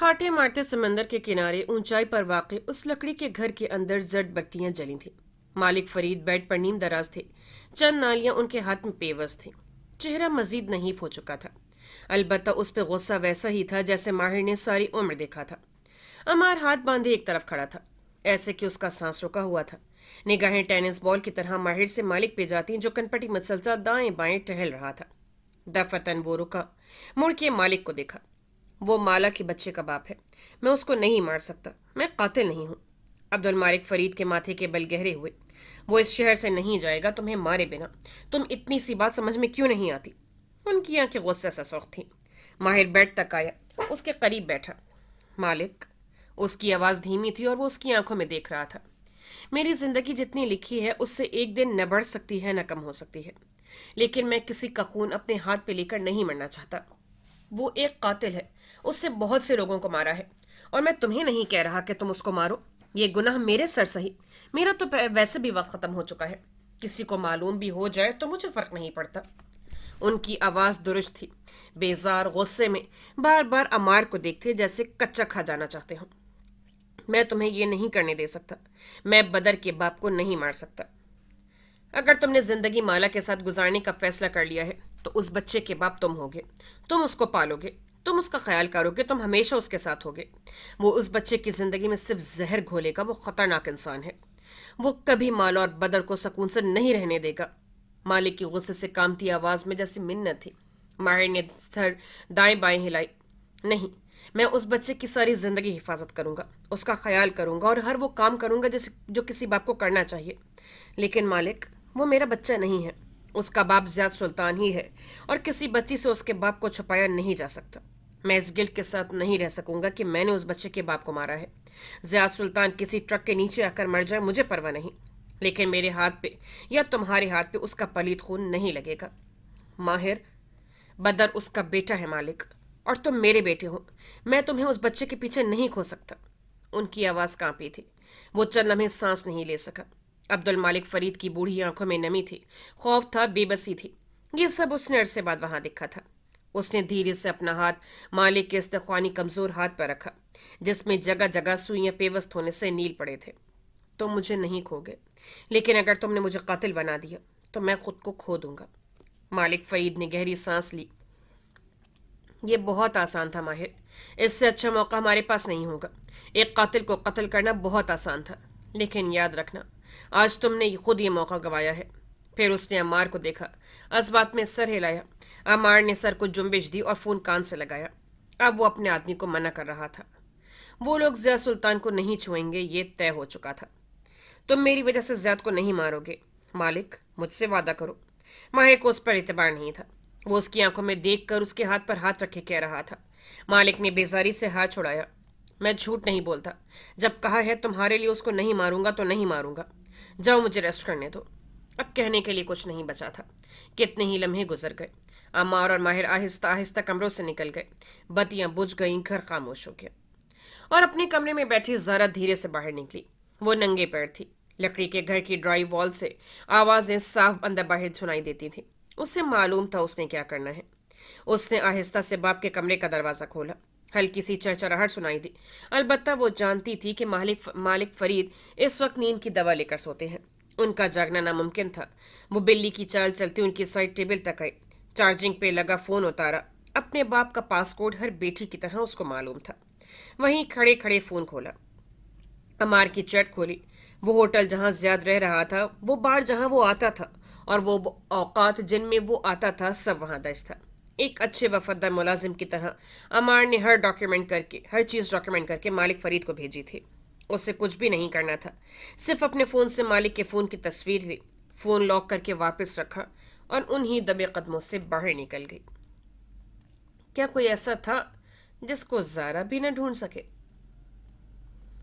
ٹھاٹھے مارتے سمندر کے کنارے اونچائی پر واقع اس لکڑی کے گھر کے اندر زرد بتیاں جلی تھیں۔ مالک فرید بیڈ پر نیم دراز تھے، چند نالیاں ان کے ہاتھ میں پیوست تھیں۔ چہرہ مزید نحیف ہو چکا تھا، البتہ اس پہ غصہ ویسا ہی تھا جیسے ماہر نے ساری عمر دیکھا تھا۔ عمار ہاتھ باندھے ایک طرف کھڑا تھا، ایسے کہ اس کا سانس رکا ہوا تھا۔ نگاہیں ٹینس بال کی طرح ماہر سے مالک پہ جاتی جو کنپٹی مسلسل دائیں بائیں ٹہل رہا تھا۔ دفتن وہ رکا، مڑ کے مالک کو دیکھا۔ وہ مالا کے بچے کا باپ ہے، میں اس کو نہیں مار سکتا، میں قاتل نہیں ہوں۔ عبد المالک فرید کے ماتھے کے بل گہرے ہوئے۔ وہ اس شہر سے نہیں جائے گا تمہیں مارے بنا، تم اتنی سی بات سمجھ میں کیوں نہیں آتی؟ ان کی آنکھیں غصے سے سرخ تھیں۔ ماہر بیڈ تک آیا، اس کے قریب بیٹھا۔ مالک، اس کی آواز دھیمی تھی اور وہ اس کی آنکھوں میں دیکھ رہا تھا۔ میری زندگی جتنی لکھی ہے اس سے ایک دن نہ بڑھ سکتی ہے نہ کم ہو سکتی ہے، لیکن میں کسی کا خون اپنے ہاتھ پہ لے کر نہیں مرنا چاہتا۔ وہ ایک قاتل ہے، اس سے بہت سے لوگوں کو مارا ہے، اور میں تمہیں نہیں کہہ رہا کہ تم اس کو مارو۔ یہ گناہ میرے سر سہی، میرا تو ویسے بھی وقت ختم ہو چکا ہے۔ کسی کو معلوم بھی ہو جائے تو مجھے فرق نہیں پڑتا۔ ان کی آواز درست تھی، بیزار غصے میں بار بار عمار کو دیکھتے جیسے کچا کھا جانا چاہتے ہوں۔ میں تمہیں یہ نہیں کرنے دے سکتا، میں بدر کے باپ کو نہیں مار سکتا۔ اگر تم نے زندگی مالا کے ساتھ گزارنے کا فیصلہ کر لیا ہے تو اس بچے کے باپ تم ہوگے، تم اس کو پالو گے، تم اس کا خیال کرو گے، تم ہمیشہ اس کے ساتھ ہوگے۔ وہ اس بچے کی زندگی میں صرف زہر گھولے گا، وہ خطرناک انسان ہے، وہ کبھی مالا اور بدر کو سکون سے نہیں رہنے دے گا۔ مالک کی غصے سے کامتی آواز میں جیسی منت تھی۔ ماہر نے سر دائیں بائیں ہلائی۔ نہیں، میں اس بچے کی ساری زندگی حفاظت کروں گا، اس کا خیال کروں گا اور ہر وہ کام کروں گا جو کسی باپ کو کرنا چاہیے۔ لیکن مالک، وہ میرا بچہ نہیں ہے، اس کا باپ زیاد سلطان ہی ہے، اور کسی بچی سے اس کے باپ کو چھپایا نہیں جا سکتا۔ میں اس گلٹ کے ساتھ نہیں رہ سکوں گا کہ میں نے اس بچے کے باپ کو مارا ہے۔ زیاد سلطان کسی ٹرک کے نیچے آ کر مر جائے مجھے پرواہ نہیں، لیکن میرے ہاتھ پہ یا تمہارے ہاتھ پہ اس کا پلید خون نہیں لگے گا۔ ماہر، بدر اس کا بیٹا ہے مالک، اور تم میرے بیٹے ہو، میں تمہیں اس بچے کے پیچھے نہیں کھو سکتا۔ ان کی آواز کانپی تھی، وہ چند لمحے سانس نہیں لے سکا۔ عبد المالک فرید کی بوڑھی آنکھوں میں نمی تھی، خوف تھا، بے بسی تھی۔ یہ سب اس نے عرصے بعد وہاں دیکھا تھا۔ اس نے دھیرے سے اپنا ہاتھ مالک کے استخوانی کمزور ہاتھ پر رکھا، جس میں جگہ جگہ سوئیاں پیوست ہونے سے نیل پڑے تھے۔ تم مجھے نہیں کھو گے، لیکن اگر تم نے مجھے قاتل بنا دیا تو میں خود کو کھو دوں گا۔ مالک فرید نے گہری سانس لی۔ یہ بہت آسان تھا ماہر، اس سے اچھا موقع ہمارے پاس نہیں ہوگا۔ ایک قاتل کو قتل کرنا بہت آسان تھا، لیکن یاد رکھنا، آج تم نے خود یہ موقع گوایا ہے۔ پھر اس نے عمار کو دیکھا، اسبات میں سر ہلایا۔ عمار نے سر کو جنبش دی اور فون کان سے لگایا۔ اب وہ اپنے آدمی کو منع کر رہا تھا۔ وہ لوگ ضیاء سلطان کو نہیں چھوئیں گے، یہ طے ہو چکا تھا۔ تم میری وجہ سے زیاد کو نہیں مارو گے مالک، مجھ سے وعدہ کرو۔ ماہر کو اس پر اعتبار نہیں تھا۔ وہ اس کی آنکھوں میں دیکھ کر اس کے ہاتھ پر ہاتھ رکھے کہہ رہا تھا۔ مالک نے بیزاری سے ہاتھ چھڑایا۔ میں جھوٹ نہیں بولتا، جب کہا ہے تمہارے لیے اس کو نہیں ماروں گا تو نہیں ماروں گا۔ جاؤ، مجھے ریسٹ کرنے دو۔ اب کہنے کے لیے کچھ نہیں بچا تھا۔ کتنے ہی لمحے گزر گئے۔ عمار اور ماہر آہستہ آہستہ کمروں سے نکل گئے، بتیاں بجھ گئیں، گھر خاموش ہو گیا، اور اپنے کمرے میں بیٹھی زارا دھیرے سے باہر نکلی۔ وہ ننگے پیر تھی، لکڑی کے گھر کی ڈرائی وال سے آوازیں صاف اندر باہر سنائی دیتی تھیں۔ اسے معلوم تھا اس نے کیا کرنا ہے۔ اس نے آہستہ سے باپ کے کمرے کا دروازہ کھولا۔ ہلکی سی چرچراہٹ سنائی دی، البتہ وہ جانتی تھی کہ مالک فرید اس وقت نیند کی دوا لے کر سوتے ہیں، ان کا جاگنا ناممکن تھا۔ وہ بلی کی چال چلتی ان کی سائڈ ٹیبل تک آئی، چارجنگ پہ لگا فون اتارا۔ اپنے باپ کا پاس کوڈ ہر بیٹی کی طرح اس کو معلوم تھا۔ وہیں کھڑے کھڑے فون کھولا، عمار کی چیٹ کھولی۔ وہ ہوٹل جہاں زیاد رہ رہا تھا، وہ بار جہاں وہ آتا تھا، اور وہ اوقات جن میں وہ آتا تھا، سب وہاں درج تھا۔ ایک اچھے وفادار ملازم کی طرح عمار نے ہر چیز ڈاکیومنٹ کر کے مالک فرید کو بھیجی تھی۔ اسے کچھ بھی نہیں کرنا تھا، صرف اپنے فون سے مالک کے فون کی تصویر لی، فون لاک کر کے واپس رکھا، اور انہی دبے قدموں سے باہر نکل گئی۔ کیا کوئی ایسا تھا جس کو زارا بھی نہ ڈھونڈ سکے؟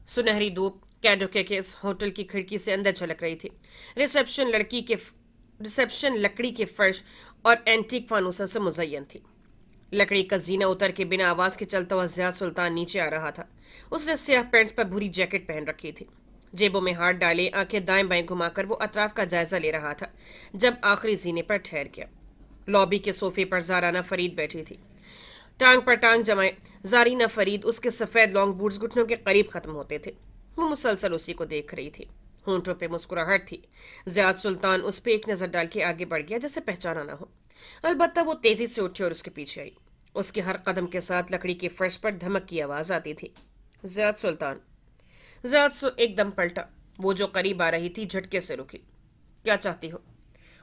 سنہری دھوپ کیڈوکے کے اس ہوٹل کی کھڑکی سے اندر جھلک رہی تھی۔ ریسپشن لکڑی کے فرش اور اینٹیک فانوسوں سے مزین تھی۔ لکڑی کا زینہ اتر کے بنا آواز کے چلتا ہوا زیاد سلطان نیچے آ رہا تھا۔ اس نے سیاہ پینٹس پر بھوری جیکٹ پہن رکھی تھی، جیبوں میں ہاتھ ڈالے، آنکھیں دائیں بائیں گھما کر وہ اطراف کا جائزہ لے رہا تھا۔ جب آخری زینے پر ٹھہر گیا، لابی کے صوفے پر زارانہ فرید بیٹھی تھی۔ टांग पर टांग जमाए जारीना फरीद उसके सफ़ेद लॉन्ग बूट्स घुटनों के करीब ख़त्म होते थे। वो मुसलसल उसी को देख रही थी। होंठों पे मुस्कुराहट थी। ज़ियाद सुल्तान उस पे एक नज़र डाल के आगे बढ़ गया जैसे पहचाना ना हो। अलबत्ता वो तेज़ी से उठी और उसके पीछे आई। उसके हर कदम के साथ लकड़ी के फर्श पर धमक की आवाज़ आती थी। ज़ियाद सुल्तान। एकदम पलटा। वो जो करीब आ रही थी झटके से रुकी। क्या चाहती हो?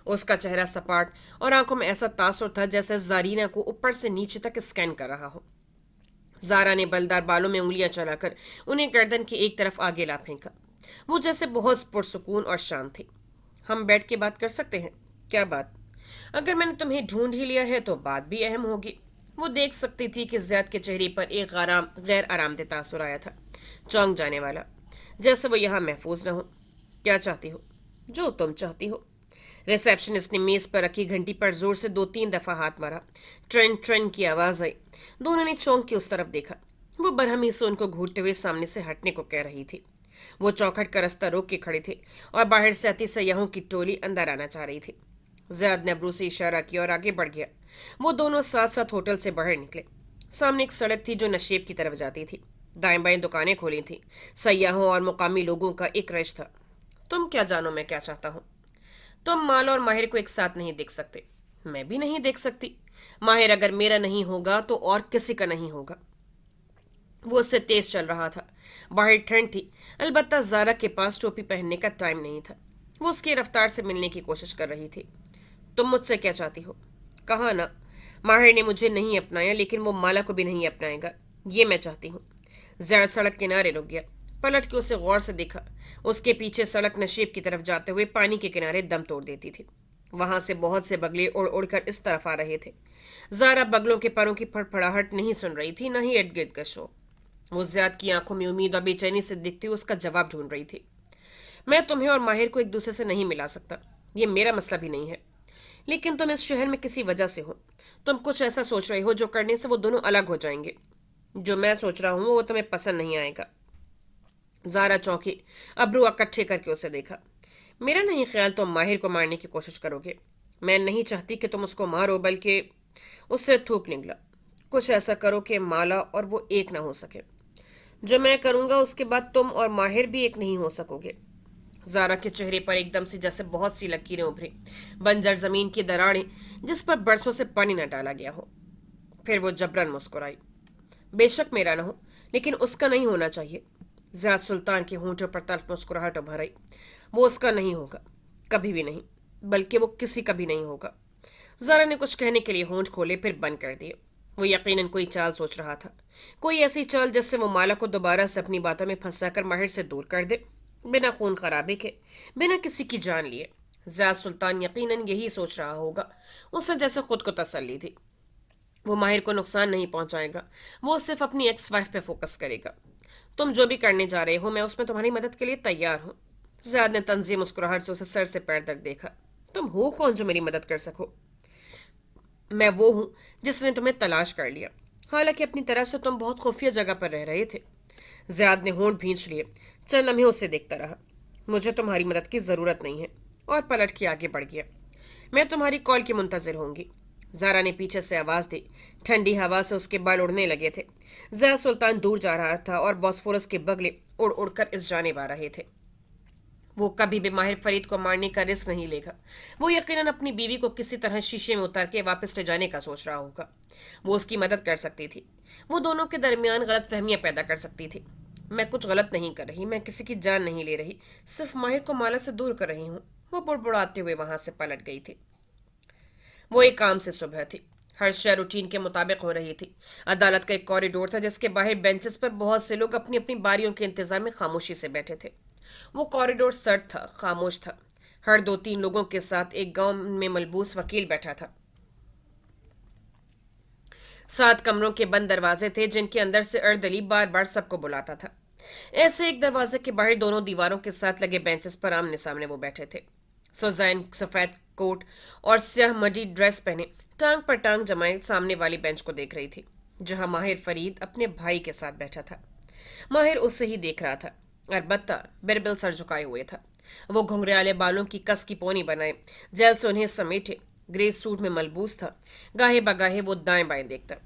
उसका चेहरा सपाट और आंखों में ऐसा तासुर था जैसे जारीना को ऊपर से नीचे तक स्कैन कर रहा हो। जारा ने बलदार बालों में उंगलियां चलाकर उन्हें गर्दन की एक तरफ आगे ला फेंका। वो जैसे बहुत पुरसुकून और शांत थी। हम बैठ के बात कर सकते हैं? क्या बात? अगर मैंने तुम्हें ढूंढ ही लिया है तो बात भी अहम होगी। वो देख सकती थी कि ज़ियाद के चेहरे पर एक गैर आरामदेह तासुर आया था, चौंक जाने वाला, जैसे वो यहाँ महफूज न हो। क्या चाहती हो? जो तुम चाहती हो। रिसेप्शनिस्ट ने मेज पर रखी घंटी पर जोर से 2-3 दफा हाथ मारा। ट्रेन ट्रेन की आवाज आई। दोनों ने चौंक के उस तरफ देखा। वो बरहमी से उनको घूरते हुए सामने से हटने को कह रही थी। वो चौखट का रास्ता रोक के खड़े थे और बाहर से आती सयाहों की टोली अंदर आना चाह रही थी। ज़ियाद ने अब्रू से इशारा किया और आगे बढ़ गया। वो दोनों साथ साथ होटल से बाहर निकले। सामने एक सड़क थी जो नशेब की तरफ जाती थी। दाएं बाएं दुकानें खोली थी। सयाहों और मुकामी लोगों का एक रश था। तुम क्या जानो मैं क्या चाहता हूँ? तुम माला और माहिर को एक साथ नहीं देख सकते। मैं भी नहीं देख सकती। माहिर अगर मेरा नहीं होगा तो और किसी का नहीं होगा। वो उससे तेज चल रहा था। बाहर ठंड थी। अलबत्ता ज़ारा के पास टोपी पहनने का टाइम नहीं था। वो उसकी रफ्तार से मिलने की कोशिश कर रही थी। तुम मुझसे क्या चाहती हो? कहा ना, माहिर ने मुझे नहीं अपनाया लेकिन वो माला को भी नहीं अपनाएगा, ये मैं चाहती हूँ। ज़रा सड़क किनारे रुक गया। पलट के उसे गौर से देखा। उसके पीछे सड़क नशेब की तरफ जाते हुए पानी के किनारे दम तोड़ देती थी। वहां से बहुत से बगले उड़ उड़कर इस तरफ आ रहे थे। ज़ारा बगलों के परों की फड़फड़ाहट नहीं सुन रही थी, न ही इर्द गिर्द का शोर। वो ज़ियाद की आंखों में उम्मीद और बेचैनी से दिखती हुई उसका जवाब ढूंढ रही थी। मैं तुम्हें और माहिर को एक दूसरे से नहीं मिला सकता, ये मेरा मसला भी नहीं है। लेकिन तुम इस शहर में किसी वजह से हो। तुम कुछ ऐसा सोच रहे हो जो करने से वो दोनों अलग हो जाएंगे। जो मैं सोच रहा हूँ वो तुम्हें पसंद नहीं आएगा। ज़ारा चौंकी। अब्रू इकट्ठे करके उसे देखा। मेरा नहीं ख्याल तुम माहिर को मारने की कोशिश करोगे। मैं नहीं चाहती कि तुम उसको मारो, बल्कि उससे थूक निकला। कुछ ऐसा करो कि माला और वो एक ना हो सके। जो मैं करूंगा उसके बाद तुम और माहिर भी एक नहीं हो सकोगे। ज़ारा के चेहरे पर एकदम से जैसे बहुत सी लकीरें उभरी, बंजर जमीन की दरारें जिस पर बरसों से पानी न डाला गया हो। फिर वो जबरन मुस्कुराई। बेशक मेरा ना हो, लेकिन उसका नहीं होना चाहिए। ज़ियाद सुल्तान के होंठों पर तल्ख मुस्कुराहट उभर आई। वो उसका नहीं होगा, कभी भी नहीं, बल्कि वो किसी का भी नहीं होगा। ज़ारा ने कुछ कहने के लिए होंठ खोले फिर बंद कर दिए। वो यकीनन कोई चाल सोच रहा था, कोई ऐसी चाल जिससे वो माला को दोबारा से अपनी बातों में फंसाकर माहिर से दूर कर दे, बिना खून खराबे के, बिना किसी की जान लिए। ज़ियाद सुल्तान यकीनन यही सोच रहा होगा। उसने जैसे खुद को तसल्ली थी। वो माहिर को नुकसान नहीं पहुंचाएगा। वो सिर्फ अपनी एक्स वाइफ पे फोकस करेगा। तुम जो भी करने जा रहे हो मैं उसमें तुम्हारी मदद के लिए तैयार हूँ। ज़ियाद ने तंजीम मुस्कुराहट से उसे सर से पैर तक देखा। तुम हो कौन जो मेरी मदद कर सको? मैं वो हूँ जिसने तुम्हें तलाश कर लिया। हालांकि अपनी तरफ से तुम बहुत खुफिया जगह पर रह रहे थे। ज़ियाद ने होंठ भींच लिए। चंद लम्हे उसे देखता रहा। मुझे तुम्हारी मदद की ज़रूरत नहीं है, और पलट के आगे बढ़ गया। मैं तुम्हारी कॉल की मुंतज़िर होंगी। ज़ारा ने पीछे से आवाज़ दी। ठंडी हवा से उसके बाल उड़ने लगे थे। ज़िया सुल्तान दूर जा रहा था और बॉस्फोरस के बगले उड़ उड़कर इस जानिब आ रहे थे। वो कभी भी माहिर फरीद को मारने का रिस्क नहीं लेगा। वो यकीनन अपनी बीवी को किसी तरह शीशे में उतार के वापस ले जाने का सोच रहा होगा। वो उसकी मदद कर सकती थी। वो दोनों के दरमियान गलत फहमियाँ पैदा कर सकती थी। मैं कुछ गलत नहीं कर रही, मैं किसी की जान नहीं ले रही, सिर्फ माहिर को माला से दूर कर रही हूँ। वो बुड़बुड़ाते हुए वहां से पलट गई थी। वो एक काम से सुबह थी। हर शय रूटीन के मुताबिक हो रही थी। अदालत का एक कॉरिडोर था जिसके बाहर बेंचेस पर बहुत से लोग अपनी अपनी बारियों के इंतजार में खामोशी से बैठे थे। वो कॉरिडोर सर्द था, खामोश था। हर 2-3 लोगों के साथ एक गांव में मलबूस वकील बैठा था। 7 कमरों के बंद दरवाजे थे जिनके अंदर से अर्दली बार बार सबको बुलाता था। ऐसे एक दरवाजे के बाहर दोनों दीवारों के साथ लगे बेंचेस पर आमने सामने वो बैठे थे। सुजैन सफ़ेद कोट और स्याह मडी ड्रेस पहने टांग पर टांग जमाए सामने वाली बेंच को देख रही थी, जहां माहिर फरीद अपने भाई के साथ बैठा था। माहिर उससे ही देख रहा था। अलबत्ता बिरबिल सर झुकाए हुए था। वो घुंघराले बालों की कस की पोनी बनाए जेल से उन्हें समेटे ग्रे सूट में मलबूस था। गाहे बगाहे वो दाएं बाएं देखता।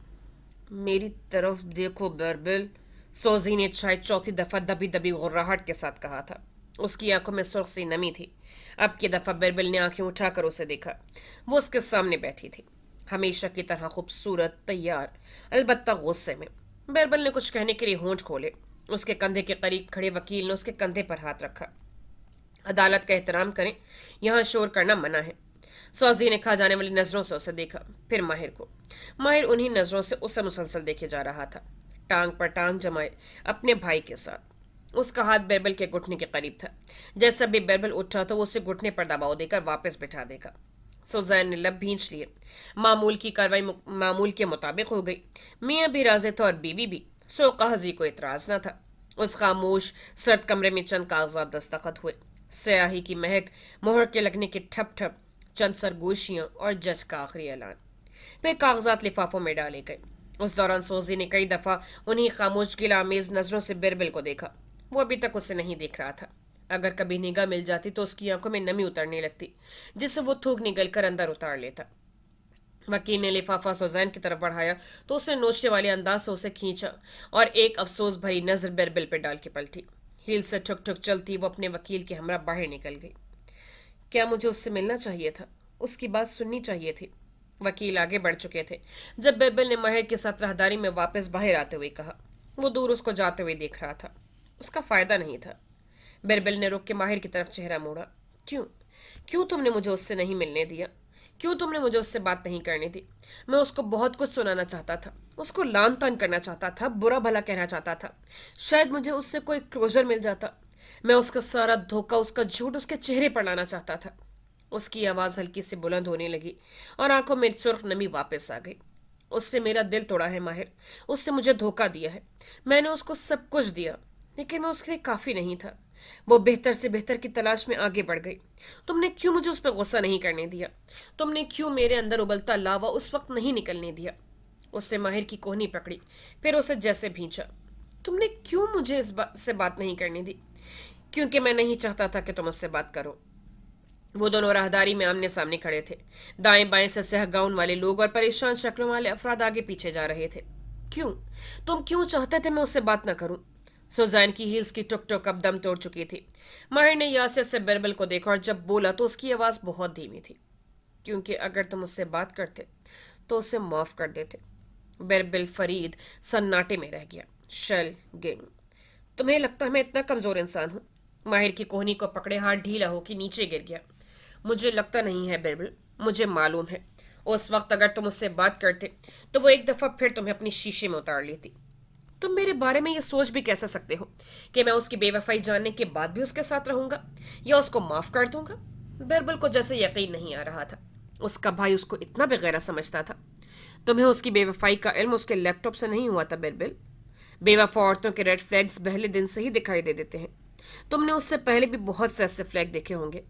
मेरी तरफ देखो बेरबिल, सोजी ने शायद चौथी दफा दबी दबी गुर्राहट के साथ कहा था। उसकी आंखों में सुर्ख सी नमी थी। अब की दफा बेरबिल ने आंखें उठाकर उसे देखा। वो उसके सामने बैठी थी, हमेशा की तरह खूबसूरत, तैयार, अलबत्ता गुस्से में। बेरबिल ने कुछ कहने के लिए होंठ खोले। उसके कंधे के करीब खड़े वकील ने उसके कंधे पर हाथ रखा। अदालत का एहतराम करें, यहाँ शोर करना मना है। सौजी ने खा जाने वाली नजरों से उसे देखा, फिर माहिर को। माहिर उन्हीं नजरों से उसे मुसलसल देखे जा रहा था, टांग पर टांग जमाए अपने भाई के साथ। उसका हाथ बेरबल के घुटने के करीब था। जैसा भी बेरबल उठा तो वो उसे घुटने पर दबाव देकर वापस बिठा देगा। सुजैन ने लब भींच लिए। मामूल की कार्रवाई मामूल के मुताबिक हो गई। मियाँ भी राजी थे और बीवी भी, सो काजी को इतराज न था। उस खामोश सर्द कमरे में चंद कागजात दस्तखत हुए। स्याही की महक, मोहर के लगने के ठप ठप, चंद सरगोशियां और जज का आखिरी ऐलान। फिर कागजात लिफाफों में डाले गए। उस दौरान सोजी ने कई दफा उन्हीं खामोश गिलामेज नजरों से बिरबिल को देखा। वो अभी तक उसे नहीं देख रहा था। अगर कभी निगाह मिल जाती तो उसकी आंखों में नमी उतरने लगती, जिससे वो थूक निगल कर अंदर उतार लेता। वकील ने लिफाफा सुजैन की तरफ बढ़ाया तो उसने नोचने वाले अंदाज से उसे खींचा और एक अफसोस भरी नजर बिरबिल पे डाल के पलटी। हील से ठुक ठुक चलती वो अपने वकील के हमरा बाहर निकल गई। क्या मुझे उससे मिलना चाहिए था? उसकी बात सुननी चाहिए थी। वकील आगे बढ़ चुके थे जब बिरबिल ने माहिर के साथ राहदारी में वापस बाहर आते हुए कहा। वो दूर उसको जाते हुए देख रहा था। उसका फायदा नहीं था। बिरबिल ने रुक के माहिर की तरफ चेहरा मोड़ा। क्यों? क्यों तुमने मुझे उससे नहीं मिलने दिया? क्यों तुमने मुझे उससे बात नहीं करने दी? मैं उसको बहुत कुछ सुनाना चाहता था, उसको लान तान करना चाहता था, बुरा भला कहना चाहता था। शायद मुझे उससे कोई क्लोजर मिल जाता। मैं उसका सारा धोखा, उसका झूठ उसके चेहरे पर लाना चाहता था। उसकी आवाज़ हल्की से बुलंद होने लगी और आंखों में सुर्ख नमी वापस आ गई। उससे मेरा दिल तोड़ा है माहिर। उससे मुझे धोखा दिया है। मैंने उसको सब कुछ दिया, लेकिन मैं उसके लिए काफ़ी नहीं था। वो बेहतर से बेहतर की तलाश में आगे बढ़ गई। तुमने क्यों मुझे उस पर गुस्सा नहीं करने दिया? तुमने क्यों मेरे अंदर उबलता लावा उस वक्त नहीं निकलने दिया? उससे माहिर की कोहनी पकड़ी, फिर उसे जैसे भींचा। तुमने क्यों मुझे इस बात से बात नहीं करने दी? क्योंकि मैं नहीं चाहता था कि तुम उससे बात करो। वो दोनों राहदारी में आमने सामने खड़े थे। दाएं बाएं से सहगाउन वाले लोग और परेशान शक्लों वाले अफराद आगे पीछे जा रहे थे। क्यों? तुम क्यों चाहते थे मैं उससे बात ना करूं? सुजैन की हील्स की टुक टुक अब दम तोड़ चुकी थी। माहिर ने यासिर से बिरबल को देखा और जब बोला तो उसकी आवाज़ बहुत धीमी थी। क्योंकि अगर तुम उससे बात करते तो उसे माफ़ कर देते। बिरबल फरीद सन्नाटे में रह गया। शल गेम, तुम्हें लगता है मैं इतना कमज़ोर इंसान हूँ? माहिर की कोहनी को पकड़े हाथ ढीला हो कि नीचे गिर गया। मुझे लगता नहीं है बिरबल, मुझे मालूम है। उस वक्त अगर तुम उससे बात करते तो वो एक दफ़ा फिर तुम्हें अपनी शीशे में उतार लेती। तुम मेरे बारे में ये सोच भी कैसे सकते हो कि मैं उसकी बेवफाई जानने के बाद भी उसके साथ रहूंगा या उसको माफ कर दूंगा? बिरबल को जैसे यकीन नहीं आ रहा था। उसका भाई उसको इतना बेगैरा समझता था। तुम्हें उसकी बेवफाई का इल्म उसके लैपटॉप से नहीं हुआ था बिरबल? बेवफा औरतों के रेड फ्लैग्स पहले दिन से ही दिखाई दे देते हैं। तुमने उससे पहले भी बहुत से ऐसे फ्लैग देखे होंगे,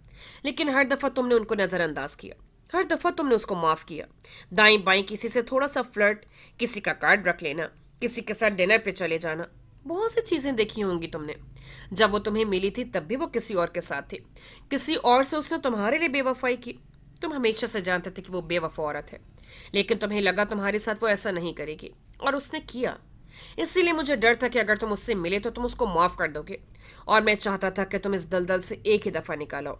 लेकिन हर दफ़ा तुमने उनको नज़रअंदाज किया। हर दफ़ा तुमने उसको माफ़ किया। दाएं बाएं किसी से थोड़ा सा फ्लर्ट, किसी का कार्ड रख लेना, किसी के साथ डिनर पे चले जाना, बहुत सी चीज़ें देखी होंगी तुमने। जब वो तुम्हें मिली थी तब भी वो किसी और के साथ थी। किसी और से उसने तुम्हारे लिए बेवफाई की। तुम हमेशा से जानते थे कि वो बेवफा औरत है, लेकिन तुम्हें लगा तुम्हारे साथ वो ऐसा नहीं करेगी, और उसने किया। इसीलिए मुझे डर था कि अगर तुम उससे मिले तो तुम उसको माफ़ कर दोगे, और मैं चाहता था कि तुम इस दलदल से एक ही दफ़ा निकालो।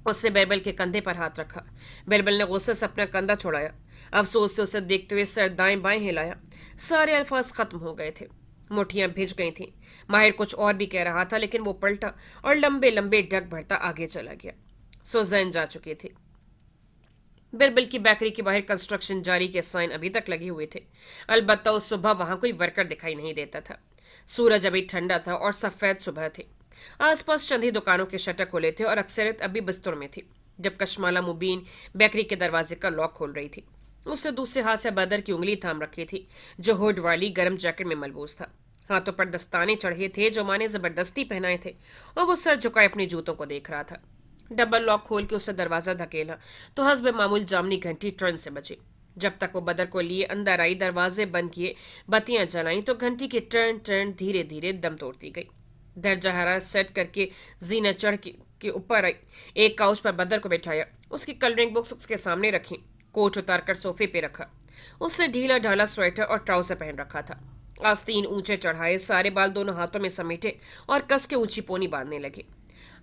उसने बिरबल के कंधे पर हाथ रखा। बिरबल ने गुस्से से अपना कंधा छुड़ाया। अफसोस से उसे देखते हुए सर दाएं बाएं हिलाया। सारे अल्फाज खत्म हो गए थे। मुठियां भिज गई थीं। माहिर कुछ और भी कह रहा था, लेकिन वो पलटा और लंबे लंबे डग भरता आगे चला गया। सुजैन जा चुकी थी। बिरबल की बेकरी के बाहर कंस्ट्रक्शन जारी के साइन अभी तक लगे हुए थे। अलबत्ता उस सुबह वहां कोई वर्कर दिखाई नहीं देता था। सूरज अभी ठंडा था और सफ़ेद सुबह थी। आसपास चंद ही दुकानों के शटर खुले थे और अक्सरियत अभी बिस्तरों में थी। जब कशमाला मुबीन बेकरी के दरवाजे का लॉक खोल रही थी, उससे दूसरे हाथ से बदर की उंगली थाम रखी थी, जो हुड वाली गर्म जैकेट में मलबूस था। हाथों पर दस्ताने चढ़े थे जो माँ ने जबरदस्ती पहनाए थे, और वो सर झुकाए अपने जूतों को देख रहा था। डबल लॉक खोल के उसने दरवाज़ा धकेला तो हस्ब मामूल जामनी घंटी टर्न से बजी। जब तक वो बदर को लिए अंदर आई, दरवाजे बंद किए, बत्तियां जलाई, तो घंटी की टर्न टर्न धीरे धीरे दम तोड़ती गई। दर्जा हरारत सेट करके जीना चढ़ के ऊपर आई। एक काउच पर बदर को बैठाया। उसकी कलरिंग बुक्स उसके सामने रखी। कोट उतार कर सोफे पे रखा। उसने ढीला ढाला स्वेटर और ट्राउजर पहन रखा था। आस्तीन ऊंचे चढ़ाए, सारे बाल दोनों हाथों में समेटे और कस के ऊंची पोनी बांधने लगे।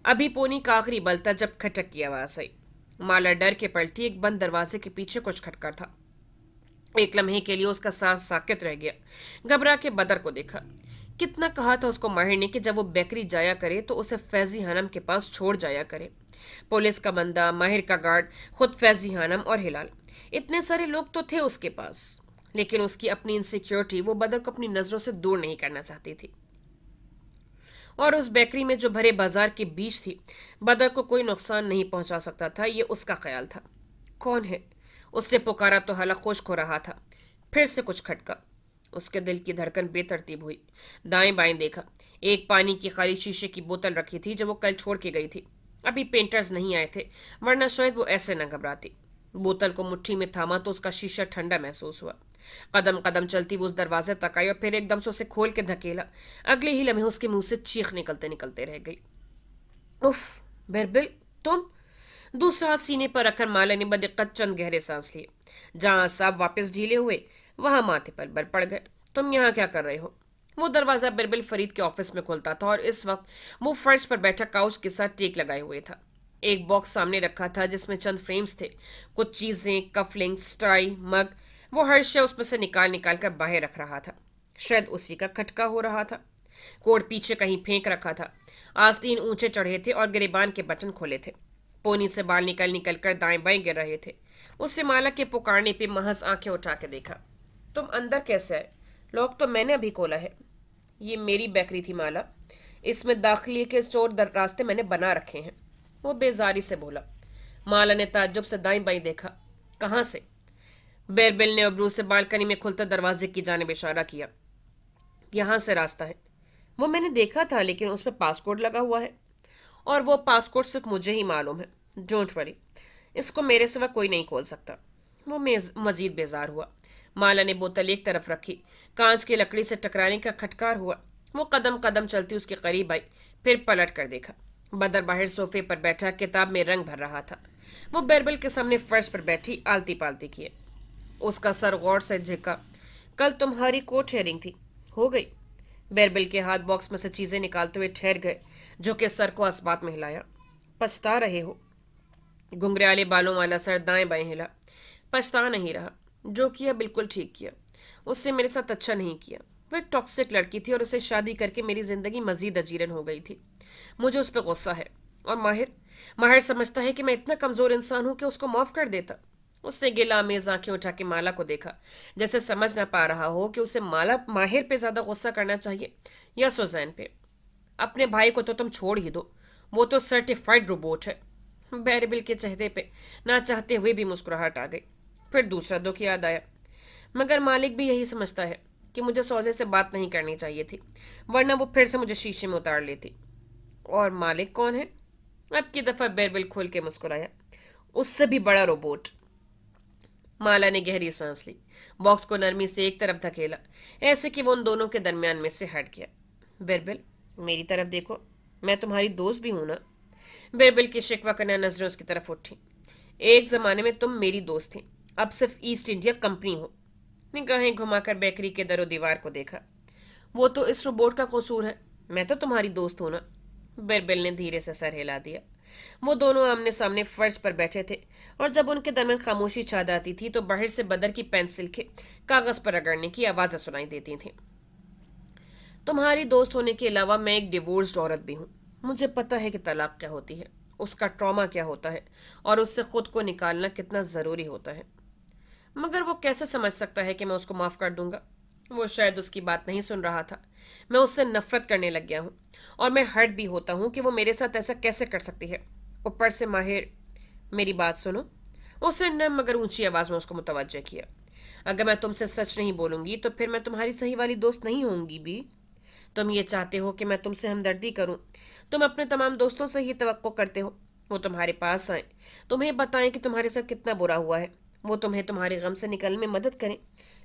अभी पोनी का आखिरी बल था जब खटक की आवाज आई। माला डर के पलटी। एक बंद दरवाजे के पीछे कुछ खटका था। एक लम्हे के लिए उसका सांस साकित रह गया। घबरा के बदर को देखा। कितना कहा था उसको माहिर ने कि जब वो बेकरी जाया करे तो उसे फैजी हानम के पास छोड़ जाया करे। पुलिस का बंदा, माहिर का गार्ड, खुद फैजी हानम और हिलाल, इतने सारे लोग तो थे उसके पास। लेकिन उसकी अपनी इनसिक्योरिटी वो बदर को अपनी नजरों से दूर नहीं करना चाहती थी। और उस बेकरी में जो भरे बाजार के बीच थी, बदर को कोई नुकसान नहीं पहुंचा सकता था, ये उसका ख्याल था। कौन है? उसने पुकारा तो हलक खुश्क हो रहा था। फिर से कुछ खटका। उसके दिल की धड़कन बेतरतीब हुई। दाएं बाएं देखा। एक पानी की खाली शीशे की बोतल रखी थी जो वो कल छोड़ के गई थी। अभी पेंटर्स नहीं आए थे, वरना शायद वो ऐसे न घबराती। बोतल को मुट्ठी में थामा तो उसका शीशा ठंडा महसूस हुआ। कदम कदम चलती वो उस दरवाजे तक आई और फिर एकदम से उसे खोल के धकेला। अगले ही लम्हे उसके मुंह से चीख निकलते निकलते रह गई। उफ! बिरबिल, तुम? दूसरा हाथ सीने पर रखकर माला ने बदिक्कत चंद गहरे सांस लिए। जहां सांप वापस ढीले हुए, वहां माथे पर बल पड़ गए। तुम यहाँ क्या कर रहे हो? वो दरवाजा बिरबिल फरीद के ऑफिस में खुलता था और इस वक्त वो फर्श पर बैठा काउच के साथ टेक लगाए हुए था। एक बॉक्स सामने रखा था जिसमें चंद फ्रेम्स थे। कुछ चीजें, कफलिंग्स, टाई, मग, वो हर शय उसमें से निकाल निकाल कर बाहर रख रहा था। शायद उसी का खटका हो रहा था। कोट पीछे कहीं फेंक रखा था। आस्तीन ऊंचे चढ़े थे और गिरेबान के बटन खोले थे। पोनी से बाल निकल निकल कर दाएं बाएं गिर रहे थे। उससे माला के पुकारने पे महज आंखें उठा के देखा। तुम अंदर कैसे आए? लॉक तो मैंने अभी खोला है। ये मेरी बेकरी थी माला। इसमें दाखिले के स्टोर रास्ते मैंने बना रखे हैं। वो बेजारी से बोला। माला ने ताज्जुब से दाएं बाएं देखा। कहाँ से? बेरबिल ने अबरू से बालकनी में खुलते दरवाजे की जानिब इशारा किया। यहाँ से रास्ता है। वो मैंने देखा था, लेकिन उस पर पासपोर्ट लगा हुआ है। और वो पासपोर्ट सिर्फ मुझे ही मालूम है। डोंट वरी, इसको मेरे सिवा कोई नहीं खोल सकता। वो मजीद बेजार हुआ। माला ने बोतल एक तरफ रखी। कांच की लकड़ी से टकराने का खटकार हुआ। वो कदम कदम चलती उसके करीब आई, फिर पलट कर देखा। बदर बाहर सोफे पर बैठा किताब में रंग भर रहा था। वो बेरबिल के सामने फर्श पर बैठी आलती पालती किए। उसका सर गौर से झुका। कल तुम्हारी कोर्ट हेयरिंग थी, हो गई? बेरबिल के हाथ बॉक्स में से चीजें निकालते हुए ठहर गए, जो कि सर को अस्बात में हिलाया। पछता रहे हो? घुंघराले बालों वाला सर दाएं बाएं हिला। पछता नहीं रहा। जो किया बिल्कुल ठीक किया। उसने मेरे साथ अच्छा नहीं किया। वो एक टॉक्सिक लड़की थी और उसे शादी करके मेरी जिंदगी मजीद अजीरन हो गई थी। मुझे उस पर गुस्सा है। और माहिर माहिर समझता है कि मैं इतना कमजोर इंसान हूं कि उसको माफ कर देता। उसने गिलामेज आंखें उठा के माला को देखा, जैसे समझ ना पा रहा हो कि उसे माला माहिर पे ज्यादा गुस्सा करना चाहिए या सुजैन पे। अपने भाई को तो तुम छोड़ ही दो, वो तो सर्टिफाइड रोबोट है। बेरबिल के चेहरे पे ना चाहते हुए भी मुस्कुराहट आ गई। फिर दूसरा दुख याद आया। मगर मालिक भी यही समझता है कि मुझे सौजे से बात नहीं करनी चाहिए थी, वरना वो फिर से मुझे शीशे में उतार लेती। और मालिक कौन है? अब की दफा बेरबिल खोल के मुस्कुराया। उससे भी बड़ा रोबोट। माला ने गहरी सांस ली। बॉक्स को नरमी से एक तरफ धकेला, ऐसे कि वो उन दोनों के दरमियान में से हट गया। बेरबिल, मेरी तरफ देखो, मैं तुम्हारी दोस्त भी हूं ना? बेरबिल की शिकवा करना नजरें उसकी तरफ उठी। एक जमाने में तुम मेरी दोस्त थी, अब सिर्फ ईस्ट इंडिया कंपनी हो। निगाहें घुमाकर बेकरी के दरो दीवार को देखा। वो तो इस रोबोट का कसूर है, मैं तो तुम्हारी दोस्त हूं ना। बेरबिल ने धीरे से सर हिला दिया। वो दोनों आमने सामने फर्श पर बैठे थे और जब उनके दरमियान खामोशी छा जाती थी तो बाहर से बदर की पेंसिल के कागज पर रगड़ने की आवाजें सुनाई देती थीं। तुम्हारी दोस्त होने के अलावा मैं एक डिवोर्स्ड औरत भी हूँ। मुझे पता है कि तलाक क्या होती है, उसका ट्रॉमा क्या होता है और उससे खुद को निकालना कितना ज़रूरी होता है। मगर वो कैसे समझ सकता है कि मैं उसको माफ़ कर दूंगा? वो शायद उसकी बात नहीं सुन रहा था। मैं उससे नफरत करने लग गया हूँ और मैं हर्ट भी होता हूँ कि वो मेरे साथ ऐसा कैसे कर सकती है। ऊपर से माहिर, मेरी बात सुनो। उसने नम मगर ऊंची आवाज़ में उसको मुतवज्जह किया। अगर मैं तुमसे सच नहीं बोलूंगी तो फिर मैं तुम्हारी सही वाली दोस्त नहीं होंगी भी। तुम ये चाहते हो कि मैं तुमसे हमदर्दी करूं। तुम अपने तमाम दोस्तों से ही तवक्को करते हो वो तुम्हारे पास आए, तुम्हें बताएं कि तुम्हारे साथ कितना बुरा हुआ है, वो तुम्हें तुम्हारे गम से निकलने में मदद करें।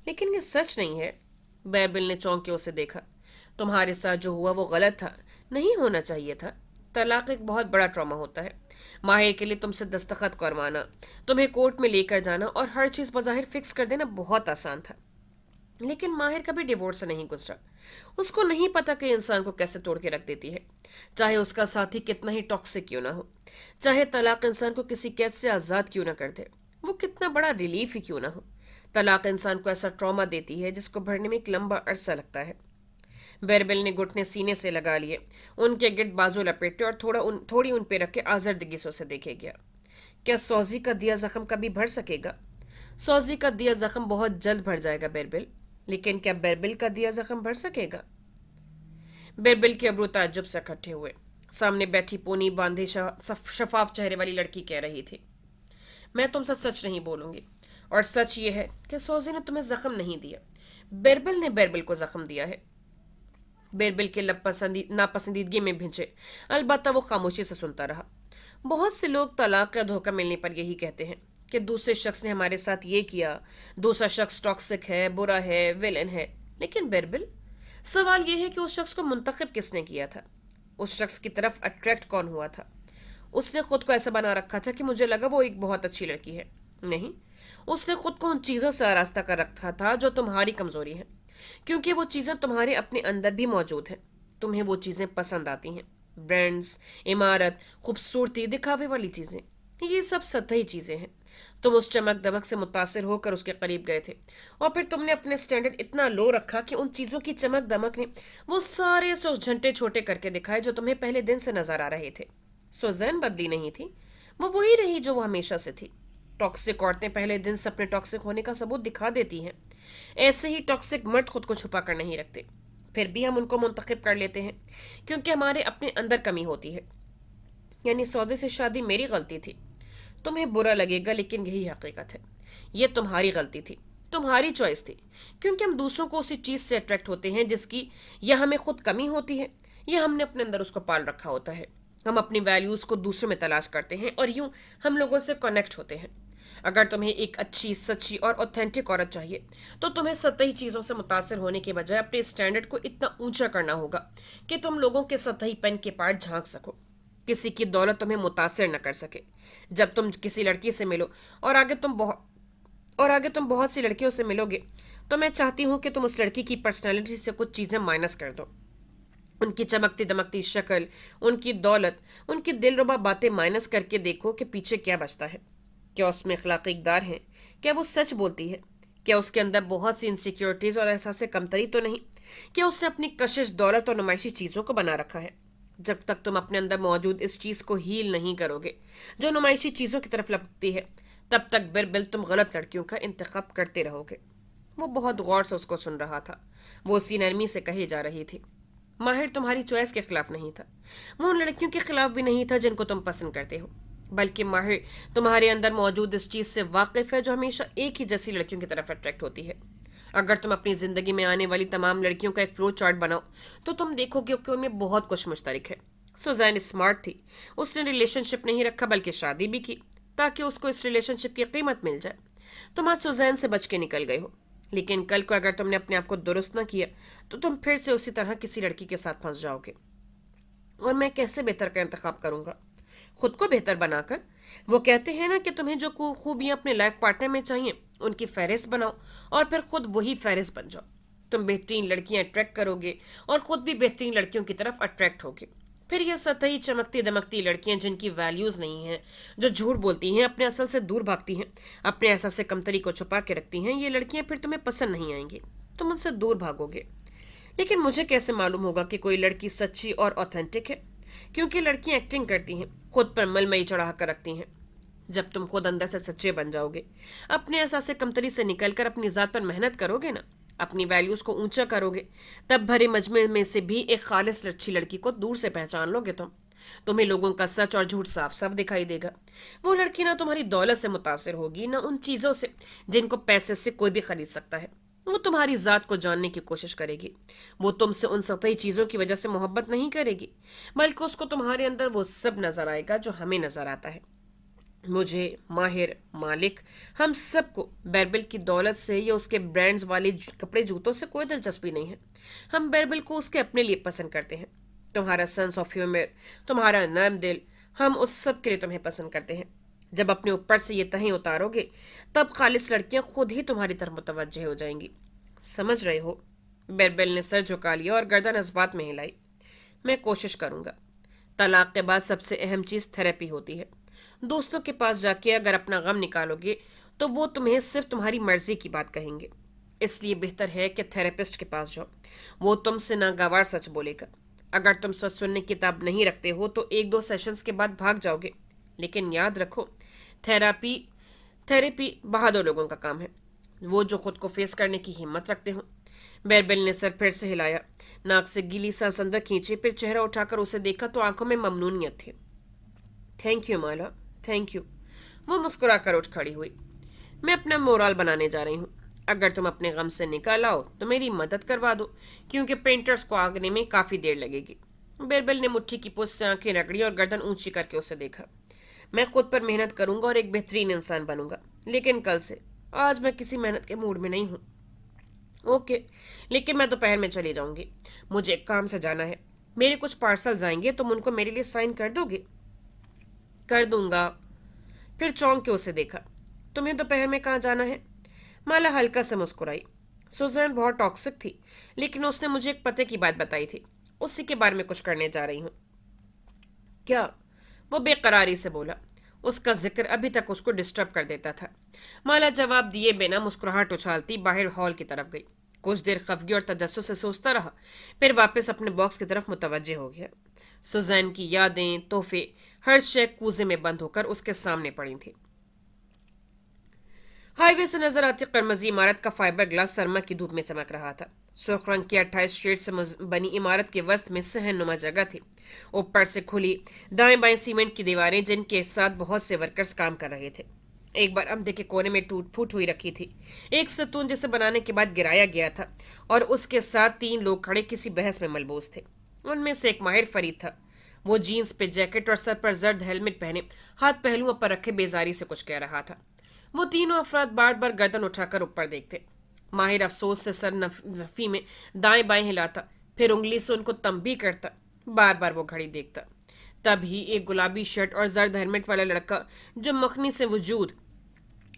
लेकिन ये सच नहीं है। बेरबिल ने चौंक के उसे देखा। तुम्हारे साथ जो हुआ वो गलत था, नहीं होना चाहिए था। طلاق ایک بہت بڑا ٹراما ہوتا ہے۔ ماہر کے لیے تم سے دستخط کروانا، تمہیں کورٹ میں لے کر جانا اور ہر چیز بظاہر فکس کر دینا بہت آسان تھا، لیکن ماہر کبھی ڈیورس سے نہیں گزرا۔ اس کو نہیں پتا کہ انسان کو کیسے توڑ کے رکھ دیتی ہے، چاہے اس کا ساتھی کتنا ہی ٹاکسک کیوں نہ ہو، چاہے طلاق انسان کو کسی قید سے آزاد کیوں نہ کر دے، وہ کتنا بڑا ریلیف ہی کیوں نہ ہو۔ طلاق انسان کو ایسا ٹراما دیتی ہے جس کو بھرنے میں ایک لمبا عرصہ لگتا ہے۔ بیربل نے گھٹنے سینے سے لگا لیے، ان کے گرد بازو لپیٹے اور تھوڑی ان پہ رکھ کے آزردگی سے اسے دیکھے گیا۔ کیا سوزی کا دیا زخم کبھی بھر سکے گا؟ سوزی کا دیا زخم بہت جلد بھر جائے گا بیربل، لیکن کیا بیربل کا دیا زخم بھر سکے گا؟ بیربل کے ابرو تعجب سے اکٹھے ہوئے۔ سامنے بیٹھی پونی باندھے شفاف چہرے والی لڑکی کہہ رہی تھی، میں تم سے سچ نہیں بولوں گی، اور سچ یہ ہے کہ سوزی نے تمہیں زخم نہیں دیا، بیربل نے بیربل کو زخم دیا ہے۔ بیربل کے لب ناپسندیدگی میں بھنچے، البتہ وہ خاموشی سے سنتا رہا۔ بہت سے لوگ طلاق یا دھوکہ ملنے پر یہی کہتے ہیں کہ دوسرے شخص نے ہمارے ساتھ یہ کیا، دوسرا شخص ٹاکسک ہے، برا ہے، ویلن ہے، لیکن بیربل، سوال یہ ہے کہ اس شخص کو منتخب کس نے کیا تھا؟ اس شخص کی طرف اٹریکٹ کون ہوا تھا؟ اس نے خود کو ایسا بنا رکھا تھا کہ مجھے لگا وہ ایک بہت اچھی لڑکی ہے؟ نہیں، اس نے خود کو ان چیزوں سے آراستہ کر رکھا تھا جو تمہاری کمزوری ہے، کیونکہ وہ چیزیں تمہارے اپنے اندر بھی موجود ہیں۔ تمہیں وہ چیزیں پسند آتی ہیں، برانڈز، عمارت، خوبصورتی، دکھاوے والی چیزیں، یہ سب سطحی چیزیں ہیں۔ تم اس چمک دمک سے متاثر ہو کر اس کے قریب گئے تھے، اور پھر تم نے اپنے سٹینڈرڈ اتنا لو رکھا کہ ان چیزوں کی چمک دمک نے وہ سارے سو جھنٹے چھوٹے کر کے دکھائے جو تمہیں پہلے دن سے نظر آ رہے تھے۔ سوزین بدلی نہیں تھی، وہ وہی رہی جو وہ ہمیشہ سے تھی۔ ٹاکسک عورتیں پہلے دن سے اپنے ٹاکسک ہونے کا ثبوت دکھا دیتی ہیں، ایسے ہی ٹاکسک مرد خود کو چھپا کر نہیں رکھتے، پھر بھی ہم ان کو منتخب کر لیتے ہیں کیونکہ ہمارے اپنے اندر کمی ہوتی ہے۔ یعنی سوزے سے شادی میری غلطی تھی۔ تمہیں برا لگے گا لیکن یہی حقیقت ہے، یہ تمہاری غلطی تھی، تمہاری چوائس تھی، کیونکہ ہم دوسروں کو اسی چیز سے اٹریکٹ ہوتے ہیں جس کی یا ہمیں خود کمی ہوتی ہے یا ہم نے اپنے اندر اس کو پال رکھا ہوتا ہے۔ ہم اپنی ویلیوز کو دوسروں میں تلاش کرتے ہیں اور یوں ہم لوگوں سے کنیکٹ ہوتے ہیں۔ اگر تمہیں ایک اچھی، سچی اور اوتھینٹک عورت چاہیے تو تمہیں سطحی چیزوں سے متاثر ہونے کے بجائے اپنے اسٹینڈرڈ کو اتنا اونچا کرنا ہوگا کہ تم لوگوں کے سطحی پن کے پاٹ جھانک سکو، کسی کی دولت تمہیں متاثر نہ کر سکے۔ جب تم کسی لڑکی سے ملو اور آگے تم بہت سی لڑکیوں سے ملو گے تو میں چاہتی ہوں کہ تم اس لڑکی کی پرسنالٹی سے کچھ چیزیں مائنس کر دو، ان کی چمکتی دمکتی شکل، ان کی دولت، ان کی دلربا باتیں مائنس کر کے دیکھو کہ پیچھے کیا بچتا ہے۔ کیا اس میں اخلاقی اقدار ہیں؟ کیا وہ سچ بولتی ہے؟ کیا اس کے اندر بہت سی انسیکیورٹیز اور احساس کمتری تو نہیں؟ کیا اس نے اپنی کشش، دولت اور نمائشی چیزوں کو بنا رکھا ہے؟ جب تک تم اپنے اندر موجود اس چیز کو ہیل نہیں کرو گے جو نمائشی چیزوں کی طرف لپکتی ہے، تب تک بربل تم غلط لڑکیوں کا انتخاب کرتے رہو گے۔ وہ بہت غور سے اس کو سن رہا تھا، وہ اسی نرمی سے کہی جا رہی تھی۔ ماہر تمہاری چوائس کے خلاف نہیں تھا، وہ ان لڑکیوں کے خلاف بھی نہیں تھا جن کو تم پسند کرتے ہو، بلکہ ماہر تمہارے اندر موجود اس چیز سے واقف ہے جو ہمیشہ ایک ہی جیسی لڑکیوں کی طرف اٹریکٹ ہوتی ہے۔ اگر تم اپنی زندگی میں آنے والی تمام لڑکیوں کا ایک فلو چارٹ بناؤ تو تم دیکھو گے کہ ان میں بہت کچھ مشترک ہے۔ سوزین اسمارٹ تھی، اس نے ریلیشن شپ نہیں رکھا بلکہ شادی بھی کی تاکہ اس کو اس ریلیشن شپ کی قیمت مل جائے۔ تم آج سوزین سے بچ کے نکل گئے ہو، لیکن کل کو اگر تم نے اپنے آپ کو درست نہ کیا تو تم پھر سے اسی طرح کسی لڑکی کے ساتھ پھنس جاؤ گے۔ اور میں کیسے بہتر کا انتخاب کروں گا؟ خود کو بہتر بنا کر۔ وہ کہتے ہیں نا کہ تمہیں جو خوبیاں اپنے لائف پارٹنر میں چاہیے ان کی فہرست بناؤ اور پھر خود وہی فہرست بن جاؤ۔ تم بہترین لڑکیاں اٹریکٹ کرو گے اور خود بھی بہترین لڑکیوں کی طرف اٹریکٹ ہوگے۔ پھر یہ سطحی چمکتی دمکتی لڑکیاں جن کی ویلیوز نہیں ہیں، جو جھوٹ بولتی ہیں، اپنے اصل سے دور بھاگتی ہیں، اپنے احساس سے کمتری کو چھپا کے رکھتی ہیں، یہ لڑکیاں پھر تمہیں پسند نہیں آئیں گی، تم ان سے دور بھاگو گے۔ لیکن مجھے کیسے معلوم ہوگا کہ کوئی لڑکی سچی اور اوتھینٹک ہے؟ کیونکہ لڑکیاں ایکٹنگ کرتی ہیں، خود پر ملمئی چڑھا کر رکھتی ہیں۔ جب تم خود اندر سے سچے بن جاؤ گے، اپنے احساس کمتری سے نکل کر اپنی ذات پر محنت کرو گے نا، اپنی ویلیوز کو اونچا کرو گے، تب بھرے مجمع میں سے بھی ایک خالص اچھی لڑکی کو دور سے پہچان لو گے۔ تمہیں لوگوں کا سچ اور جھوٹ صاف صاف دکھائی دے گا۔ وہ لڑکی نہ تمہاری دولت سے متاثر ہوگی، نہ ان چیزوں سے جن کو پیسے سے کوئی بھی خرید سکتا ہے۔ وہ تمہاری ذات کو جاننے کی کوشش کرے گی، وہ تم سے ان سطحی چیزوں کی وجہ سے محبت نہیں کرے گی، بلکہ اس کو تمہارے اندر وہ سب نظر آئے گا جو ہمیں نظر آتا ہے۔ مجھے، ماہر، مالک، ہم سب کو بیربل کی دولت سے یا اس کے برانڈز والے کپڑے جوتوں سے کوئی دلچسپی نہیں ہے۔ ہم بیربل کو اس کے اپنے لیے پسند کرتے ہیں، तुम्हारा सेंस ऑफ ह्यूमर, तुम्हारा नर्म दिल, हम उस सब के लिए तुम्हें पसंद करते हैं। जब अपने ऊपर से ये तहें उतारोगे, तब खालिस लड़कियां खुद ही तुम्हारी तरफ मुतवज्जे हो जाएंगी। समझ रहे हो? बेरबेल ने सर झुका लिया और गर्दन इस बात में हिलाई। मैं कोशिश करूंगा। तलाक के बाद सबसे अहम चीज थेरेपी होती है। दोस्तों के पास जाके अगर अपना गम निकालोगे तो वो तुम्हें सिर्फ तुम्हारी मर्जी की बात कहेंगे। इसलिए बेहतर है कि थेरेपिस्ट के पास जाओ। वो तुमसे नागवार सच बोलेगा। अगर तुम सच सुनने की किताब नहीं रखते हो तो एक दो सेशंस के बाद भाग जाओगे। लेकिन याद रखो, थेरेपी थेरेपी बहादुर लोगों का काम है, वो जो खुद को फेस करने की हिम्मत रखते हो। बेरबेल ने सर फिर से हिलाया, नाक से गीली सांस अंदर खींची, फिर चेहरा उठाकर उसे देखा तो आंखों में ममनूनियत थी। Thank you Mala, thank you. वो मुस्कुराकर उठ खड़ी हुई। मैं अपना मोराल बनाने जा रही हूँ। अगर तुम अपने गम से निकाल आओ तो मेरी मदद करवा दो, क्योंकि पेंटर्स को आगने में काफी देर लगेगी। बेरबेल ने मुट्ठी की पुष्ट से आंखें रगड़ी और गर्दन ऊंची करके उसे देखा। मैं खुद पर मेहनत करूंगा और एक बेहतरीन इंसान बनूंगा, लेकिन कल से। आज मैं किसी मेहनत के मूड में नहीं हूँ। ओके, लेकिन मैं दोपहर में चली जाऊंगी। मुझे एक काम से जाना है। मेरे कुछ पार्सल्स आएंगे, तुम उनको मेरे लिए साइन कर दोगे? कर दूंगा। फिर चौंक के उसे देखा। तुम्हें दोपहर में कहाँ जाना है? माला हल्का से मुस्कुराई। सुजैन बहुत टॉक्सिक थी, लेकिन उसने मुझे एक पते की बात बताई थी। उसी के बारे में कुछ करने जा रही हूँ। क्या? वो बेकरारी से बोला। उसका जिक्र अभी तक उसको डिस्टर्ब कर देता था। माला जवाब दिए बिना मुस्कुराहट उछालती बाहर हॉल की तरफ गई। कुछ देर खफगी और तजस्सुस से सोचता रहा, फिर वापस अपने बॉक्स की तरफ मुतवज्जे हो गया। सुजैन की यादें, तोहफे, हर शय कूजे में बंद होकर उसके सामने पड़ी थी। हाईवे से नजर आती कर्मजी इमारत का फाइबर ग्लास सरमा की धूप में चमक रहा था। सुर्ख रंग की 28 शेड से बनी इमारत के वस्त में सहनुमा जगह थी। ऊपर से खुली दाएं बाएं सीमेंट की दीवारें, जिनके साथ बहुत से वर्कर्स काम कर रहे थे। एक बार अमदे के कोने में टूट फूट हुई रखी थी एक सतून, जिसे बनाने के बाद गिराया गया था, और उसके साथ 3 लोग खड़े किसी बहस में मलबूस थे। उनमें से एक माहिर फरीद था। वो जीन्स पे जैकेट और सर पर जर्द हेलमेट पहने हाथ पहलुओं पर रखे बेजारी से कुछ कह रहा था। वो तीनों अफराद बार बार गर्दन उठाकर ऊपर देखते। माहिर अफसोस से सर नफी में दाएं बाएं हिलाता, फिर उंगली से उनको तंबी करता। बार बार वो घड़ी देखता। तभी एक गुलाबी शर्ट और जर्द हेलमेट वाला लड़का, जो मखनी से वजूद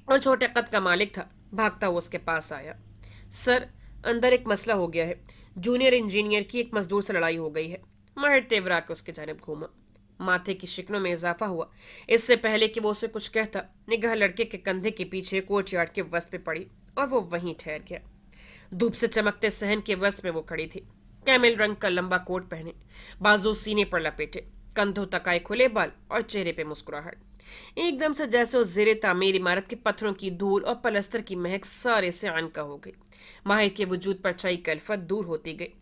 और छोटे कद का मालिक था, भागता हुआ उसके पास आया। सर, अंदर एक मसला हो गया है। जूनियर इंजीनियर की एक मजदूर से लड़ाई हो गई है। माहिर तेवरा के उसके जानिब घूमा। माथे की शिकनों में इजाफा हुआ। इससे पहले कि वो उसे कुछ कहता, निगाह लड़के के कंधे के पीछे कोर्टयार्ड के वस्त पे पड़ी और वो वहीं ठहर गया। धूप से चमकते सहन के वस्त में वो खड़ी थी। कैमेल रंग का लंबा कोट पहने, बाजू सीने पर लपेटे, कंधों तक आए खुले बाल और चेहरे पे मुस्कुराहट। एकदम से जैसे उस जेरे तामीर इमारत के पत्थरों की धूल और पलस्तर की महक सारे से अनका हो गई। माहिर के वजूद पर छाई कल्फत दूर होती गई।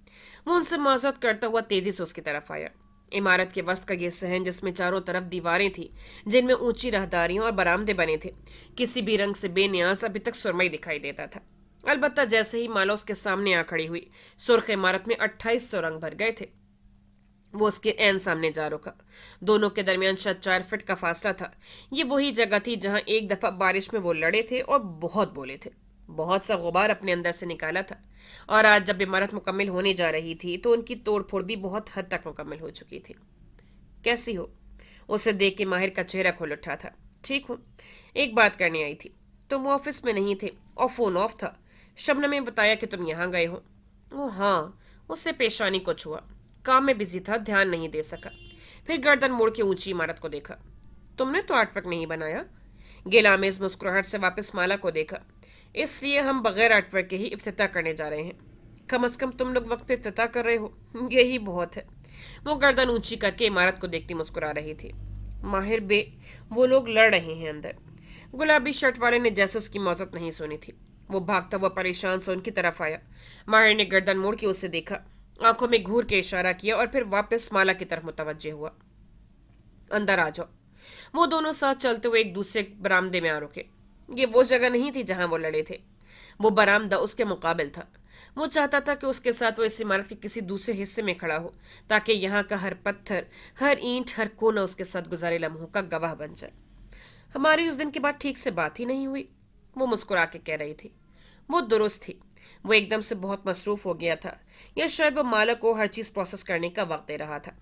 वो उनसे माजरत करता हुआ तेजी से उसकी तरफ आया। इमारत के वस्त का ये सहन, जिसमें चारों तरफ दीवारें थी, जिनमें ऊंची राहदारियां और बरामदे बने थे, किसी भी रंग से बेनियाज अभी तक सुरमई दिखाई देता था। अलबत्ता जैसे ही माला उसके सामने आ खड़ी हुई, सुर्ख इमारत में 2800 रंग भर गए थे। वो उसके ऐन सामने जा रुका। दोनों के दरमियान शायद 4 फीट का फासला था। ये वही जगह थी जहां एक दफा बारिश में वो लड़े थे और बहुत बोले थे, बहुत सा गुबार अपने अंदर से निकाला था। और आज जब इमारत मुकम्मल होने जा रही थी तो उनकी तोड़ फोड़ भी बहुत हद तक मुकम्मल हो चुकी थी। कैसी हो? उसे देख के माहिर का चेहरा खुल उठा था। ठीक हूँ। एक बात करने आई थी। तुम ऑफिस में नहीं थे और फोन ऑफ था। शबनम ने बताया कि तुम यहाँ गए हो। ओह हाँ। उससे पेशानी को छुआ। काम में बिजी था, ध्यान नहीं दे सका। फिर गर्दन मोड़ के ऊंची इमारत को देखा। तुमने तो आर्टवर्क नहीं बनाया? गिलामेज मुस्कुराहट से वापस माला को देखा। इसलिए हम बगैर आर्टवर्क के ही इफ्तिताह करने जा रहे हैं। कम से कम तुम लोग वक्त पे इफ्तिताह कर रहे हो, यही बहुत है। वो गर्दन ऊंची करके इमारत को देखती मुस्कुरा रही थी। माहिर बे, वो लोग लड़ रहे हैं अंदर। गुलाबी शर्ट वाले ने जैसे उसकी मौजत नहीं सुनी थी। वो भागता हुआ परेशान से उनकी तरफ आया। माहिर ने गर्दन मोड़ के उसे देखा, आंखों में घूर के इशारा किया और फिर वापस माला की तरफ मुतवज्जे हुआ। अंदर आ जाओ। वो दोनों साथ चलते हुए एक दूसरे बरामदे में आ रुके। ये वो जगह नहीं थी जहां वो लड़े थे। वो बरामदा उसके मुकाबिल था। वो चाहता था कि उसके साथ वो इस इमारत के किसी दूसरे हिस्से में खड़ा हो, ताकि यहाँ का हर पत्थर, हर ईंट, हर कोना उसके साथ गुजारे लम्हों का गवाह बन जाए। हमारी उस दिन के बाद ठीक से बात ही नहीं हुई, वो मुस्कुरा के कह रही थी। वो दुरुस्त थी। وہ ایک دم سے بہت مصروف ہو گیا تھا، یا شاید وہ مالا کو ہر چیز پروسیس کرنے کا وقت دے رہا تھا۔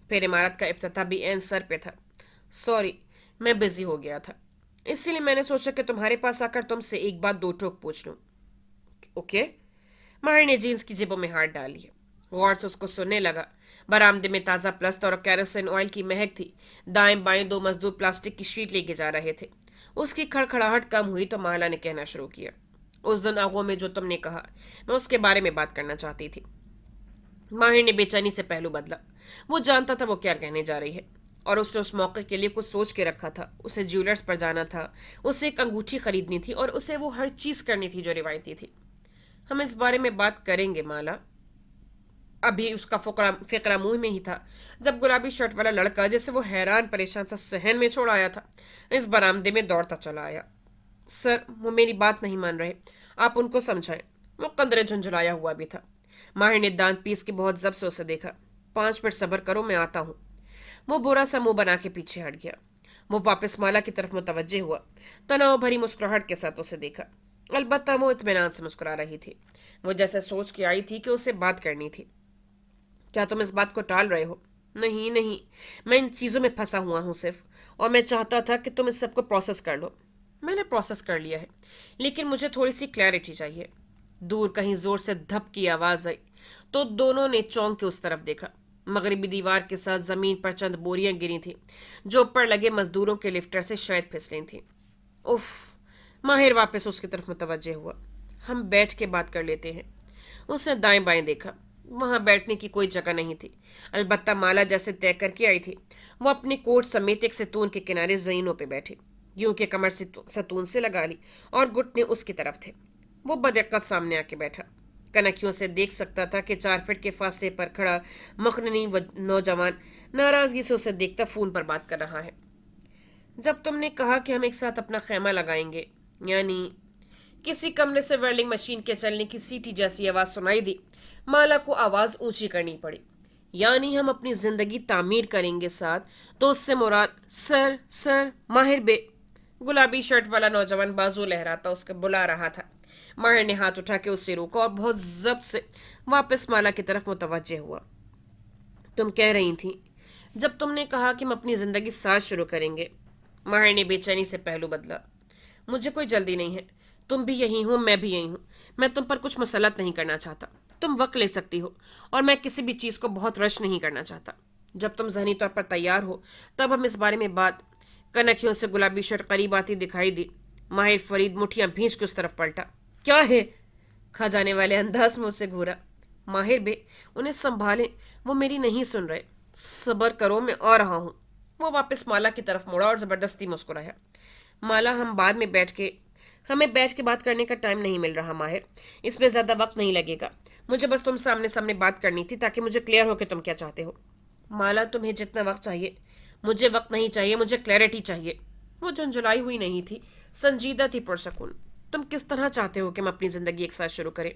پھر عمارت کا افتتاح بھی عین سر پہ تھا۔ سوری، میں بزی ہو گیا تھا، اسی لیے میں نے سوچا کہ تمہارے پاس آ کر تم سے ایک بات دو ٹوک پوچھ لوں۔ اوکے؟ ماہر نے جینس کی جیبوں میں ہاتھ ڈال لیے، غور سے اس کو سننے لگا۔ برآمدے میں تازہ پلست اور کیروسین آئل کی مہک تھی۔ دائیں بائیں دو مزدور پلاسٹک کی شیٹ لے کے جا رہے تھے۔ اس کی کھڑکھڑاہٹ کم ہوئی تو مالا نے کہنا شروع کیا، اس دن آغو میں جو تم نے کہا، میں اس کے بارے میں بات کرنا چاہتی تھی۔ ماہر نے بے چینی سے پہلو بدلا۔ وہ جانتا تھا وہ کیا کہنے جا رہی ہے، اور اس نے اس موقع کے لیے کچھ سوچ کے رکھا تھا۔ اسے جیولرز پر جانا تھا، اسے ایک انگوٹھی خریدنی تھی، اور اسے وہ ہر چیز کرنی تھی جو روایتی تھی۔ ہم اس بارے میں بات کریں گے مالا۔ ابھی اس کا فقرہ منہ میں ہی تھا جب گلابی شرٹ والا لڑکا، جسے وہ حیران پریشان سا صحن میں چھوڑ آیا تھا، اس برآمدے میں دوڑتا چلا آیا۔ سر، وہ میری بات نہیں مان رہے، آپ ان کو سمجھائیں۔ وہ قدرے جھنجھلایا ہوا بھی تھا۔ ماہر نے دانت پیس کے بہت ضبط سے اسے دیکھا۔ 5 منٹ صبر کرو، میں آتا ہوں۔ وہ برا سا منہ بنا کے پیچھے ہٹ گیا۔ وہ واپس مالا کی طرف متوجہ ہوا، تناؤ بھری مسکراہٹ کے ساتھ اسے دیکھا۔ البتہ وہ اطمینان سے مسکرا رہی تھی، وہ جیسے سوچ کے آئی تھی کہ اسے بات کرنی تھی۔ کیا تم اس بات کو ٹال رہے ہو؟ نہیں نہیں، میں ان چیزوں میں پھنسا ہوا ہوں صرف، اور میں چاہتا تھا کہ تم اس سب کو پروسیس کر لو۔ میں نے پروسیس کر لیا ہے، لیکن مجھے تھوڑی سی کلیئرٹی چاہیے۔ دور کہیں زور سے دھپ کی آواز آئی تو دونوں نے چونک کے اس طرف دیکھا۔ مغربی دیوار کے ساتھ زمین پر چند بوریاں گری تھیں جو اوپر لگے مزدوروں کے لفٹر سے شاید پھسلیں تھیں۔ اف! ماہر واپس اس کی طرف متوجہ ہوا۔ ہم بیٹھ کے بات کر لیتے ہیں۔ اس نے دائیں بائیں دیکھا، وہاں بیٹھنے کی کوئی جگہ نہیں تھی، البتہ مالا جیسے طے کر کے آئی تھی وہ اپنی کوٹ سمیت ایک ستون کے کنارے زینوں پہ بیٹھی، یوں کہ کمر ستون سے لگا لی اور گھٹنے اس کی طرف تھے۔ وہ بدقت سامنے آ کے بیٹھا، کنکیوں سے دیکھ سکتا تھا کہ 4 فٹ کے فاصلے پر کھڑا مخننی نوجوان ناراضگی سے اسے دیکھتا فون پر بات کر رہا ہے۔ جب تم نے کہا کہ ہم ایک ساتھ اپنا خیمہ لگائیں گے، یعنی کسی کمرے سے ویلڈنگ مشین کے چلنے کی سیٹی جیسی آواز سنائی دی۔ مالا کو آواز اونچی کرنی پڑی۔ یعنی ہم اپنی زندگی تعمیر کریں گے ساتھ، تو اس سے مراد سر ماہر بے۔ گلابی شرٹ والا نوجوان بازو لہراتا اس کو بلا رہا تھا۔ ماہر نے ہاتھ اٹھا کے اس سے روکا اور بہت ضبط سے واپس مالا کی طرف متوجہ ہوا۔ تم کہہ رہی تھی جب تم نے کہا کہ ہم اپنی زندگی ساتھ شروع کریں گے۔ ماہر نے بے چینی سے پہلو بدلا۔ مجھے کوئی جلدی نہیں ہے، تم بھی یہی ہو، میں بھی یہی ہوں۔ میں تم پر کچھ مسلط نہیں کرنا چاہتا، تم وقت لے سکتی ہو، اور میں کسی بھی چیز کو بہت رش نہیں کرنا چاہتا۔ جب تم ذہنی طور پر تیار ہو تب ہم اس بارے میں بات۔ کنکھیوں سے گلابی شرٹ قریب آتی دکھائی دی۔ ماہر فرید مٹھیاں بھینچ کے اس طرف پلٹا۔ کیا ہے؟ کھا جانے والے انداز میں اسے گھورا۔ ماہر بے، انہیں سنبھالیں، وہ میری نہیں سن رہے۔ صبر کرو، میں آ رہا ہوں۔ وہ واپس مالا کی طرف مڑا اور زبردستی مسکرایا۔ مالا، ہمیں بیٹھ کے بات کرنے کا ٹائم نہیں مل رہا ماہر، اس میں زیادہ وقت نہیں لگے گا۔ مجھے بس تم سامنے بات کرنی تھی تاکہ مجھے کلیئر ہو کہ تم کیا چاہتے ہو۔ مالا، تمہیں جتنا وقت چاہیے، مجھے وقت نہیں چاہیے، مجھے کلیئرٹی چاہیے۔ وہ جھنجھلائی ہوئی نہیں تھی، سنجیدہ تھی، پرسکون۔ تم کس طرح چاہتے ہو کہ ہم اپنی زندگی ایک ساتھ شروع کریں؟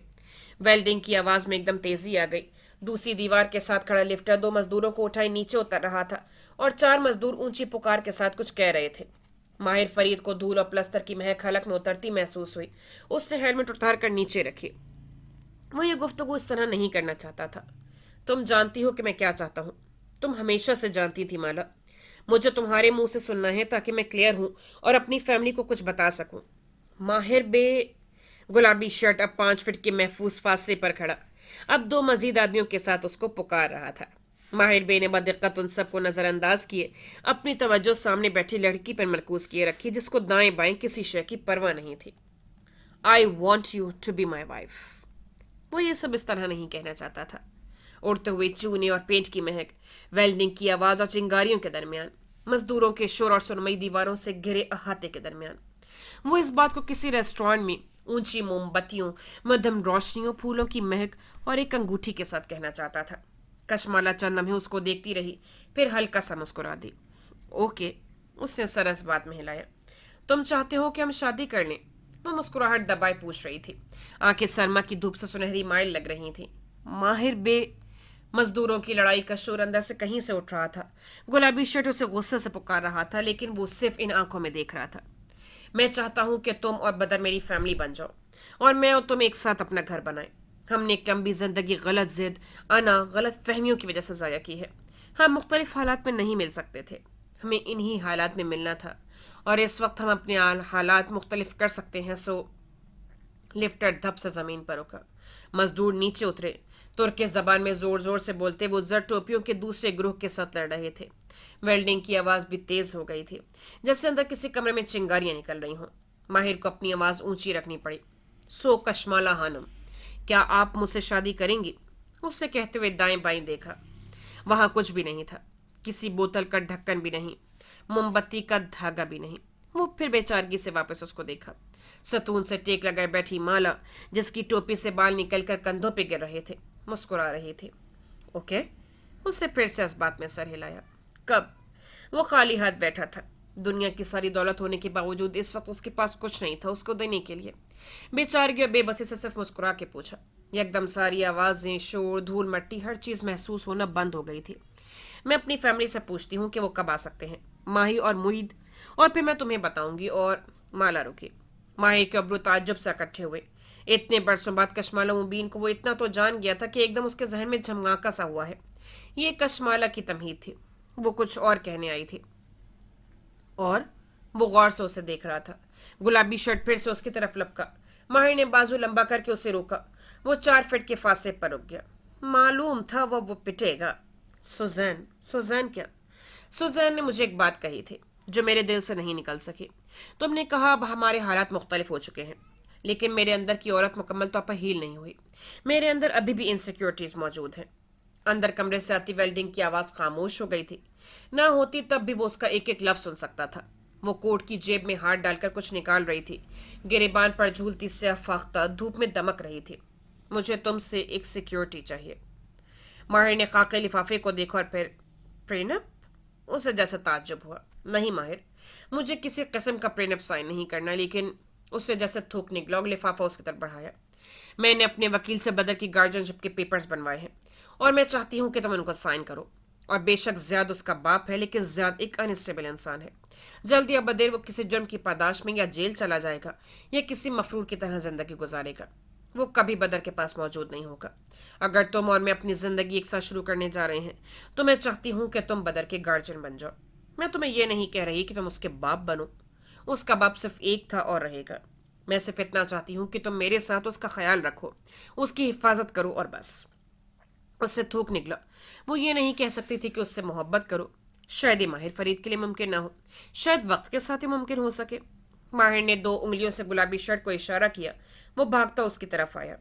ویلڈنگ کی آواز میں ایک دم تیزی آ گئی۔ دوسری دیوار کے ساتھ کھڑا لفٹر 2 مزدوروں کو اٹھائے نیچے اتر رہا تھا، اور 4 مزدور اونچی پکار کے ساتھ کچھ کہہ رہے تھے۔ ماہر فرید کو دھول اور پلستر کی مہک حلق میں اترتی محسوس ہوئی۔ اس نے ہیلمٹ اتار کر نیچے رکھی۔ وہ یہ گفتگو اس طرح نہیں کرنا چاہتا تھا۔ تم جانتی ہو کہ میں کیا چاہتا ہوں، تم ہمیشہ سے جانتی تھی مالا۔ مجھے تمہارے منہ سے سننا ہے تاکہ میں کلیئر ہوں اور اپنی فیملی کو کچھ بتا سکوں۔ ماہر بے، گلابی شرٹ اب 5 فٹ کے محفوظ فاصلے پر کھڑا، اب 2 مزید آدمیوں کے ساتھ اس کو پکار رہا تھا۔ ماہر بے نے بدقت ان سب کو نظر انداز کیے، اپنی توجہ سامنے بیٹھی لڑکی پر مرکوز کیے رکھی جس کو دائیں بائیں کسی شے کی پرواہ نہیں تھی۔ I want you to be my wife۔ وہ یہ سب اس طرح نہیں کہنا چاہتا تھا۔ اڑتے ہوئے چونے اور پینٹ کی مہک، ویلڈنگ کی آواز اور چنگاریوں کے درمیان، مزدوروں کے شور اور سرمئی دیواروں سے گھرے احاطے کے درمیان، وہ اس بات کو کسی ریسٹورانٹ میں اونچی موم بتیوں، مدھم روشنیوں، پھولوں کی مہک اور ایک انگوٹھی کے ساتھ کہنا چاہتا تھا۔ کشمالا چند لمحے اس کو دیکھتی رہی، پھر ہلکا سا مسکرا دی۔ اوکے، اس نے سر اس بات میں ہلایا۔ تم چاہتے ہو کہ ہم شادی کر لیں؟ وہ مسکراہٹ دبائے پوچھ رہی تھی۔ آنکھیں سرما کی دھوپ سے سنہری مائل لگ رہی تھیں۔ ماہر بے، مزدوروں کی لڑائی کا شور اندر سے کہیں سے اٹھ رہا تھا۔ گلابی شرٹ اسے غصے سے پکار رہا تھا، لیکن وہ صرف ان آنکھوں میں دیکھ رہا تھا۔ میں چاہتا ہوں کہ تم اور بدر میری فیملی بن جاؤ۔ اور میں اور تم ایک ساتھ اپنا گھر بنائیں. ہم نے ایک لمبی زندگی غلط ضد، غلط فہمیوں کی وجہ سے ضائع کی ہے. ہم مختلف حالات میں نہیں مل سکتے تھے، ہمیں انہی حالات میں ملنا تھا، اور اس وقت ہم اپنے حالات مختلف کر سکتے ہیں. سو لفٹر دھپ سے زمین پر رکا. مزدور نیچے اترے. ترک زبان میں زور زور سے بولتے وہ زر ٹوپیوں کے دوسرے گروہ کے ساتھ لڑ رہے تھے. ویلڈنگ کی آواز بھی تیز ہو گئی تھی، جیسے اندر کسی کمرے میں چنگاریاں نکل رہی ہوں. ماہر کو اپنی آواز اونچی رکھنی پڑی. سو کشمالہ خانم، کیا آپ مجھ سے شادی کریں گی؟ اس سے کہتے ہوئے دائیں بائیں دیکھا. وہاں کچھ بھی نہیں تھا. کسی بوتل کا ڈھکن بھی نہیں، موم بتی کا دھاگا بھی نہیں. وہ پھر بے چارگی سے واپس اس کو دیکھا. ستون سے ٹیک لگائے بیٹھی مالا، جس کی ٹوپی سے بال نکل کر کندھوں پہ گر رہے تھے، مسکرا رہی تھی. اوکے. اس سے پھر سے اس بات میں سر ہلایا. کب؟ وہ خالی ہاتھ بیٹھا تھا. دنیا کی ساری دولت ہونے کے باوجود اس وقت اس کے پاس کچھ نہیں تھا اس کو دینے کے لیے. بے چارگی اور بے بسی سے صرف مسکرا کے پوچھا. یکدم ساری آوازیں، شور، دھول مٹی، ہر چیز محسوس ہونا بند ہو گئی تھی. میں اپنی فیملی سے پوچھتی ہوں کہ وہ کب آ سکتے ہیں، ماہی اور معید، اور پھر میں تمہیں بتاؤں گی. اور مالا رکی. ماہی کے ابرو تعجب سے اکٹھے ہوئے. اتنے برسوں بعد کشمالہ مبین کو وہ اتنا تو جان گیا تھا کہ ایک دم اس کے ذہن میں جھمگاکا سا ہوا ہے. یہ کشمالہ کی تمہید تھی. وہ کچھ اور کہنے آئی تھی. اور وہ غور سے اسے دیکھ رہا تھا. گلابی شرٹ پھر سے اس کی طرف لپکا. ماہر نے بازو لمبا کر کے اسے روکا. وہ 4 فٹ کے فاصلے پر رک گیا. معلوم تھا وہ پٹے گا. سوزین. سوزین کیا؟ سوزین نے مجھے ایک بات کہی تھی جو میرے دل سے نہیں نکل سکی. تم نے کہا اب ہمارے حالات مختلف ہو چکے ہیں، لیکن میرے اندر کی عورت مکمل طور پر ہیل نہیں ہوئی. میرے اندر ابھی بھی انسیکیورٹیز موجود ہیں. اندر کمرے سے آتی ویلڈنگ کی آواز خاموش ہو گئی تھی. نہ ہوتی تب بھی وہ اس کا ایک ایک لفظ سن سکتا تھا. وہ کوٹ کی جیب میں ہاتھ ڈال کر کچھ نکال رہی تھی. گریبان پر جھولتی سیاہ فاختہ دھوپ میں دمک رہی تھی. مجھے تم سے ایک سیکیورٹی چاہیے. ماہر نے خاکے لفافے کو دیکھا اور پھر پرینپ. اسے جیسا تعجب ہوا. نہیں ماہر، مجھے کسی قسم کا پرینپ سائن نہیں کرنا. لیکن اس سے جیسے تھوک نکلا اور لفافہ اس کی طرف بڑھایا. میں نے اپنے وکیل سے بدر کی گارجن شپ کے پیپرز بنوائے ہیں، اور میں چاہتی ہوں کہ تم ان کو سائن کرو. اور بے شک زیاد اس کا باپ ہے، لیکن زیاد ایک انسٹیبل انسان ہے. جلدی یا بدیر وہ کسی جرم کی پاداش میں یا جیل چلا جائے گا یا کسی مفرور کی طرح زندگی گزارے گا. وہ کبھی بدر کے پاس موجود نہیں ہوگا. اگر تم اور میں اپنی زندگی ایک ساتھ شروع کرنے جا رہے ہیں تو میں چاہتی ہوں کہ تم بدر کے گارجن بن جاؤ. میں تمہیں یہ نہیں کہہ رہی کہ تم اس کے باپ بنو. اس کا باپ صرف ایک تھا اور رہے گا. میں صرف اتنا چاہتی ہوں کہ تم میرے ساتھ اس کا خیال رکھو، اس کی حفاظت کرو، اور بس. اس سے تھوک نکلا. وہ یہ نہیں کہہ سکتی تھی کہ اس سے محبت کرو. شاید یہ ماہر فرید کے لیے ممکن نہ ہو، شاید وقت کے ساتھ ہی ممکن ہو سکے. ماہر نے 2 انگلیوں سے گلابی شرٹ کو اشارہ کیا. وہ بھاگتا اس کی طرف آیا.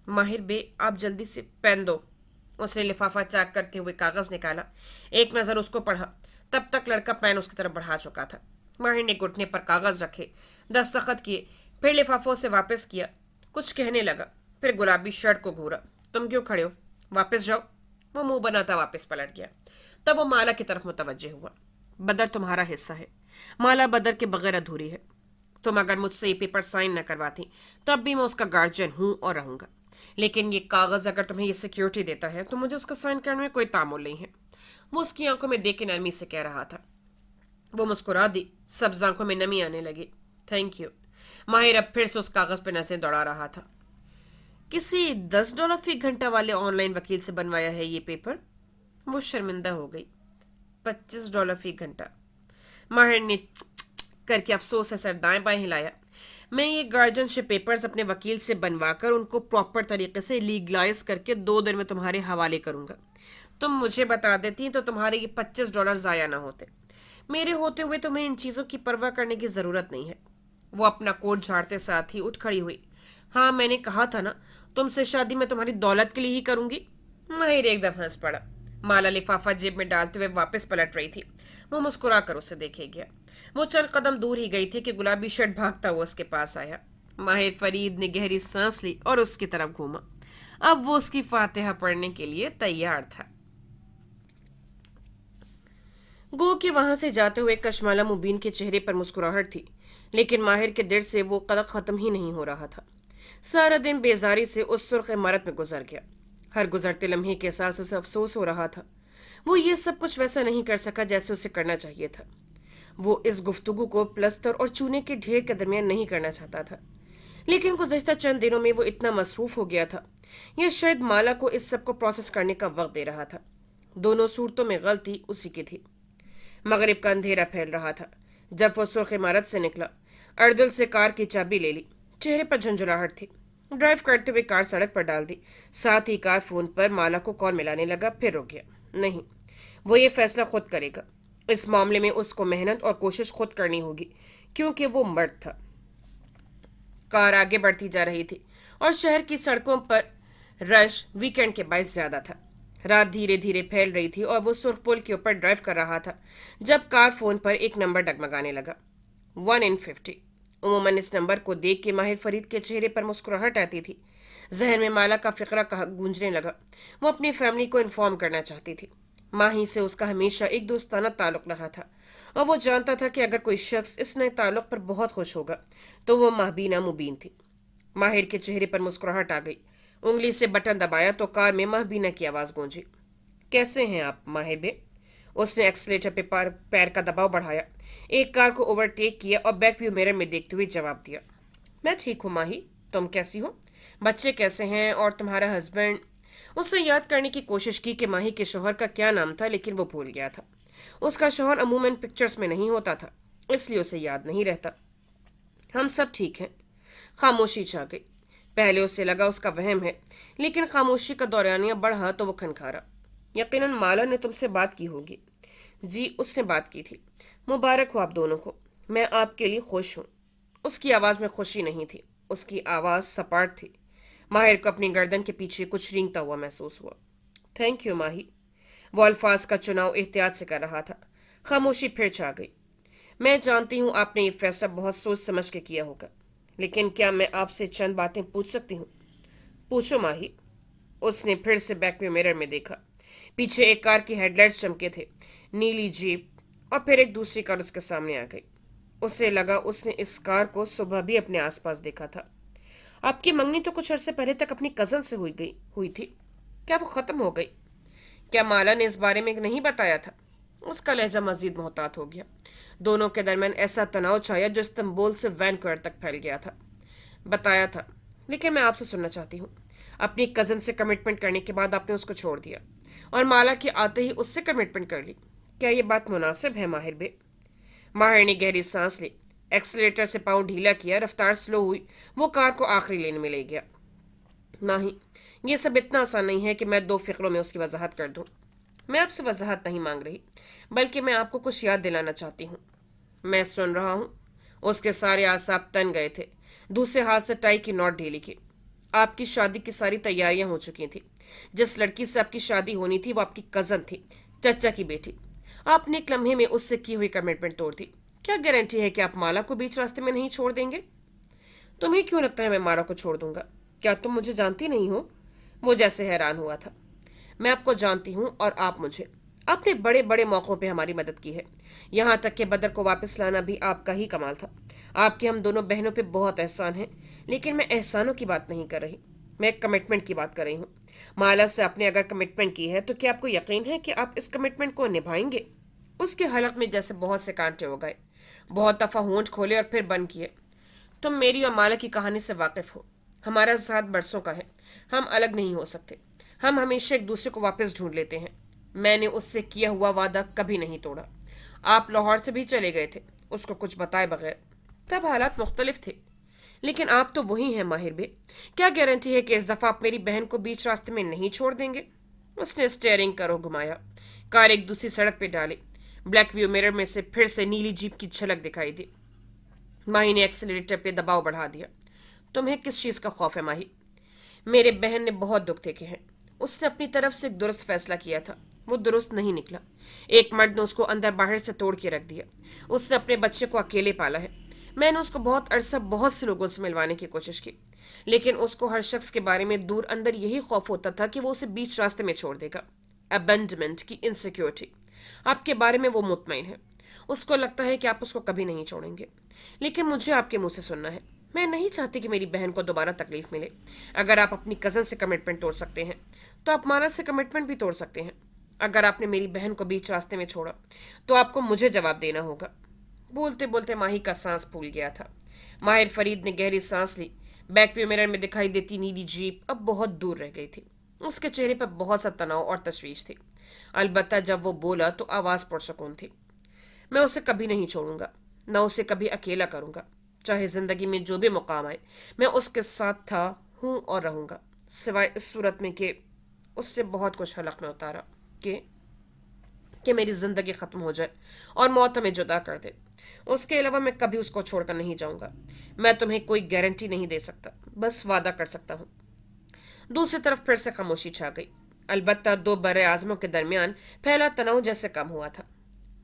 ماہر بے، آپ جلدی سے پین دو. اس نے لفافہ چاک کرتے ہوئے کاغذ نکالا. ایک نظر اس کو پڑھا. تب تک لڑکا پین اس کی طرف بڑھا چکا تھا. ماہر نے گھٹنے پر کاغذ رکھے، دستخط کیے، پھر لفافوں سے واپس کیا. کچھ کہنے لگا، پھر گلابی شرٹ کو گھورا. تم کیوں کھڑے ہو؟ واپس جاؤ. وہ منہ بناتا واپس پلٹ گیا. تب وہ مالا کی طرف متوجہ ہوا. بدر تمہارا حصہ ہے. مالا بدر کے بغیر ادھوری ہے. تم اگر مجھ سے یہ پیپر سائن نہ کرواتی تب بھی میں اس کا گارجین ہوں اور رہوں گا. لیکن یہ کاغذ اگر تمہیں یہ سیکیورٹی دیتا ہے تو مجھے اس کا سائن کرنے میں کوئی تعامل نہیں ہے. وہ اس کی آنکھوں میں دیکھ کے نرمی سے کہہ رہا تھا. وہ مسکرا دی. سبز آنکھوں میں نمی آنے لگی. Thank you. ماہر اب پھر سے اس کاغذ پہ نظریں دوڑا رہا تھا. کسی $10 فی گھنٹہ والے آن لائن وکیل سے بنوایا ہے یہ پیپر؟ وہ شرمندہ ہو گئی. $25 فی گھنٹہ. ماہر نے کر کے افسوس سے سر دائیں بائیں ہلایا. میں یہ گارجن شپ پیپرز اپنے وکیل سے بنوا کر ان کو پراپر طریقے سے لیگلائز کر کے 2 دن میں تمہارے حوالے کروں گا. تم مجھے بتا دیتی تو تمہارے یہ $25 ضائع نہ ہوتے. میرے ہوتے ہوئے تمہیں ان چیزوں کی پرواہ کرنے کی ضرورت نہیں ہے. وہ اپنا کوٹ جھاڑتے ساتھ ہی اٹھ کھڑی ہوئی. ہاں میں نے کہا تھا نا، تم سے شادی میں تمہاری دولت کے لیے ہی کروں گی. ماہر ایک دم ہنس پڑا. مالا لفافہ جیب میں ڈالتے ہوئے واپس پلٹ رہی تھی. وہ مسکرا کر اسے دیکھے گیا. وہ چند قدم دور ہی گئی تھی کہ گلابی شرٹ بھاگتا ہوا اس کے پاس آیا. ماہر فرید نے گہری سانس لی اور اس کی طرف گھوما. اب وہ اس کی فاتحہ پڑھنے کے لیے تیار تھا. گو کہ وہاں سے جاتے ہوئے کشمالہ مبین کے چہرے پر مسکراہٹ تھی، لیکن ماہر کے دل سے وہ قلق ختم ہی نہیں ہو رہا تھا. سارا دن بیزاری سے اس سرخ عمارت میں گزر گیا. ہر گزرتے لمحے کے ساتھ اسے افسوس ہو رہا تھا. وہ یہ سب کچھ ویسا نہیں کر سکا جیسے اسے کرنا چاہیے تھا. وہ اس گفتگو کو پلستر اور چونے کے ڈھیر کے درمیان نہیں کرنا چاہتا تھا، लेकिन गुज़श्ता चंद दिनों में वो इतना मसरूफ हो गया था या शायद माला को इस सब को प्रोसेस करने का वक्त दे रहा था। दोनों सूरतों में गलती उसी की थी। मगरिब का अंधेरा फैल रहा था जब वो सुर्ख इमारत से निकला। अर्दुल से कार की चाबी ले ली। चेहरे पर झंझुलाहट थी। ड्राइव करते हुए कार सड़क पर डाल दी। साथ ही कार फोन पर माला को कॉल मिलाने लगा, फिर रुक गया। नहीं, वो ये फैसला खुद करेगा। इस मामले में उसको मेहनत और कोशिश खुद करनी होगी क्योंकि वो मर्द था। कार आगे बढ़ती जा रही थी और शहर की सड़कों पर रश वीकेंड के बायस ज्यादा था। रात धीरे धीरे फैल रही थी और वो सुर्ख पुल के ऊपर ड्राइव कर रहा था जब कार फोन पर एक नंबर डगमगाने लगा। 1 in 50। उमूमन इस नंबर को देख के माहिर फरीद के चेहरे पर मुस्कुराहट आती थी। जहन में माला का फिक्रा का गूंजने लगा। वो अपनी फैमिली को इन्फॉर्म करना चाहती थी। माही से उसका हमेशा एक दोस्ताना ताल्लुक रहा था और वो जानता था कि अगर कोई शख्स इस नए ताल्लुक पर बहुत खुश होगा तो वो महबीना मुबीन थी। माहिर के चेहरे पर मुस्कुराहट आ गई। उंगली से बटन दबाया तो कार में महबीना की आवाज गूंजी। कैसे हैं आप माहिर बे? उसने एक्सीलेटर पे पैर का दबाव बढ़ाया, एक कार को ओवरटेक किया और बैक व्यू मिरर में देखते हुए जवाब दिया। मैं ठीक हूँ माही, तुम कैसी हो? बच्चे कैसे हैं और तुम्हारा हस्बैंड? उसने याद करने की कोशिश की कि माही के शौहर का क्या नाम था, लेकिन वो भूल गया था। उसका शौहर अमूमन पिक्चर्स में नहीं होता था, इसलिए उसे याद नहीं रहता। हम सब ठीक हैं। खामोशी छा गई। पहले उसे लगा उसका वहम है, लेकिन खामोशी का दौरानिया बढ़ा तो वो खनखारा। यकीनन माला ने तुमसे बात की होगी। जी, उसने बात की थी। मुबारक हो आप दोनों को। मैं आपके लिए खुश हूँ। उसकी आवाज़ में खुशी नहीं थी, उसकी आवाज़ सपाट थी। माहिर को अपनी गर्दन के पीछे कुछ रेंगता हुआ महसूस हुआ। थैंक यू माही। वो अल्फाज का चुनाव एहतियात से कर रहा था। खामोशी फिर छा गई। मैं जानती हूँ आपने ये फैसला बहुत सोच समझ के किया होगा, लेकिन क्या मैं आपसे चंद बातें पूछ सकती हूँ? पूछो माही। उसने फिर से बैकव्यू मिरर में देखा। पीछे एक कार की हेडलाइट्स चमके थे, नीली जीप, और फिर एक दूसरी कार उसके सामने आ गई। उसे लगा उसने इस कार को सुबह भी अपने आसपास देखा था। आपकी मंगनी तो कुछ अरसे पहले तक अपनी कजन से हुई थी। क्या वो खत्म हो गई? क्या माला ने इस बारे में नहीं बताया था? उसका लहजा मजीद मोहतात हो गया। दोनों के दरमियान ऐसा तनाव छाया जो इस्तांबुल से वैनकूवर तक फैल गया था। बताया था, लेकिन मैं आपसे सुनना चाहती हूँ। अपनी कज़न से कमिटमेंट करने के बाद आपने उसको छोड़ दिया और माला के आते ही उससे कमिटमेंट कर ली। क्या ये बात मुनासिब है माहिर बे? माहिर ने गहरी सांस ली। एक्सीलेटर से पाँव ढीला किया, रफ्तार स्लो हुई। वो कार को आखिरी लेन में ले गया। नहीं, ये सब इतना आसान नहीं है कि मैं दो फिक्रों में उसकी वजाहत कर दूं। मैं आपसे वजाहत नहीं मांग रही, बल्कि मैं आपको कुछ याद दिलाना चाहती हूँ। मैं सुन रहा हूँ। उसके सारे आसाब तन गए थे। दूसरे हाथ से टाई की नॉट ढीली की। आपकी शादी की सारी तैयारियां हो चुकी थी। जिस लड़की से आपकी शादी होनी थी वो आपकी कज़न थी, चचा की बेटी। आपने एक लम्हे में उससे की हुई कमिटमेंट तोड़ दी। क्या गारंटी है कि आप माला को बीच रास्ते में नहीं छोड़ देंगे? तुम्हें क्यों लगता है मैं माला को छोड़ दूंगा? क्या तुम मुझे जानती नहीं हो? वो जैसे हैरान हुआ था। मैं आपको जानती हूँ और आप मुझे। आपने बड़े बड़े मौक़ों पे हमारी मदद की है। यहाँ तक कि बदर को वापस लाना भी आपका ही कमाल था। आपके हम दोनों बहनों पे बहुत एहसान है, लेकिन मैं एहसानों की बात नहीं कर रही। मैं कमिटमेंट की बात कर रही हूँ। माला से आपने अगर कमिटमेंट की है तो क्या आपको यकीन है कि आप इस कमिटमेंट को निभाएंगे? उसके हलक में जैसे बहुत से कांटे हो गए। बहुत दफ़ा होंठ खोले और फिर बंद किए। तुम मेरी और माला की कहानी से वाकिफ हो। हमारा साथ बरसों का है। हम अलग नहीं हो सकते। हम हमेशा एक दूसरे को वापस ढूंढ लेते हैं। मैंने उससे किया हुआ वादा कभी नहीं तोड़ा। आप लाहौर से भी चले गए थे उसको कुछ बताए बगैर। तब हालात मुख्तलिफ थे, लेकिन आप तो वही हैं माहिर बे। क्या गारंटी है कि इस दफ़ा आप मेरी बहन को बीच रास्ते में नहीं छोड़ देंगे? उसने स्टेयरिंग करो घुमाया। कार एक दूसरी सड़क पे डाली। ब्लैक व्यू मिरर में से फिर से नीली जीप की झलक दिखाई दी। माही ने एक्सीलरेटर पे दबाव बढ़ा दिया। तुम्हें किस चीज़ का खौफ है माही? मेरे बहन ने बहुत दुख देखे हैं। उसने अपनी तरफ से एक दुरुस्त फैसला किया था, वो दुरुस्त नहीं निकला। एक मर्द ने उसको अंदर बाहर से तोड़ के रख दिया। उसने अपने बच्चे को अकेले पाला है। मैंने उसको बहुत अरसा बहुत से लोगों से मिलवाने की कोशिश की, लेकिन उसको हर शख्स के बारे में दूर अंदर यही खौफ होता था कि वो उसे बीच रास्ते में छोड़ देगा। अबेंडमेंट की इनसिक्योरिटी। आपके बारे में वो मुतमईन है। उसको लगता है कि आप उसको कभी नहीं छोड़ेंगे, लेकिन मुझे आपके मुंह से सुनना है। मैं नहीं चाहती कि मेरी बहन को दोबारा तकलीफ मिले। अगर आप अपनी कज़न से कमिटमेंट तोड़ सकते हैं तो आप माला से कमिटमेंट भी तोड़ सकते हैं। अगर आपने मेरी बहन को बीच रास्ते में छोड़ा तो आपको मुझे जवाब देना होगा। बोलते बोलते माही का सांस फूल गया था। माहिर फरीद ने गहरी सांस ली। बैक व्यू मिरर में दिखाई देती नीली जीप अब बहुत दूर रह गई थी। उसके चेहरे पर बहुत सा तनाव और तशवीश थी। अलबत्ता जब वो बोला तो आवाज पुरसकून थी। मैं उसे कभी नहीं छोड़ूंगा, न उसे कभी अकेला करूंगा। चाहे जिंदगी में जो भी मुकाम आए, मैं उसके साथ था, हूं और रहूंगा, सिवाय इस सूरत में कि उससे बहुत कुछ हलक में उतारा कि मेरी जिंदगी खत्म हो जाए और मौत हमें जुदा कर दे। उसके अलावा मैं कभी उसको छोड़कर नहीं जाऊंगा। मैं तुम्हें कोई गारंटी नहीं दे सकता, बस वादा कर सकता हूं। दूसरी तरफ फिर से खामोशी छा गई। अलबत्ता दो बड़े आजमों के दरमियान फैला तनाव जैसे कम हुआ था।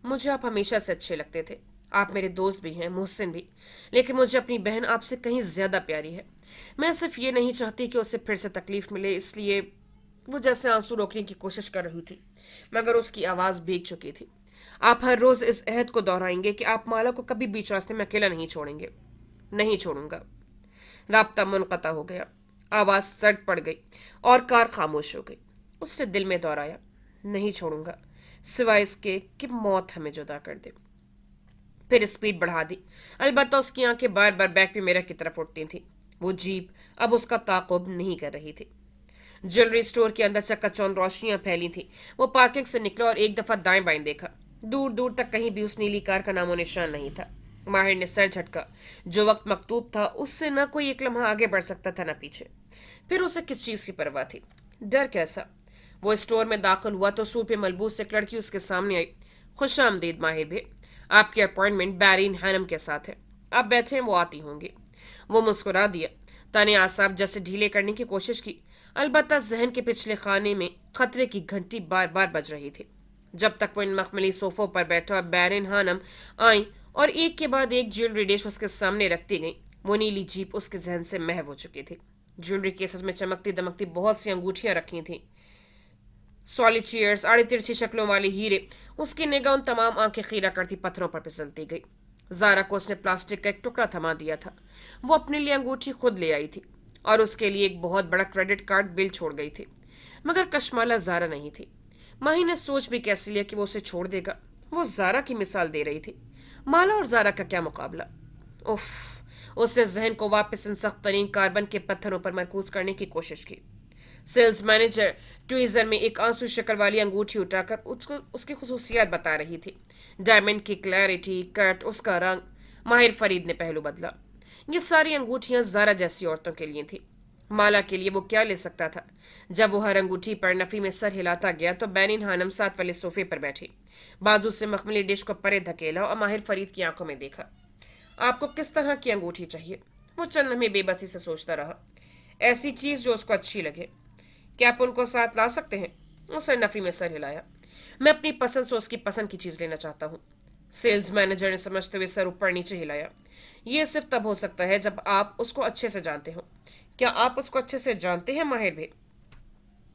मुझे आप हमेशा से अच्छे लगते थे। आप मेरे दोस्त भी हैं, मोहसिन भी। लेकिन मुझे अपनी बहन आपसे कहीं ज्यादा प्यारी है। मैं सिर्फ ये नहीं चाहती कि उसे फिर से तकलीफ मिले, इसलिए वो जैसे आंसू रोकने की कोशिश कर रही थी, मगर उसकी आवाज भीग चुकी थी। आप हर रोज इस अहद को दोहराएंगे कि आप माला को कभी बीच रास्ते में अकेला नहीं छोड़ेंगे। नहीं छोड़ूंगा। राब्ता मुनक़ता हो गया। आवाज सड़ पड़ गई और कार खामोश हो गई। उसने दिल में दोहराया, नहीं छोड़ूंगा, सिवाय इसके कि मौत हमें जुदा कर दे। फिर स्पीड बढ़ा दी। अलबत्ता उसकी आंखें बार बार बैक पे मिरर की तरफ उठती थी। वो जीप अब उसका ताक़ुब नहीं कर रही थी। ज्वेलरी स्टोर के अंदर चकाचौंध रोशनियां फैली थी। वो पार्किंग से निकला और एक दफा दाएं बाएं देखा। दूर दूर तक कहीं भी उस नीली कार का नामो निशान नहीं था। माहिर ने सर झटका। जो वक्त मकतूब था उससे न कोई एक लम्हा आगे बढ़ सकता था न पीछे। फिर उसे किस चीज की परवाह थी? डर कैसा? वो स्टोर में दाखिल हुआ तो सूट पे मलबूस एक लड़की उसके सामने आई। खुश आमदीद माहिर भी, आपकी अपॉइंटमेंट बैरिन हैनम के साथ है। आप बैठे हैं, वो आती होंगी। वो मुस्कुरा दिया। ताने आसाब जैसे ढीले करने की कोशिश की। अलबत्ता जहन के पिछले खाने में खतरे की घंटी बार बार बज रही थी। जब तक वो इन मखमली सोफों पर बैठा और बैरिन हानम आई और एक के बाद एक ज्वेलरी डिश उसके सामने रखती गई, वो नीली जीप उसके जहन से महव हो चुकी थी। ज्वेलरी केसेस में चमकती दमकती बहुत सी अंगूठियां रखी थीं। सॉलिचियर्स, आड़ी तिरछी शक्लों वाले हीरे। उसकी निगाह उन तमाम आंखें खीरा करती पत्थरों पर फिसलती गई। जारा को उसने प्लास्टिक का एक टुकड़ा थमा दिया था। वो अपने लिए अंगूठी खुद ले आई थी और उसके लिए एक बहुत बड़ा क्रेडिट कार्ड बिल छोड़ गई थी। मगर कशमाला जारा नहीं थी। माही ने सोच भी कैसे लिया कि वो उसे छोड़ देगा। वो जारा की मिसाल दे रही थी। माला और जारा का क्या मुकाबला? उफ। उसने जहन को वापस इन सख्त तरीन कार्बन के पत्थरों पर मरकूज करने की कोशिश की। सेल्स मैनेजर ट्वीजर में एक आंसू शक्ल वाली अंगूठी उठाकर उसको उसकी खुसूसियात बता रही थी। डायमंड की क्लैरिटी, कट, उसका रंग। माहिर फरीद ने पहलू बदला। ये सारी अंगूठियां जारा जैसी औरतों के लिए थी। माला के लिए वो क्या ले सकता था? जब वो हर अंगूठी पर नफी में सर हिलाता गया तो बैनिन हानम साथ वाले सोफे पर बैठी, बाजू से मखमली डिश को परे धकेला और माहिर फरीद की आंखों में देखा। आपको किस तरह की अंगूठी चाहिए? वो चंद लम्हे बेबसी से सोचता रहा। ऐसी चीज जो उसको अच्छी लगे। क्या आप उनको साथ ला सकते हैं? उसने नफी में सर हिलाया। मैं अपनी पसंद से उसकी पसंद की चीज लेना चाहता हूँ। सेल्स मैनेजर ने समझते हुए सर ऊपर नीचे हिलाया। यह सिर्फ तब हो सकता है जब आप उसको अच्छे से जानते हो। क्या आप उसको अच्छे से जानते हैं माहिर भी?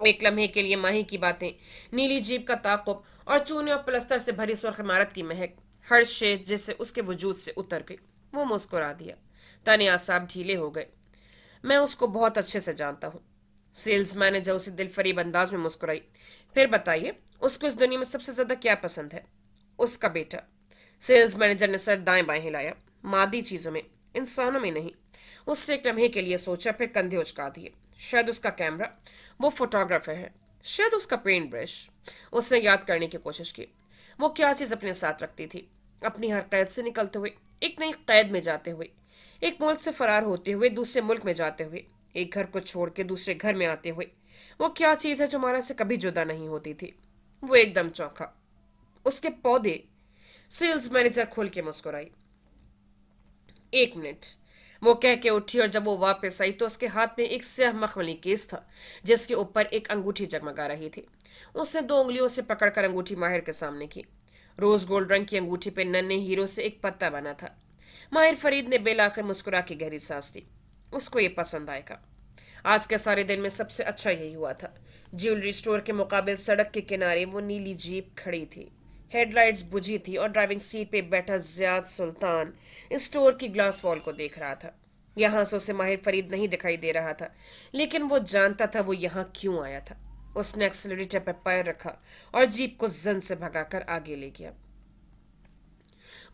एक लम्हे के लिए माही की बातें, नीली जीप का ताक़ुब और चूने और प्लस्तर से भरी सुर्ख इमारत की महक, हर शे जिससे उसके वजूद से उतर गई। वो मुस्कुरा दिया। तने आसाब ढीले हो गए। मैं उसको बहुत अच्छे से जानता हूँ। सेल्स मैनेजर उसे दिल फरीब अंदाज में मुस्कुराई। फिर बताइए, उसको इस दुनिया में सबसे ज्यादा क्या पसंद है? उसका बेटा। सेल्स मैनेजर ने सर दाएं बाएं हिलाया। मादी चीजों में, इंसानों में नहीं। उससे एक लम्हे के लिए सोचा, फिर कंधे उचका दिए। शायद उसका कैमरा, वो फोटोग्राफर है। शायद उसका पेंट ब्रश। उसने याद करने की कोशिश की। वो क्या चीज अपने साथ रखती थी? अपनी हर कैद से निकलते हुए, एक नई कैद में जाते हुए, एक मुल्क से फरार होते हुए दूसरे मुल्क में जाते हुए, एक घर को छोड़ के दूसरे घर में आते हुए, वो क्या चीज है जो माला से कभी जुदा नहीं होती थी? वो एकदम चौंका। उसके पौधे। सेल्स मैनेजर खोल के मुस्कुराई। एक मिनट, वो कह के उठी और जब वो वापस आई तो उसके हाथ में एक स्याह मखमली केस था जिसके ऊपर एक अंगूठी जगमगा रही थी। उसने दो उंगलियों से पकड़कर अंगूठी माहिर के सामने की। रोज गोल्ड रंग की अंगूठी पे नन्हे हीरो से एक पत्ता बना था। माहिर फरीद ने बेलाखिर मुस्कुरा के गहरी सांस ली। उसको ये पसंद आएगा। आज के सारे दिन में सबसे अच्छा यही हुआ था। ज्वेलरी स्टोर के मुकाबले सड़क के किनारे वो नीली जीप खड़ी थी। हेडलाइट्स बुझी थी और ड्राइविंग सीट पे बैठा जियाद सुल्तान स्टोर की ग्लास वॉल को देख रहा था। यहाँ से उसे माहिर फरीद नहीं दिखाई दे रहा था, लेकिन वो जानता था वो यहाँ क्यों आया था। उसने एक्सीलरेटर पर पैर रखा और जीप को जन से भगाकर आगे ले गया।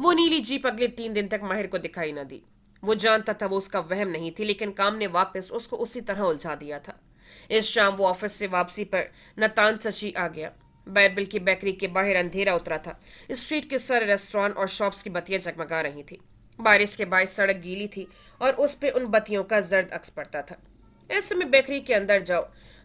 वो नीली जीप अगले 3 दिन तक माहिर को दिखाई न दी। वो जानता था वो उसका वहम नहीं थी, लेकिन काम ने वापस उसको उसी तरह उलझा दिया था। इस शाम वो ऑफिस से वापसी पर नतान सची आ गया। बाइबल की बेकरी के बाहर अंधेरा उतरा था। स्ट्रीट के सारे रेस्टोरेंट और शॉप्स की बत्तियां जगमगा रही थी। बारिश के बाद सड़क गीली थी और उस पे उन बत्तियों का जर्द अक्स पड़ता था। ऐसे में बेकरी के अंदर जाओ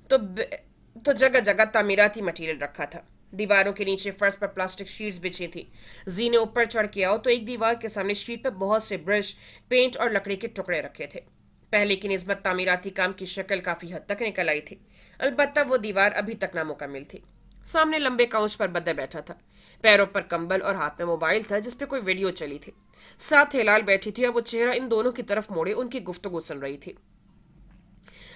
तो जगह जगह तामीराती मटेरियल रखा था। दीवारों के नीचे फर्श पर प्लास्टिक शीट्स बिछी थी। जीने ऊपर चढ़ के आओ तो एक दीवार के सामने शीट पर बहुत से ब्रश, पेंट और लकड़ी के टुकड़े रखे थे। पहले की निस्बत तामीराती काम की शक्ल काफी हद तक निकल आई थी। अलबत्ता वो दीवार अभी तक नामुकम्मल थी। सामने लंबे काउच पर बदर बैठा था। पैरों पर कंबल और हाथ में मोबाइल था जिसपे कोई वीडियो चली थी। साथ हिलाल बैठी थी और वो चेहरा इन दोनों की तरफ मोड़े उनकी गुफ्तगू सुन रही थी।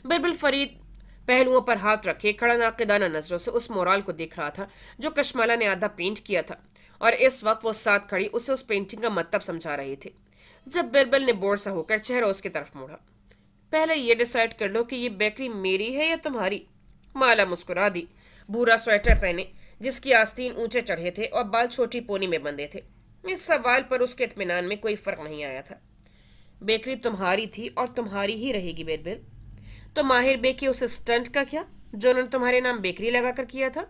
बिरबल फरीद पहलुओं पर हाथ रखे खड़ा नाकिदाना नजरों से उस मोराल को देख रहा था जो कशमाला ने आधा पेंट किया था, और इस वक्त वो साथ खड़ी उसे उस पेंटिंग का मतलब समझा रही थी। जब बिरबल ने बोर सा होकर चेहरा उसकी तरफ मोड़ा, पहले ये डिसाइड कर लो कि ये बेकरी मेरी है या तुम्हारी। माला मुस्कुरा दी। भूरा स्वेटर पहने, जिसकी आस्तीन ऊंचे चढ़े थे और बाल छोटी पोनी में बंधे थे। इस सवाल पर उसके इत्मीनान में कोई फर्क नहीं आया था। बेकरी तुम्हारी थी और तुम्हारी ही रहेगी बिरबल। तो माहिर बे के उस स्टंट का क्या जो उन्होंने तुम्हारे नाम बेकरी लगाकर किया था?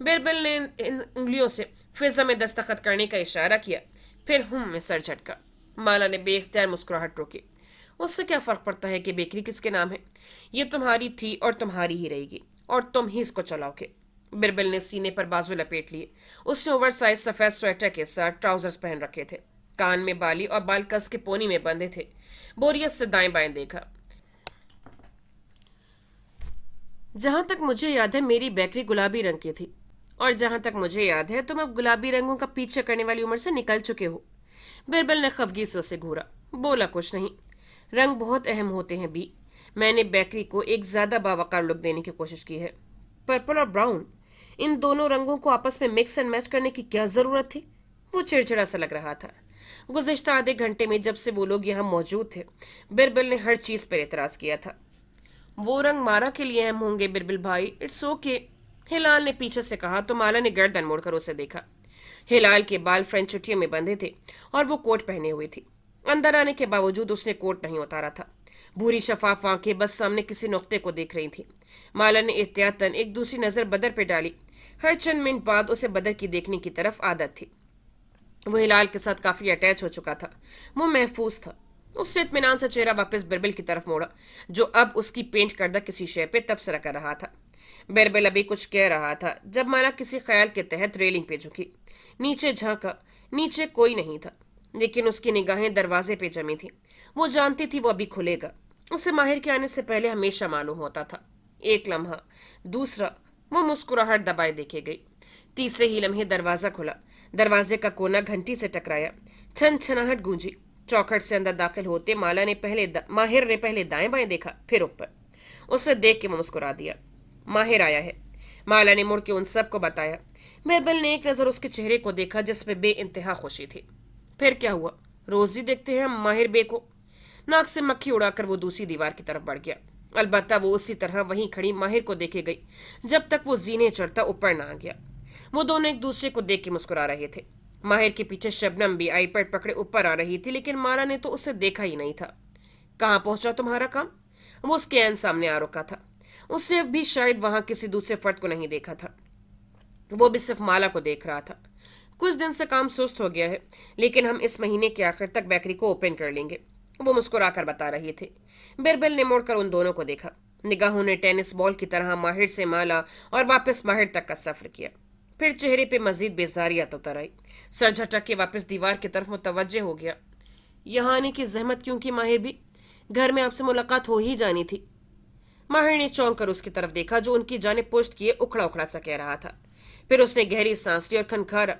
बिरबल ने इन उंगलियों से फिजा में दस्तखत करने का इशारा किया, फिर में सर झटका। माला ने बेख्तियार मुस्कुराहट रोकी। उससे क्या फर्क पड़ता है कि बेकरी किसके नाम है? ये तुम्हारी थी और तुम्हारी ही रहेगी, और तुम ही इसको चलाओगे। बिरबल ने सीने पर बाजू लपेट लिए। उसने ओवर साइज सफेद स्वेटर के साथ ट्राउजर्स पहन रखे थे। कान में बाली और बाल कस के पोनी में बंधे थे। बोरियत से दाएं बाएं देखा। जहां तक मुझे याद है मेरी बेकरी गुलाबी रंग की थी, और जहां तक मुझे याद है तुम अब गुलाबी रंगों का पीछे करने वाली उम्र से निकल चुके हो। बिरबल ने खफगी से उसे घूरा। बोला कुछ नहीं। रंग बहुत अहम होते हैं बी। मैंने बेकरी को एक ज्यादा बावकार लुक देने की कोशिश की है। पर्पल और ब्राउन, इन दोनों रंगों को आपस में मिक्स एंड मैच करने की क्या जरूरत थी? वो चिड़चिड़ा सा लग रहा था। गुज़िश्ता आधे घंटे में जब से वो लोग यहाँ मौजूद थे, बिरबल ने हर चीज पर एतराज किया था। वो रंग मारा के लिए अहम होंगे बिरबल भाई, इट्स ओके। हिलाल ने पीछे से कहा तो माला ने गर्दन मोड़कर उसे देखा। हिलाल के बाल फ्रेंच चुटियों में बंधे थे और वो कोट पहने हुई थी। अंदर आने के बावजूद उसने कोट नहीं उतारा था। भूरी शफाफ आंखें बस सामने किसी नुक्ते को देख रही थी। माला ने एहतियातन एक दूसरी नजर बदर पे डाली। हर चंद मिनट बाद उसे बदर की देखने की तरफ आदत थी। वो हिलाल के साथ काफी अटैच हो चुका था। वो महफूज था। उससे इत्मीनान से चेहरा वापस बिरबल की तरफ मोड़ा, जो अब उसकी पेंट करदा किसी शय पे तबसरा कर रहा था। बिरबल अभी कुछ कह रहा था जब माला किसी ख्याल के तहत रेलिंग पे झुकी। नीचे झांका। नीचे कोई नहीं था, लेकिन उसकी निगाहें दरवाजे पे जमी थी। वो जानती थी वो अभी खुलेगा। उसे माहिर के आने से पहले हमेशा मालूम होता था। एक लम्हा, दूसरा, वो मुस्कुराहट दबाए देखे गई। तीसरे ही लम्हे दरवाजा खुला। दरवाजे का कोना घंटी से टकराया। छन छनाहट गूंजी। चौखट से अंदर दाखिल होते माहिर ने पहले दाएं बाएं देखा, फिर ऊपर। उसे देख के वो मुस्कुरा दिया। माहिर आया है, माला ने मुड़ के उन सब को बताया। बिरबल ने एक नजर उसके चेहरे को देखा जिसपे बेइंतहा खुशी थी। फिर क्या हुआ? रोज ही देखते हैं हम माहिर बे को। नाक से मक्खी उड़ाकर वो दूसरी दीवार की तरफ बढ़ गया। अलबत्ता वो उसी तरह वहीं खड़ी माहिर को देखे गई जब तक वो जीने चढ़ता ऊपर ना आ गया। वो दोनों एक दूसरे को देख के मुस्कुरा रहे थे। माहिर के पीछे शबनम भी आईपैड पकड़े ऊपर आ रही थी, लेकिन माला ने तो उसे देखा ही नहीं था। कहाँ पहुंचा तुम्हारा काम? वो उसके ऐन सामने आ रुका था। उसने भी शायद वहां किसी दूसरे फर्द को नहीं देखा था। वो भी सिर्फ माला को देख रहा था। कुछ दिन से काम सुस्त हो गया है, लेकिन हम इस महीने के आखिर तक बेकरी को ओपन कर लेंगे, वो मुस्कुराकर बता रही थी। बिरबल ने मुड़कर उन दोनों को देखा। निगाहों ने टेनिस बॉल की तरह माहिर से माला और वापस माहिर तक का सफर किया। फिर चेहरे पे मजीद बेजारियत उतर आई। सर झटक के वापस दीवार की तरफ मुतवज्जे हो गया। यहाँ आने की जहमत क्यों की माहिर भी? घर में आपसे मुलाकात हो ही जानी थी। माहिर ने चौंक कर उसकी तरफ देखा जो उनकी जानिब पुश्त किए उखड़ा उखड़ा सा कह रहा था। फिर उसने गहरी सांस ली और खनखारा।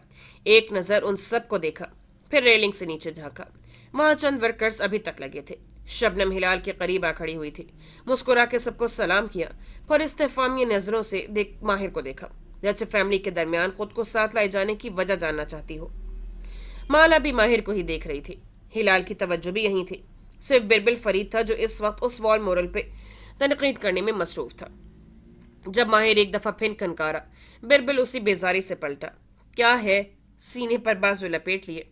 एक नजर उन सब को देखा, फिर रेलिंग से नीचे झांका। वहां चंद वर्कर्स अभी तक लगे थे। शबनम हिलाल के करीब आ खड़ी हुई थी। मुस्कुरा के सबको सलाम किया, पर इस्तेफामी नजरों से माहिर को देखा, जैसे फैमिली के दरमियान खुद को साथ लाए जाने की वजह जानना चाहती हो। माला भी माहिर को ही देख रही थी। हिलाल की तवज्जो भी यहीं थी। सिर्फ बिरबल फरीद था जो इस वक्त उस वॉल मोरल पे तनकीद करने में मसरूफ था। जब माहिर एक दफा फिर खनकारा, बिरबल उसी बेजारी से पलटा। क्या है? सीने पर बाजू लपेट लिए।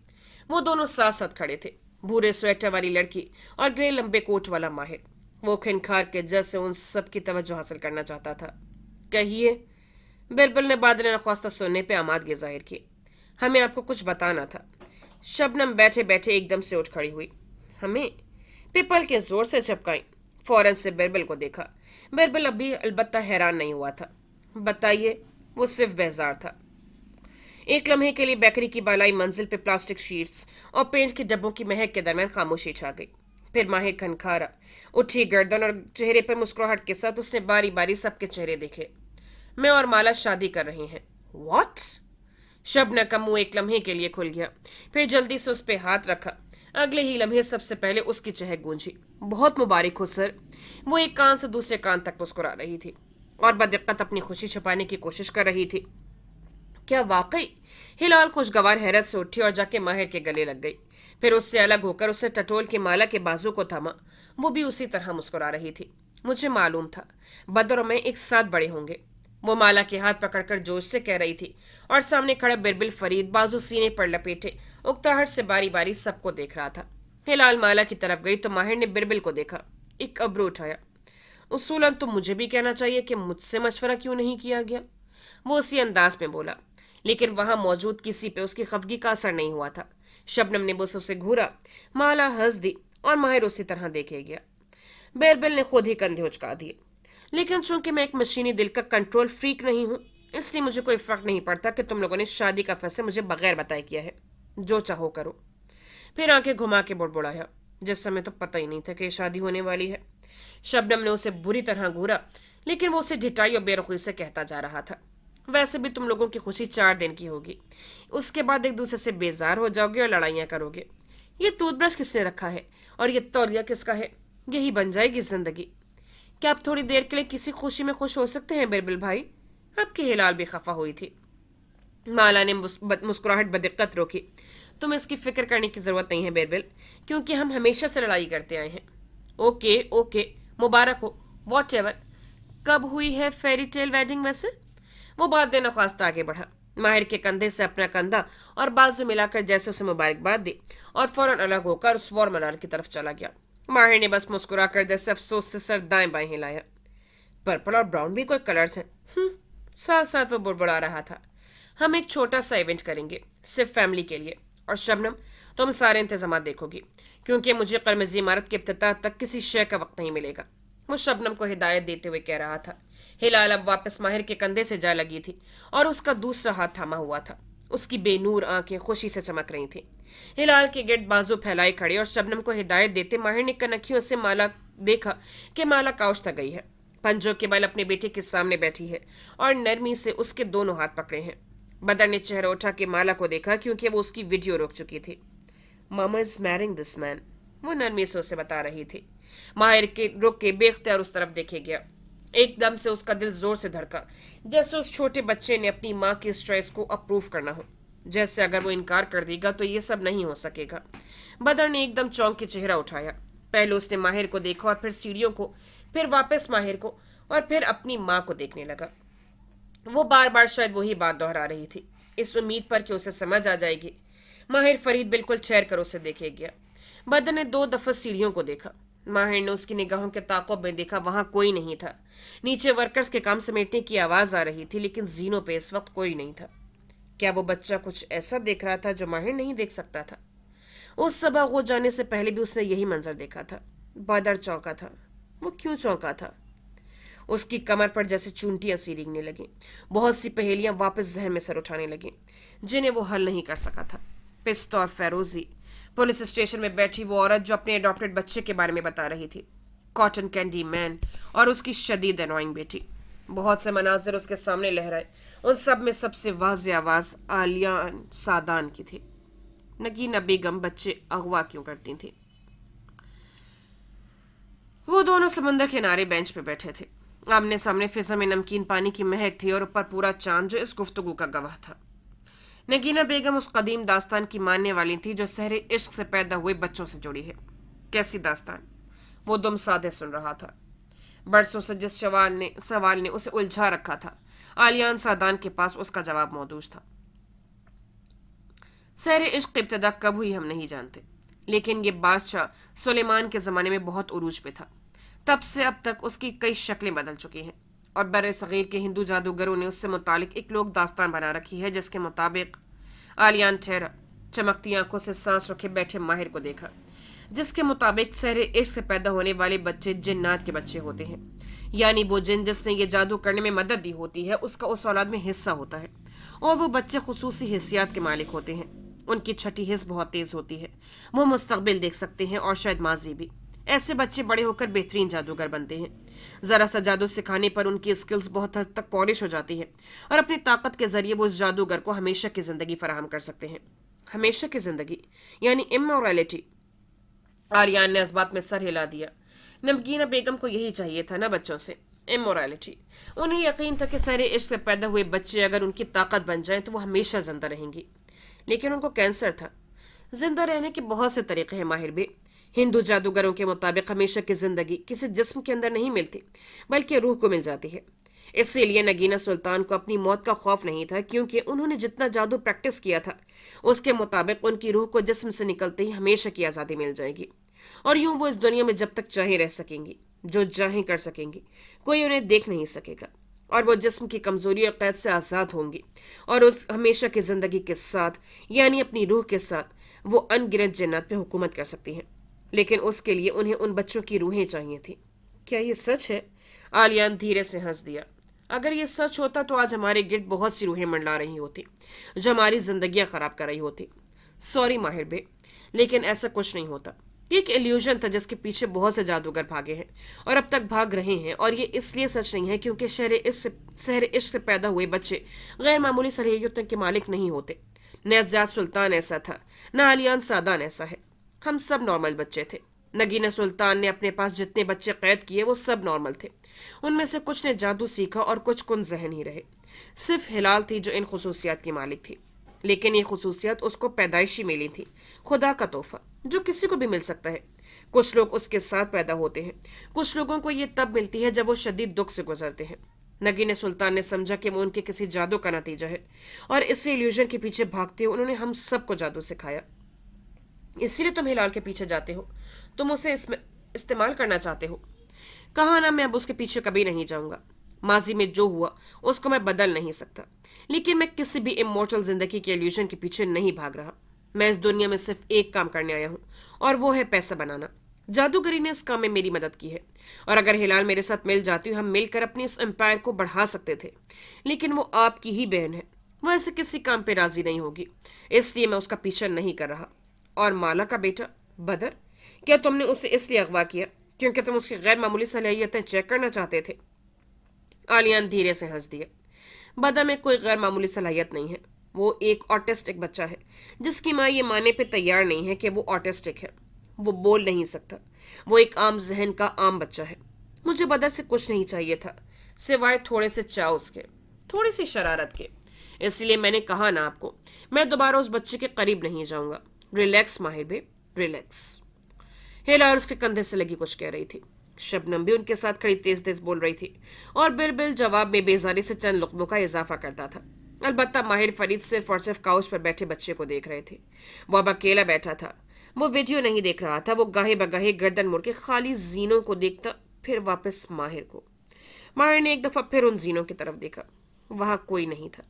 वो दोनों साथ साथ खड़े थे। भूरे स्वेटर वाली लड़की और ग्रे लंबे कोट वाला माहिर। वो खिनखार के जैसे उन सब की तवज्जो हासिल करना चाहता था। कहिए, बिरबल ने बाद नख्वास्ता सुनने पे आमादगी जाहिर की। हमें आपको कुछ बताना था। शबनम बैठे बैठे एकदम से उठ खड़ी हुई। हमें? पिपल के जोर से चपकाई। फौरन से बिरबल को देखा। बिरबल अभी अलबत्ता हैरान नहीं हुआ था। बताइए। वो सिर्फ बेजार था। एक लम्हे के लिए बेकरी की बालाई मंजिल पे प्लास्टिक शीट्स और पेंट के डब्बों की महक के दरमियान खामोशी छा गई। फिर माहिर खनखारा, उठी गर्दन और चेहरे पर मुस्कुराहट के साथ उसने बारी बारी सबके चेहरे देखे। मैं और माला शादी कर रही हैं। व्हाट? शबनम का मुंह एक लम्हे के लिए खुल गया, फिर जल्दी से उस पे हाथ रखा। अगले ही लम्हे सबसे पहले उसकी चहक गूंजी। बहुत मुबारक हो सर। वो एक कान से दूसरे कान तक मुस्कुरा रही थी और बदिक्कत अपनी खुशी छुपाने की कोशिश कर रही थी। क्या वाकई? हिलाल खुशगवार हैरत से उठी और जाके माहिर के गले लग गई। फिर उससे अलग होकर उसे टटोल के माला के बाजू को थामा। वो भी उसी तरह मुस्कुरा रही थी। मुझे मालूम था बदर और मैं एक साथ बड़े होंगे। वो माला के हाथ पकड़कर जोश से कह रही थी और सामने खड़ा बिरबल फरीद बाजू सीने पर लपेटे उकताहट से बारी बारी सबको देख रहा था। हिलाल माला की तरफ गई तो माहिर ने बिरबल को देखा, एक अब्रू उठाया। उसूलन तो मुझे भी कहना चाहिए कि मुझसे मशवरा क्यों नहीं किया गया, वो उसी अंदाज में बोला। लेकिन वहां मौजूद किसी पे उसकी खफगी का असर नहीं हुआ था। शबनम ने बस उसे घूरा, माला हंस दी और माहिर उसी तरह देखे गया। बिरबल ने खुद ही कंधे उचका दिए। लेकिन चूंकि मैं एक मशीनी दिल का कंट्रोल फ्रीक नहीं हूं, इसलिए मुझे कोई फर्क नहीं पड़ता कि तुम लोगों ने शादी का फैसला मुझे बगैर बताए किया है। जो चाहो करो। फिर आंखें घुमा के बुड़बुड़ाया। जिस समय तो पता ही नहीं था कि शादी होने वाली है। शबनम ने उसे बुरी तरह घूरा, लेकिन वो उसे ढिठाई और बेरुखी से कहता जा रहा था, वैसे भी तुम लोगों की खुशी 4 दिन की होगी। उसके बाद एक दूसरे से बेजार हो जाओगे और लड़ाइयाँ करोगे। ये टूथब्रश किसने रखा है और ये तौलिया किसका है? यही बन जाएगी जिंदगी। क्या आप थोड़ी देर के लिए किसी खुशी में खुश हो सकते हैं बिरबल भाई? आपकी हिलाल भी खफा हुई थी। माला ने मुस्कुराहट बदिक्कत रोकी। तुम इसकी फिक्र करने की जरूरत नहीं है बिरबल, क्योंकि हम हमेशा से लड़ाई करते आए हैं। ओके ओके, मुबारक हो। What ever. कब हुई है फेरी टेल वेडिंग वैसे? वो बात नख्वास्ता आगे बढ़ा। माहिर के कंधे से अपना कंधा और बाजू मिलाकर जैसे उसे मुबारकबाद दी और फौरन अलग होकर उस वॉरमलार की तरफ चला गया। माहिर ने बस मुस्कुराकर जैसे अफसोस से सर दाएं बाएं हिलाया। पर्पल और ब्राउन भी कोई कलर्स हैं। साथ साथ वो बुड़बुड़ा रहा था। हम एक छोटा सा इवेंट करेंगे सिर्फ फैमिली के लिए, और शबनम तुम सारे इंतजाम देखोगी, क्योंकि मुझे कर्मजी इमारत के इफ्तिताह तक किसी शय का वक्त नहीं मिलेगा। वो शबनम को हिदायत देते हुए कह रहा था। हिलाल अब वापस माहिर के कंधे से जा लगी थी और उसका दूसरा हाथ थामा हुआ था। उसकी बेनूर आंखें खुशी से चमक रही थी। हिलाल के गिर्द बाजू फैलाए खड़े और शबनम को हिदायत देते माहिर ने कनखियों से माला देखा कि माला काउच तक गई है, पंजों के बल अपने बेटे के सामने बैठी है और नरमी से उसके दोनों हाथ पकड़े हैं। बदर ने चेहरा उठा के माला को देखा, क्योंकि वो उसकी वीडियो रोक चुकी थी। मामा इज मैरिंग दिस मैन, वो नरमी से उसे बता रही थी। माहिर के रुक के बेख्तियार उस तरफ देखे गया। एकदम से उसका दिल जोर से धड़का, जैसे उस छोटे बच्चे ने अपनी माँ की इस चॉइस को अप्रूव करना हो। जैसे अगर वो इनकार कर देगा तो ये सब नहीं हो सकेगा। बदर ने एकदम चौंक के चेहरा उठाया। पहले उसने माहिर को देखा और फिर सीढ़ियों को, फिर वापस माहिर को और फिर अपनी माँ को देखने लगा। वो बार बार शायद वही बात दोहरा रही थी, इस उम्मीद पर कि उसे समझ आ जाएगी। माहिर फरीद बिल्कुल ठहर कर उसे देखे गया। बदर ने 2 दफा सीढ़ियों को देखा। माहिर ने उसकी निगाहों के ताक़ुब में देखा, वहां कोई नहीं था। नीचे वर्कर्स के काम समेटने की आवाज आ रही थी, लेकिन जीनों पे इस वक्त कोई नहीं था। क्या वो बच्चा कुछ ऐसा देख रहा था जो माहिर नहीं देख सकता था? उस सबक हो जाने से पहले भी उसने यही मंजर देखा था। बदर चौंका था। वो क्यों चौंका था? उसकी कमर पर जैसे चूंटियां सी रेंगने लगी। बहुत सी पहेलियां वापस जहन में सर उठाने लगी, जिन्हें वो हल नहीं कर सका था। पिस्त और फेरोजी, पुलिस स्टेशन में बैठी वो औरत जो अपने अडॉप्टेड बच्चे के बारे में बता रही थी, कॉटन कैंडी मैन और उसकी शदीद एनोइंग बेटी। बहुत से मनाजिर उसके सामने लहराए। उन सब में सबसे वाज़ेह आवाज़ आलियान सादान की थी। नगीना बेगम बच्चे अगवा क्यों करती थी? वो दोनों समंदर किनारे बेंच पे बैठे थे। आमने सामने फिजा में नमकीन पानी की महक थी और ऊपर पूरा चांद जो इस गुफ्तगू का गवाह था। नगीना बेगम उस कदीम दास्तान की मानने वाली थी जो सहरे इश्क से पैदा हुए बच्चों से जुड़ी है। कैसी दास्तान? वो दुम साधे सुन रहा था। बरसों से जिस सवाल ने उसे उलझा रखा था, आलियान सादान के पास उसका जवाब मौजूद था। सहरे इश्क की इब्तिदा कब हुई हम नहीं जानते, लेकिन ये बादशाह सुलेमान के ज़माने में बहुत उरूज पे था। तब से अब तक उसकी कई शक्लें बदल चुकी हैं और बर सग़ीर के हिंदू जादूगरों ने उससे मुतालिक एक लोक दास्तान बना रखी है, जिसके मुताबिक आलियान ठहरा, चमकती आंखों से सांस रखे बैठे माहिर को देखा, जिसके मुताबिक सहरे इश्क से पैदा होने वाले बच्चे जिन्नात के बच्चे होते हैं, यानी वो जिन जिसने ये जादू करने में मदद दी होती है उसका उस औलाद में हिस्सा होता है, और वो बच्चे खुसूसी हिस्सियात के मालिक होते हैं। उनकी छठी हिस्स बहुत तेज होती है, वो मुस्तकबिल देख सकते हैं और शायद माजी भी। ऐसे बच्चे बड़े होकर बेहतरीन जादूगर बनते हैं। ज़रा सा जादू सिखाने पर उनकी स्किल्स बहुत हद तक पॉलिश हो जाती है और अपनी ताकत के जरिए वो उस जादूगर को हमेशा की ज़िंदगी फराहम कर सकते हैं। हमेशा की ज़िंदगी यानी इमोरलिटी। आर्यान ने इस बात में सर हिला दिया। नमकीना बेगम को यही चाहिए था ना बच्चों से, इमोरलिटी। उन्हें यकीन था कि सारे इश्क से पैदा हुए बच्चे अगर उनकी ताकत बन जाएं तो वो हमेशा जिंदा रहेंगी, लेकिन उनको कैंसर था। जिंदा रहने के बहुत से तरीके हैं माहिर बे। हिंदू जादूगरों के मुताबिक हमेशा की जिंदगी किसी जिस्म के अंदर नहीं मिलती, बल्कि रूह को मिल जाती है। इसीलिए नगीना सुल्तान को अपनी मौत का खौफ नहीं था, क्योंकि उन्होंने जितना जादू प्रैक्टिस किया था उसके मुताबिक उनकी रूह को जिस्म से निकलते ही हमेशा की आज़ादी मिल जाएगी, और यूं वो इस दुनिया में जब तक चाहे रह सकेंगी, जो चाहे कर सकेंगी, कोई उन्हें देख नहीं सकेगा, और वो जिस्म की कमजोरी और कैद से आज़ाद होंगी, और उस हमेशा की ज़िंदगी के साथ यानी अपनी रूह के साथ वो अनगिनत जन्नत पे हुकूमत कर सकती हैं। लेकिन उसके लिए उन्हें उन बच्चों की रूहें चाहिए थी। क्या ये सच है? आलियान धीरे से हंस दिया। अगर ये सच होता तो आज हमारे गिर्द बहुत सी रूहें मंडला रही होती, जो हमारी जिंदगियां खराब कर रही होती। सॉरी माहिर बे, लेकिन ऐसा कुछ नहीं होता। ये एक इल्यूजन था जिसके पीछे बहुत से जादूगर भागे हैं और अब तक भाग रहे हैं, और ये इसलिए सच नहीं है क्योंकि शहर इश्क से पैदा हुए बच्चे गैर मामूली सलाहियतों के मालिक नहीं होते। न ज़ियाद सुल्तान ऐसा था, न आलियान सादान ऐसा है। हम सब नॉर्मल बच्चे थे। नगीना सुल्तान ने अपने पास जितने बच्चे कैद किए वो सब नॉर्मल थे। उनमें से कुछ ने जादू सीखा और कुछ कुन जहन ही रहे। सिर्फ हिलाल थी जो इन खसूसियात की मालिक थी, लेकिन ये खसूसियात उसको पैदाइशी मिली थी, खुदा का तोहफा जो किसी को भी मिल सकता है। कुछ लोग उसके साथ पैदा होते हैं, कुछ लोगों को ये तब मिलती है जब वो शदीद दुख से गुजरते हैं। नगीना सुल्तान ने समझा कि वो उनके किसी जादू का नतीजा है, और इसी इल्यूजन के पीछे भागते हुए उन्होंने हम सबको जादू सिखाया। इसीलिए तुम हिलाल के पीछे जाते हो, तुम उसे इसमें इस्तेमाल करना चाहते हो। कहा ना, मैं अब उसके पीछे कभी नहीं जाऊंगा। माजी में जो हुआ उसको मैं बदल नहीं सकता, लेकिन मैं किसी भी इमोर्टल जिंदगी के इल्यूजन के पीछे नहीं भाग रहा। मैं इस दुनिया में सिर्फ एक काम करने आया हूँ, और वो है पैसा बनाना। जादूगरी ने इस काम में मेरी मदद की है, और अगर हिलाल मेरे साथ मिल जाती हम मिलकर अपनी इस एम्पायर को बढ़ा सकते थे। लेकिन वो आपकी ही बहन है, वो ऐसे किसी काम पे राजी नहीं होगी, इसलिए मैं उसका पीछा नहीं कर रहा। और माला का बेटा बदर, क्या तुमने उसे इसलिए अगवा किया क्योंकि तुम उसकी गैर मामूली सलाहियतें चेक करना चाहते थे? आलियान धीरे से हंस दिया। बदर में कोई गैर मामूली सलाहियत नहीं है। वो एक ऑटिस्टिक बच्चा है, जिसकी माँ ये मानने पे तैयार नहीं है कि वो ऑटिस्टिक है। वो बोल नहीं सकता। वो एक आम जहन का आम बच्चा है। मुझे बदर से कुछ नहीं चाहिए था, सिवाय थोड़े से चाव उसके, थोड़ी सी शरारत के। इसलिए मैंने कहा ना आपको, मैं दोबारा उस बच्चे के करीब नहीं जाऊंगा। रिलैक्स माहिर बे, रिलैक्स। हेला उसके कंधे से लगी कुछ कह रही थी। शबनम भी उनके साथ खड़ी तेज तेज बोल रही थी, और बिलबिल जवाब में बेजारी से चंद लुकमों का इजाफा करता था। अलबत्ता माहिर फरीद सिर्फ और सिर्फ काउच पर बैठे बच्चे को देख रहे थे। वो अब अकेला बैठा था। वो वीडियो नहीं देख रहा था। वो गाहे बगाहे गर्दन मुड़ के खाली जीनों को देखता, फिर वापस माहिर को। माहिर ने एक दफा फिर उन जीनों की तरफ देखा। वहां कोई नहीं था।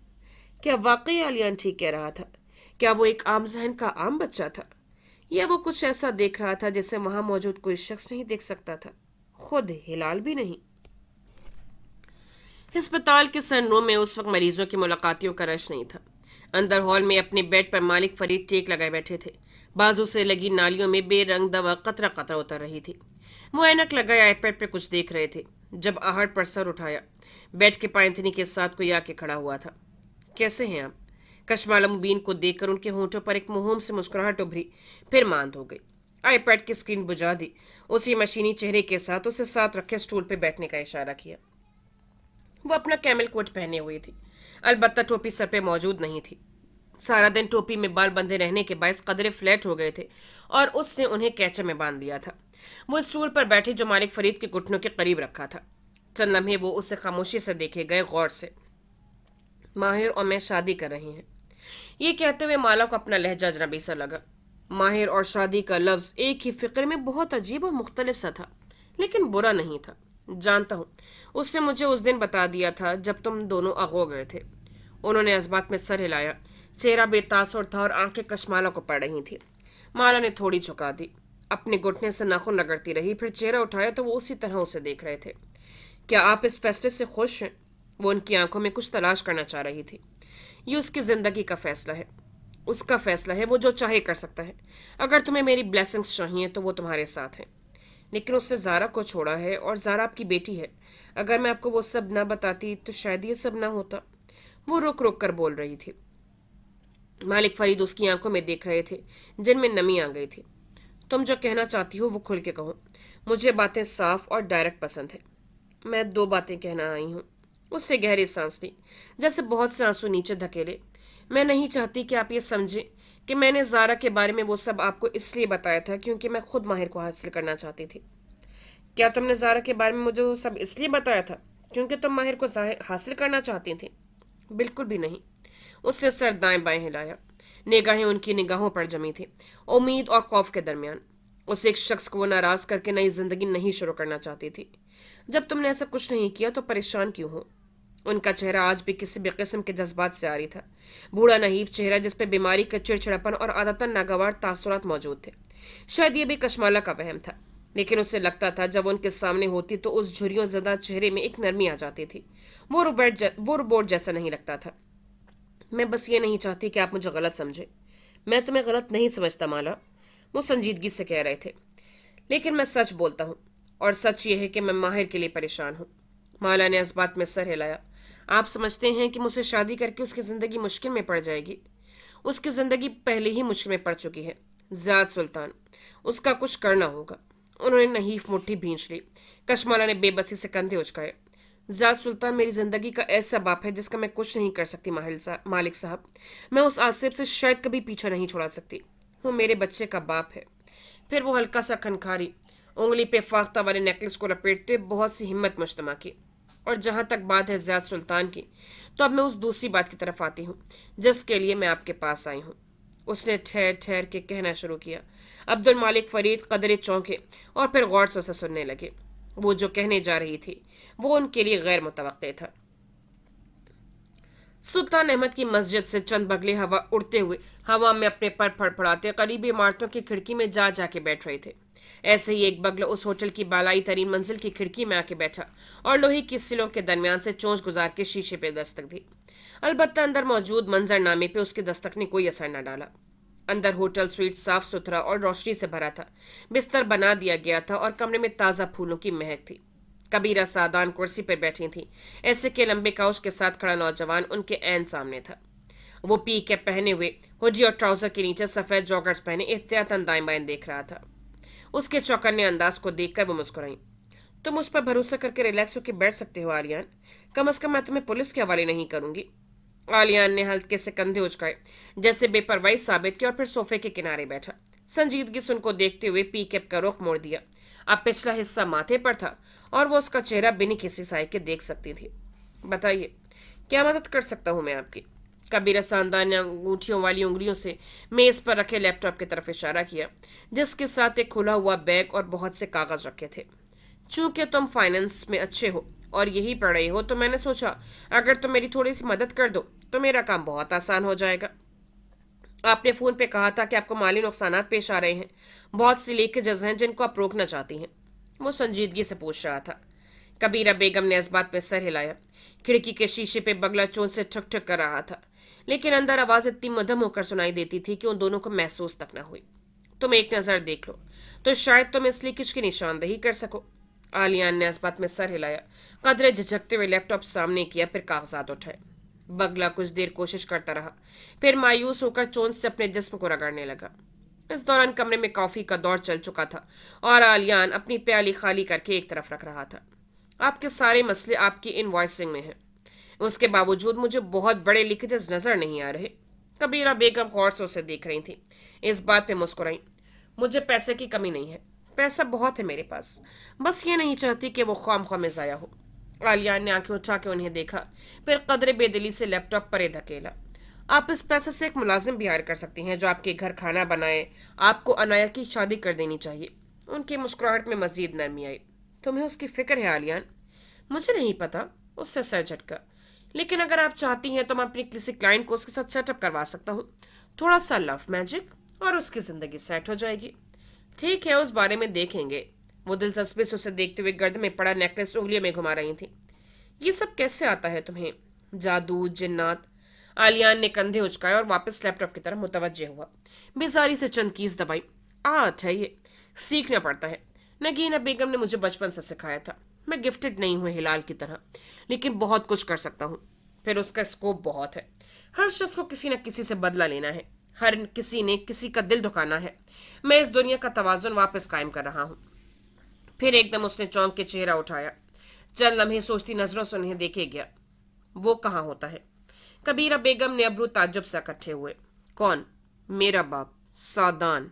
क्या वाकई आलियान ठीक कह रहा था? क्या वो एक आम जहन का आम बच्चा था, या वो कुछ ऐसा देख रहा था जिसे वहां मौजूद कोई शख्स नहीं देख सकता था, खुद हिलाल भी नहीं? अस्पताल के सनरूम में उस वक्त मरीजों की मुलाकातियों का रश नहीं था। अंदर हॉल में अपने बेड पर मालिक फरीद टेक लगाए बैठे थे। बाजू से लगी नालियों में बेरंग दवा कतरा कतरा उतर रही थी। वो ऐनक लगाए आईपैड पे कुछ देख रहे थे जब आहट पर सर उठाया। बेड के पायंथनी के साथ कोई आके खड़ा हुआ था। कैसे हैं आप? कशमाला मुबीन को देखकर उनके होंठों पर एक मुहूम से मुस्कुराहट उभरी, फिर मांद हो गई। आईपैड की स्क्रीन बुझा दी। उसी मशीनी चेहरे के साथ उसे साथ रखे स्टूल पे बैठने का इशारा किया। वो अपना कैमल कोट पहने हुई थी, अलबत्ता टोपी सर पे मौजूद नहीं थी। सारा दिन टोपी में बाल बंधे रहने के बायस कदरे फ्लैट हो गए थे, और उसने उन्हें कैचे में बांध दिया था। वो स्टूल पर बैठे जो मालिक फरीद के घुटनों के करीब रखा था। चंद लम्हे वो उसे खामोशी से देखे गए, गौर से। माहिर और मैं शादी कर रहे हैं, ये कहते हुए माला को अपना लहजा अजनबी सा लगा। ماہر اور شادی کا لفظ ایک ہی فقرے میں بہت عجیب اور مختلف سا تھا، لیکن برا نہیں تھا۔ جانتا ہوں، اس نے مجھے اس دن بتا دیا تھا جب تم دونوں اغو گئے تھے۔ انہوں نے اس بات میں سر ہلایا۔ چہرہ بے تاثر تھا اور آنکھیں کشمالہ کو پڑ رہی تھیں۔ مالا نے تھوڑی جھکا دی، اپنے گھٹنے سے ناخن رگڑتی رہی، پھر چہرہ اٹھایا تو وہ اسی طرح اسے دیکھ رہے تھے۔ کیا آپ اس فیصلے سے خوش ہیں؟ وہ ان کی آنکھوں میں کچھ تلاش کرنا چاہ رہی تھی۔ یہ اس کی زندگی کا فیصلہ ہے، اس کا فیصلہ ہے، وہ جو چاہے کر سکتا ہے۔ اگر تمہیں میری بلیسنگز چاہیے تو وہ تمہارے ساتھ ہیں۔ لیکن اس نے زارا کو چھوڑا ہے اور زارا آپ کی بیٹی ہے۔ اگر میں آپ کو وہ سب نہ بتاتی تو شاید یہ سب نہ ہوتا۔ وہ رک رک کر بول رہی تھی۔ مالک فرید اس کی آنکھوں میں دیکھ رہے تھے جن میں نمی آ گئی تھی۔ تم جو کہنا چاہتی ہو وہ کھل کے کہو۔ مجھے باتیں صاف اور ڈائریکٹ پسند ہے۔ میں دو باتیں کہنا آئی ہوں۔ اس سے گہری سانس لی، جیسے بہت سے آنسو نیچے دھکیلے۔ میں نہیں چاہتی کہ آپ یہ سمجھیں کہ میں نے زارا کے بارے میں وہ سب آپ کو اس لیے بتایا تھا کیونکہ میں خود ماہر کو حاصل کرنا چاہتی تھی۔ کیا تم نے زارا کے بارے میں مجھے وہ سب اس لیے بتایا تھا کیونکہ تم ماہر کو حاصل کرنا چاہتی تھی؟ بالکل بھی نہیں۔ اس نے سر دائیں بائیں ہلایا۔ نگاہیں ان کی نگاہوں پر جمی تھی، امید اور خوف کے درمیان۔ اس ایک شخص کو وہ ناراض کر کے نئی زندگی نہیں شروع کرنا چاہتی تھی۔ جب تم نے ایسا کچھ نہیں کیا تو پریشان کیوں ہو؟ ان کا چہرہ آج بھی کسی بھی قسم کے جذبات سے عاری تھا۔ بوڑھا نحیف چہرہ جس پہ بیماری کا چڑچڑاپن اور عادتاً ناگوار تاثرات موجود تھے۔ شاید یہ بھی کشمالہ کا وہم تھا، لیکن اسے لگتا تھا جب ان کے سامنے ہوتی تو اس جھریوں زدہ چہرے میں ایک نرمی آ جاتی تھی۔ وہ روبوٹ جیسا نہیں لگتا تھا۔ میں بس یہ نہیں چاہتی کہ آپ مجھے غلط سمجھیں۔ میں تمہیں غلط نہیں سمجھتا مالا، وہ سنجیدگی سے کہہ رہے تھے، لیکن میں سچ بولتا ہوں، اور سچ یہ ہے کہ میں ماہر کے لیے پریشان ہوں۔ مالا نے اس بات میں سر ہلایا۔ آپ سمجھتے ہیں کہ مجھ سے شادی کر کے اس کی زندگی مشکل میں پڑ جائے گی؟ اس کی زندگی پہلے ہی مشکل میں پڑ چکی ہے۔ زیاد سلطان، اس کا کچھ کرنا ہوگا۔ انہوں نے نحیف مٹھی بھینچ لی۔ کشمالہ نے بے بسی سے کندھے اچکائے۔ زیاد سلطان میری زندگی کا ایسا باپ ہے جس کا میں کچھ نہیں کر سکتی مالک صاحب۔ میں اس آصف سے شاید کبھی پیچھا نہیں چھوڑا سکتی۔ وہ میرے بچے کا باپ ہے۔ پھر وہ ہلکا سا کھنکھاری، انگلی پہ فاختہ والے نیکلس کو لپیٹتے بہت سی ہمت مجتمع کی۔ اور جہاں تک بات ہے زیاد سلطان کی، تو اب میں اس دوسری بات کی طرف آتی ہوں جس کے لیے میں آپ کے پاس آئی ہوں۔ اس نے ٹھہر ٹھہر کے کہنا شروع کیا۔ عبد المالک فرید قدرے چونکے اور پھر غور سے اسے سننے لگے۔ وہ جو کہنے جا رہی تھی وہ ان کے لیے غیر متوقع تھا۔ سلطان احمد کی مسجد سے چند بگلے ہوا اڑتے ہوئے ہوا میں اپنے پر پھڑ پھڑاتے قریبی عمارتوں کی کھڑکی میں جا جا کے بیٹھ رہے تھے۔ ایسے ہی ایک بگلا اس ہوٹل کی بالائی ترین منزل کی کھڑکی میں آ کے بیٹھا اور لوہے کی سلوں کے درمیان سے چونچ گزار کے شیشے پہ دستک دی۔ البتہ اندر موجود منظر نامے پہ اس کی دستک نے کوئی اثر نہ ڈالا۔ اندر ہوٹل سویٹ صاف ستھرا اور روشنی سے بھرا تھا۔ بستر بنا دیا گیا تھا اور کمرے میں تازہ پھولوں کی مہک تھی۔ کبیرہ سادان کرسی پر بیٹھی تھی، ایسے کہ لمبے کاؤچ کے ساتھ کھڑا نوجوان ان کے عین سامنے تھا۔ وہ پی کیپ پہنے ہوئے، ہوڈی اور ٹراؤزر کے نیچے سفید جاگرز پہنے احتیاطاً دائیں بائیں دیکھ رہا تھا۔ اس کے چوکنے انداز کو دیکھ کر وہ مسکرائیں۔ تم اس پر بھروسہ کر کے ریلیکس ہو کے بیٹھ سکتے ہو آلیان، کم از کم میں تمہیں پولیس کے حوالے نہیں کروں گی۔ آلیان نے ہلکے سے کندھے اچکائے، جیسے بے پرواہی ثابت کی، اور پھر صوفے کے کنارے بیٹھا۔ سنجیدگی سے ان کو دیکھتے ہوئے پی کیپ کا رخ موڑ دیا۔ اب پچھلا حصہ ماتھے پر تھا اور وہ اس کا چہرہ بنی کسی سائے کے دیکھ سکتی تھی۔ بتائیے، کیا مدد کر سکتا ہوں میں آپ کی؟ کبیرہ ساندان نے انگوٹھیوں والی انگلیوں سے میز پر رکھے لیپ ٹاپ کی طرف اشارہ کیا، جس کے ساتھ ایک کھلا ہوا بیگ اور بہت سے کاغذ رکھے تھے۔ چونکہ تم فائنانس میں اچھے ہو اور یہی پڑھ رہے ہو تو میں نے سوچا اگر تم میری تھوڑی سی مدد کر دو تو میرا کام بہت آسان ہو جائے گا۔ آپ نے فون پہ کہا تھا کہ آپ کو مالی نقصانات پیش آ رہے ہیں، بہت سی لیکیجز ہیں جن کو آپ روکنا چاہتی ہیں، وہ سنجیدگی سے پوچھ رہا تھا۔ کبیرہ بیگم نے اس بات پہ سر ہلایا۔ کھڑکی کے شیشے پہ بگلا چون سے ٹھک ٹھک کر رہا تھا، لیکن اندر آواز اتنی مدھم ہو کر سنائی دیتی تھی کہ ان دونوں کو محسوس تک نہ ہوئی۔ تم ایک نظر دیکھ لو تو شاید تم اس لیکیج کی نشاندہی کر سکو۔ آلیان نے اس بات میں سر ہلایا، قدرے جھجکتے ہوئے لیپ ٹاپ سامنے کیا، پھر کاغذات اٹھائے۔ بگلا کچھ دیر کوشش کرتا رہا، پھر مایوس ہو کر چونچ سے اپنے جسم کو رگڑنے لگا۔ اس دوران کمرے میں کافی کا دور چل چکا تھا اور آلیان اپنی پیالی خالی کر کے ایک طرف رکھ رہا تھا۔ آپ کے سارے مسئلے آپ کی انوائسنگ میں ہیں، اس کے باوجود مجھے بہت بڑے لیکیجز نظر نہیں آ رہے۔ کبیرہ بیگم غور سے اسے دیکھ رہی تھی، اس بات پہ مسکرائیں۔ مجھے پیسے کی کمی نہیں ہے، پیسہ بہت ہے میرے پاس، بس یہ نہیں چاہتی کہ وہ خواہ مخواہ میں ضائع ہو۔ آلیان نے آنکھیں اٹھا کے انہیں دیکھا، پھر قدرے بے دلی سے لیپ ٹاپ پرے دھکیلا۔ آپ اس پیسے سے ایک ملازم بھی ہائر کر سکتی ہیں جو آپ کے گھر کھانا بنائے. آپ کو انایا کی شادی کر دینی چاہیے. ان کی مسکراہٹ میں مزید نرمی آئی. تمہیں اس کی فکر ہے آلیان؟ مجھے نہیں پتا. اس سے سر جھٹکا. لیکن اگر آپ چاہتی ہیں تو میں اپنی کسی کلائنٹ کو اس کے ساتھ سیٹ اپ کروا سکتا ہوں. تھوڑا سا لو میجک اور اس کی زندگی سیٹ ہو جائے گی. ٹھیک ہے، اس بارے میں دیکھیں گے. وہ دلچسپی سے اسے دیکھتے ہوئے گرد میں پڑا نیکلس انگلیوں میں گھما رہی تھی. یہ سب کیسے آتا ہے تمہیں؟ جادو، جنات؟ آلیان نے کندھے اچکائے اور واپس لیپ ٹاپ کی طرف متوجہ ہوا. بیزاری سے چند کیز دبائی. آرٹ ہے یہ، سیکھنا پڑتا ہے. نگینہ بیگم نے مجھے بچپن سے سکھایا تھا. میں گفٹڈ نہیں ہوں ہلال کی طرح، لیکن بہت کچھ کر سکتا ہوں. پھر اس کا اسکوپ بہت ہے. ہر شخص کو کسی نہ کسی سے بدلہ لینا ہے. ہر کسی نے کسی کا دل دکھانا ہے. میں اس دنیا کا توازن واپس قائم کر رہا ہوں. پھر ایک دم اس نے چونک کے چہرہ اٹھایا. چند لمحے سوچتی نظروں سے انہیں دیکھے گیا. وہ کہاں ہوتا ہے؟ کبیرہ بیگم نے ابرو تعجب سے اکٹھے ہوئے. کون؟ میرا باپ سادان.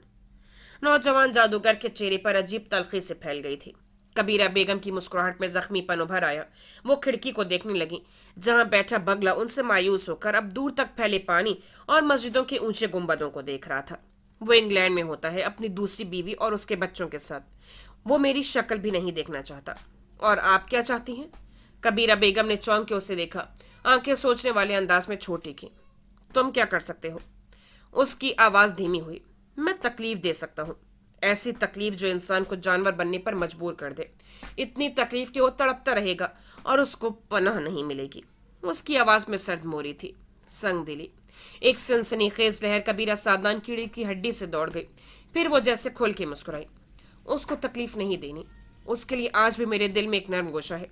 نوجوان جادوگر کے چہرے پر عجیب تلخی سے پھیل گئی تھی. کبیرہ بیگم کی مسکراہٹ میں زخمی پن ابھر آیا. وہ کھڑکی کو دیکھنے لگی جہاں بیٹھا بگلا ان سے مایوس ہو کر اب دور تک پھیلے پانی اور مسجدوں کے اونچے گنبدوں کو دیکھ رہا تھا. وہ انگلینڈ میں ہوتا ہے اپنی دوسری بیوی اور اس کے بچوں کے ساتھ. وہ میری شکل بھی نہیں دیکھنا چاہتا. اور آپ کیا چاہتی ہیں؟ کبیرہ بیگم نے چونک کے اسے دیکھا. آنکھیں سوچنے والے انداز میں چھوٹی کی. تم کیا کر سکتے ہو؟ اس کی آواز دھیمی ہوئی. میں تکلیف دے سکتا ہوں. ایسی تکلیف جو انسان کو جانور بننے پر مجبور کر دے. اتنی تکلیف کہ وہ تڑپتا رہے گا اور اس کو پناہ نہیں ملے گی. اس کی آواز میں سرد موری تھی، سنگ دلی. ایک سنسنی خیز لہر کبیرہ سادان کیڑے کی ہڈی سے دوڑ گئی. پھر وہ جیسے کھول کے مسکرائی. اس کو تکلیف نہیں دینی. اس کے لیے آج بھی میرے دل میں ایک نرم گوشہ ہے،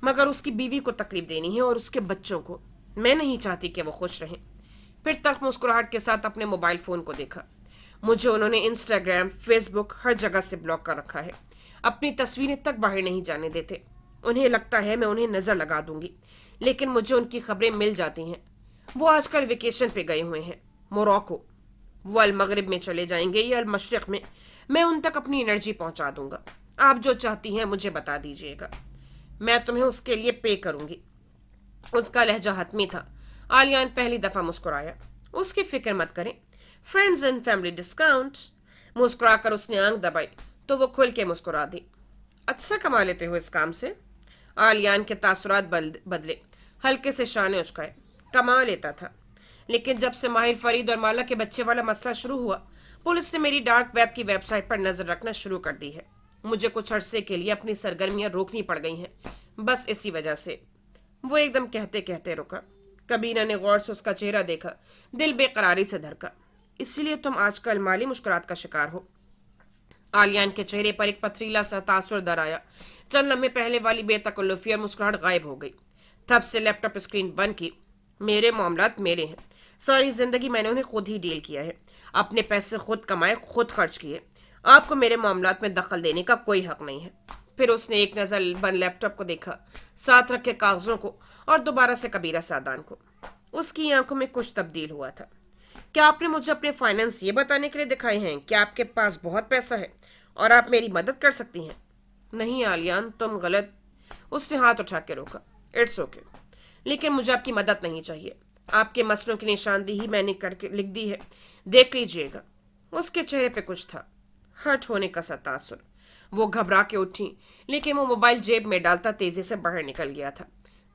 مگر اس کی بیوی کو تکلیف دینی ہے اور اس کے بچوں کو. میں نہیں چاہتی کہ وہ خوش رہیں. پھر تلخ مسکراہٹ کے ساتھ اپنے موبائل فون کو دیکھا. مجھے انہوں نے انسٹاگرام، فیس بک، ہر جگہ سے بلاک کر رکھا ہے. اپنی تصویریں تک باہر نہیں جانے دیتے. انہیں لگتا ہے میں انہیں نظر لگا دوں گی، لیکن مجھے ان کی خبریں مل جاتی ہیں. وہ آج کل ویکیشن پہ گئے ہوئے ہیں، موراکو. وہ المغرب میں چلے جائیں گے یا المشرق میں. میں ان تک اپنی انرجی پہنچا دوں گا. آپ جو چاہتی ہیں مجھے بتا دیجیے گا. میں تمہیں اس کے لیے پے کروں گی. اس کا لہجہ حتمی تھا. آلیان پہلی دفعہ مسکرایا. اس کی فکر مت کریں. Friends and family discount. مسکرا کر اس نے آنکھ دبائی تو وہ کھل کے مسکرا دی. اچھا کما لیتے ہو اس کام سے؟ آلیان کے تاثرات بدلے. ہلکے سے شانے اچکائے. کما لیتا تھا، لیکن جب سے ماہر فرید اور مالا کے بچے والا مسئلہ شروع ہوا، پولیس نے میری ڈارک ویب کی ویب سائٹ پر نظر رکھنا شروع کر دی ہے. مجھے کچھ عرصے کے لیے اپنی سرگرمیاں روکنی پڑ گئی ہیں، بس اسی وجہ سے. وہ ایک دم کہتے کہتے رکا. کبیرہ نے غور سے اس کا چہرہ دیکھا. دل بے قراری سے دھڑکا. اسی لیے تم آج کل مالی مشکلات کا شکار ہو؟ آلیان کے چہرے پر ایک پتھریلا سا تاثر در آیا. چند لمحے پہلے والی بے تکلفی اور مسکراہٹ غائب ہو گئی. تب سے لیپ ٹاپ اسکرین بند کی. میرے معاملات میرے ہیں. ساری زندگی میں نے انہیں خود ہی ڈیل کیا ہے. اپنے پیسے خود کمائے، خود خرچ کیے. آپ کو میرے معاملات میں دخل دینے کا کوئی حق نہیں ہے. پھر اس نے ایک نظر بند لیپ ٹاپ کو دیکھا، ساتھ رکھے کاغذوں کو، اور دوبارہ سے کبیرہ سادان کو. اس کی آنکھوں میں کچھ تبدیل ہوا تھا. کیا آپ نے مجھے اپنے فائنانس یہ بتانے کے لیے دکھائے ہیں کہ آپ کے پاس بہت پیسہ ہے اور آپ میری مدد کر سکتی ہیں؟ نہیں آلیان، تم غلط. اس نے ہاتھ اٹھا کے روکا. اٹس اوکے، لیکن مجھے آپ کی مدد نہیں چاہیے. آپ کے مسئلوں کی نشاندہی میں نے کر کے لکھ دی ہے، دیکھ لیجئے گا. اس کے چہرے پہ کچھ تھا، ہرٹ ہونے کا سا تاثر. وہ گھبرا کے اٹھی، لیکن وہ موبائل جیب میں ڈالتا تیزی سے باہر نکل گیا تھا.